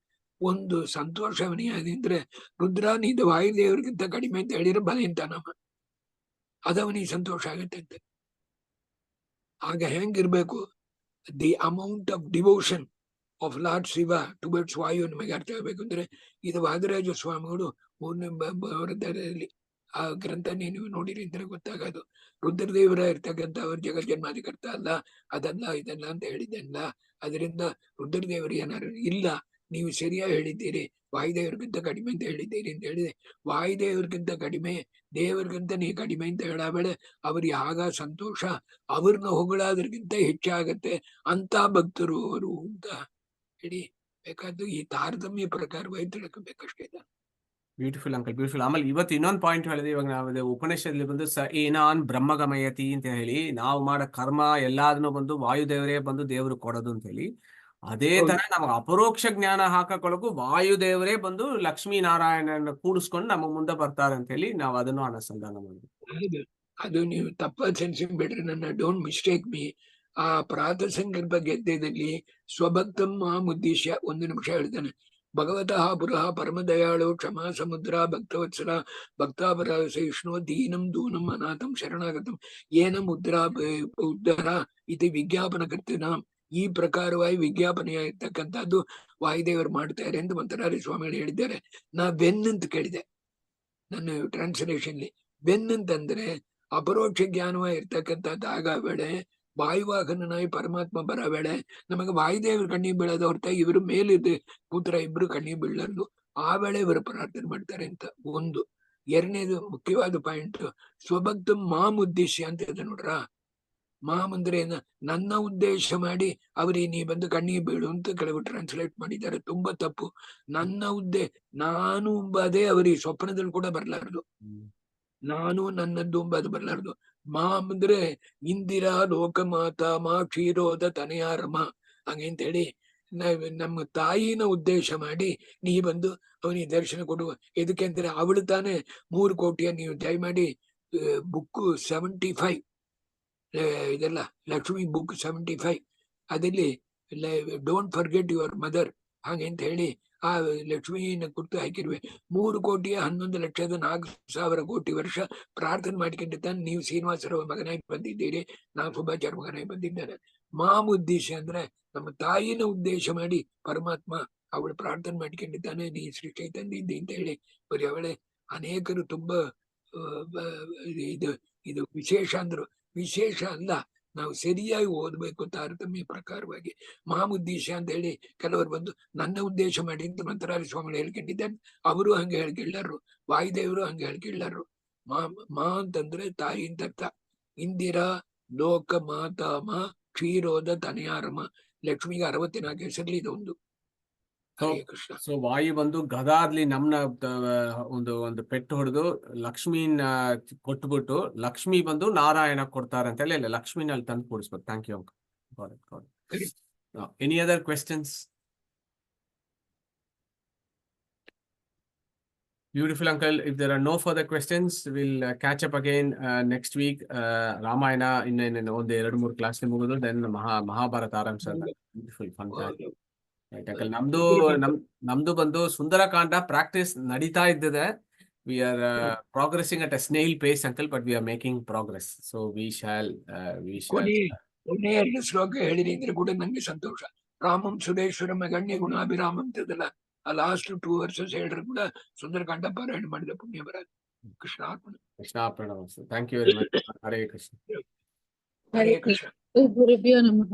ಒಂದು ಸಂತೋಷವನಿಯಾದ್ರೆ, ರುದ್ರ ನೀದ ವಾಯುದೇವರಿಗಿಂತ ಕಡಿಮೆ ಅಂತ ಹೇಳಿದ್ರೆ ಬಲಿಂತ ನಮ್ಮ ಅದವನಿಗೆ ಸಂತೋಷ ಆಗತ್ತೆ ಅಂತ. ಆಗ ಹೆಂಗಿರ್ಬೇಕು? The amount of devotion of lord Shiva towards Vayu ನಿಮಗೆ ಅರ್ಥ ಆಗ್ಬೇಕು ಅಂದ್ರೆ, ಇದು ವಾದರಾಜ ಸ್ವಾಮಿಗಳು 3ನೇ ಬರದಲ್ಲಿ ಆ ಗ್ರಂಥ ನೀವು ನೋಡಿರಿ ಅಂದ್ರೆ ಗೊತ್ತಾಗೋದು. ರುದ್ರದೇವರ ಇರ್ತಕ್ಕಂಥ ಅವ್ರ ಜಗಜ್ಜನ್ಮಾಧಿಕರ್ತ ಅಲ್ಲ, ಅದಲ್ಲ ಇದಲ್ಲ ಅಂತ ಹೇಳಿದ್ದಲ್ಲ. ಅದರಿಂದ ರುದ್ರದೇವರು ಏನಾರು ಇಲ್ಲ, ನೀವು ಸರಿಯಾಗಿ ಹೇಳಿದ್ದೀರಿ, ವಾಯುದೇವ್ರಿಗಿಂತ ಕಡಿಮೆ ಅಂತ ಹೇಳಿದ್ದೀರಿ ಅಂತ ಹೇಳಿದೆ. ವಾಯುದೇವ್ರಿಗಿಂತ ಕಡಿಮೆ, ದೇವರಿಗಿಂತ ನೀ ಕಡಿಮೆ ಅಂತ ಹೇಳಬೇಡ. ಅವ್ರಿಗೆ ಆಗ ಸಂತೋಷ, ಅವ್ರನ್ನ ಹೊಗಳೋದ್ರಗಿಂತ ಹೆಚ್ಚಾಗತ್ತೆ ಅಂತ ಭಕ್ತರು ಅವರು ಅಂತ ಹೇಳಿ ಬೇಕಾದ್ದು ಈ ತಾರತಮ್ಯ ಪ್ರಕಾರವಾಗಿ ತಿಳ್ಕೊಬೇಕಷ್ಟೇ. Beautiful uncle, beautiful. ಆಮೇಲೆ ಇವತ್ತು ಇನ್ನೊಂದು ಪಾಯಿಂಟ್ ಹೇಳಿದೆ. ಇವಾಗ ನಾವು ಉಪನಿಷತ್ಲಿ ಬಂದು ಏನಾನ್ ಬ್ರಹ್ಮಗಮಯತಿ ಅಂತ ಹೇಳಿ, ನಾವು ಮಾಡೋ ಕರ್ಮ ಎಲ್ಲಾದನ್ನು ಬಂದು ವಾಯುದೇವರೇ ಬಂದು ದೇವರು ಕೊಡೋದು ಅಂತ ಹೇಳಿ. ಅದೇ ತರ ನಮ್ಗೆ ಅಪರೋಕ್ಷ ಜ್ಞಾನ ಹಾಕೊಳ್ಳೋಕು ವಾಯುದೇವರೇ ಬಂದು ಲಕ್ಷ್ಮೀ ನಾರಾಯಣನ ಕೂಡಿಸ್ಕೊಂಡು ನಮಗ್ ಮುಂದೆ ಬರ್ತಾರೆ ಅಂತ ಹೇಳಿ ನಾವು ಅದನ್ನು ಅನುಸಂಧಾನ ಮಾಡಿದ್ವಿ. ಅದು ನೀವು ತಪ್ಪ ಸೆನ್ಸಿಂಗ್ ಬಿಡ್ರಿ, ನನ್ನ ಡೋಂಟ್ ಮಿಸ್ಟೇಕ್ ಮೀ. ಆ ಪ್ರಾತಸಂಕಲ್ಪ ಗೆದ್ದದಲ್ಲಿ ಸ್ವಭಕ್ತಮ್ಮ ಉದ್ದೇಶ 1 ನಿಮಿಷ ಹೇಳ್ತಾನೆ. ಭಗವತಃ ಪುರಃ ಪರಮದಯಾಳು ಕ್ಷಮಾ ಸಮುದ್ರ ಭಕ್ತವತ್ಸಲ ಭಕ್ತಾಪರ ಸಹಿಷ್ಣು ದೀನಂ ದೂನಂ ಅನಾಥಂ ಶರಣಾಗತಂ ಏನ ಮುದ್ರಾ ಉದ್ಧಾರ ಇದು ವಿಜ್ಞಾಪನ ಕರ್ತಿನ. ಈ ಪ್ರಕಾರವಾಗಿ ವಿಜ್ಞಾಪನೆಯಾಗಿರ್ತಕ್ಕಂಥದ್ದು ವಾಯುದೇವರು ಮಾಡ್ತಾರೆ ಎಂದು ಮಂತ್ರಾರಿ ಸ್ವಾಮಿಗಳು ಹೇಳಿದ್ದಾರೆ. ನಾ ವೆನ್ ಅಂತ ಕೇಳಿದೆ ನನ್ನ ಟ್ರಾನ್ಸ್ಲೇಷನ್ಲಿ. ವೆನ್ ಅಂತಂದ್ರೆ ಅಪರೋಕ್ಷ ಜ್ಞಾನವಾಗಿ ಇರ್ತಕ್ಕಂಥದ್ದು ಆಗ ವೇಳೆ ವಾಯುವಾಹನನಾಗಿ ಪರಮಾತ್ಮ ಬರೋ ವೇಳೆ ನಮಗೆ ವಾಯುದೇವರು ಕಣ್ಣಿಗೆ ಬೀಳೋದು ಹೊರತ ಇವರು ಮೇಲಿದ್ದು ಕೂತ್ರ ಇಬ್ರು ಕಣ್ಣಿಗೆ ಬೀಳಲು ಆ ವೇಳೆ ಇವರು ಪ್ರಾರ್ಥನೆ ಮಾಡ್ತಾರೆ ಅಂತ ಒಂದು. 2ನೇದು ಮುಖ್ಯವಾದ ಪಾಯಿಂಟ್, ಸ್ವಭಕ್ತ ಮಾಮ್ ಉದ್ದೇಶ ಅಂತ ಇದೆ ನೋಡ್ರ. ಮಾಮ್ ಅಂದ್ರೆ ನನ್ನ ಉದ್ದೇಶ ಮಾಡಿ ಅವರಿಗೆ ನೀ ಬಂದು ಕಣ್ಣಿಗೆ ಬೀಳು ಅಂತ ಕೆಲವು ಟ್ರಾನ್ಸ್ಲೇಟ್ ಮಾಡಿದ್ದಾರೆ. ತುಂಬಾ ತಪ್ಪು. ನನ್ನ ನಾನು ಎಂಬುದೇ ಅವರಿಗೆ ಸ್ವಪ್ನದಲ್ಲಿ ಕೂಡ ಬರ್ಲಾರ್ದು. ನಾನು ನನ್ನದ್ದು ಎಂಬುದು ಬರ್ಲಾರ್ದು. ಮಾಮ್ ಅಂದ್ರೆ ಇಂದಿರಾ ಲೋಕಮಾತ ಮಾ ಕ್ಷೀರೋದ ತನೆಯಾರಮ ಹಂಗಂತ ಹೇಳಿ ನಮ್ಮ ತಾಯಿನ ಉದ್ದೇಶ ಮಾಡಿ ನೀ ಬಂದು ಅವನಿಗೆ ದರ್ಶನ ಕೊಡುವ. ಎದಕ್ಕೆಂದ್ರೆ ಅವಳು ತಾನೇ 3 ಕೋಟಿಯ ನೀವು ದಯಮಾಡಿ ಬುಕ್ 75 ಇದೆಲ್ಲ ಲಕ್ಷ್ಮಿ ಬುಕ್ 75 ಅದಲ್ಲಿ ಡೋಂಟ್ ಫರ್ಗೆಟ್ ಯುವರ್ ಮದರ್ ಹಾಗೆ ಅಂತ ಹೇಳಿ ಆ ಲಕ್ಷ್ಮಿನ ಕುರಿತು ಹಾಕಿರುವೆ. 3 ಕೋಟಿಯ 11 ಲಕ್ಷದ 4,000 ಕೋಟಿ ವರ್ಷ ಪ್ರಾರ್ಥನೆ ಮಾಡ್ಕೊಂಡಿದ್ದಾನೆ. ನೀವು ಶ್ರೀನಿವಾಸರ ಮಗನಾಗಿ ಬಂದಿದ್ದೀರಿ, ನಾನು ಸುಭಾಚಾರ ಮಗನಾಗಿ ಬಂದಿದ್ದೇನೆ. ಮಾಮ್ ಉದ್ದೇಶ ಅಂದ್ರೆ ನಮ್ಮ ತಾಯಿನ ಉದ್ದೇಶ ಮಾಡಿ ಪರಮಾತ್ಮ ಅವಳು ಪ್ರಾರ್ಥನೆ ಮಾಡ್ಕೊಂಡಿದ್ದಾನೆ, ನೀ ಸೃಷ್ಟಿ ತಂದಿದ್ದಿ ಅಂತ ಹೇಳಿ ಬರೀ ಅವಳೆ. ಅನೇಕರು ತುಂಬಾ ಇದು ವಿಶೇಷ ಅಂದ್ರು. ವಿಶೇಷ ಅಲ್ಲ, ನಾವು ಸರಿಯಾಗಿ ಓದ್ಬೇಕು ತಾರತಮ್ಯ ಪ್ರಕಾರವಾಗಿ. ಮಾಮುದ್ದೇಶ ಅಂತ ಹೇಳಿ ಕೆಲವರು ಬಂದು ನನ್ನ ಉದ್ದೇಶ ಮಾಡಿ ಅಂತ ಮಂತ್ರಾಲಯ ಸ್ವಾಮಿಗಳು ಹೇಳ್ಕೊಂಡಿದ್ದಾನೆ. ಅವರು ಹಂಗೆ ಹೇಳ್ಕೊಳ್ಳಾರು, ವಾಯುದೇವರು ಹಂಗೆ ಹೇಳ್ಕೊಳ್ಳಾರು. ಮಾ ಅಂತಂದ್ರೆ ತಾಯಿ ಅಂತ ಅರ್ಥ. ಇಂದಿರಾ, ಲೋಕ ಮಾತಾಮ, ಕ್ಷೀರೋದ ತನಯಾರಮ. ಲಕ್ಷ್ಮಿಗೆ 64 ಹೆಸರಲ್ಲಿ ಇದೊಂದು. ಹರೇ ಕೃಷ್ಣ. ಸೊ ವಾಯು ಬಂದು ಗದಾದ್ಲಿ ನಮ್ನ ಒಂದು ಪೆಟ್ಟು ಹೊಡೆದು ಲಕ್ಷ್ಮೀನ ಕೊಟ್ಬಿಟ್ಟು ಲಕ್ಷ್ಮಿ ಬಂದು ನಾರಾಯಣ ಕೊಡ್ತಾರೆ ಅಂತ ಹೇಳಿ ಲಕ್ಷ್ಮಿನಲ್ಲಿ ತಂದು ಕೂಡಿಸ್ಬೇಕು. Thank you uncle. Any other questions? Beautiful uncle. If there are no further questions, we'll catch up again next week. Ramayana in ಒಂದು 2-3 ಕ್ಲಾಸ್ ಮುಗಿದು then ಮಹಾಭಾರತ ಆರಂಭಿಸೋಣ. Beautiful, fantastic. Right, uncle. ನಮ್ದು ಬಂದು ಸುಂದರಕಾಂಡ ಪ್ರಾಕ್ಟೀಸ್ ನಡೀತಾ ಇದ್ದದೆ. We are progressing at a snail pace, uncle, but we are making progress. So we shall. ಕೊನೆ 2 ಶ್ಲೋಕ ಹೇಳಿರಿ ಅಂದ್ರೆ ಕೂಡ ನಂಗೆ ಸಂತೋಷ. ರಾಮಂ ಸುರೇಶ್ವರಂ ಗಣ್ಯ ಗುಣಾಭಿರಾಮ ಅಂತದಲ್ಲ, ಆ ಲಾಸ್ಟ್ 2 ವರ್ಷಸ್ ಹೇಳಿದ್ರು ಕೂಡ ಸುಂದರಕಾಂಡ ಪಾರಾಯಣ ಮಾಡಿದ ಪುಣ್ಯ ಬರದು. ಕೃಷ್ಣಾರ್ಪಣ. Thank you very much. Hare Krishna. Hare Krishna. ಗುರುಭ್ಯೋ ನಮಃ.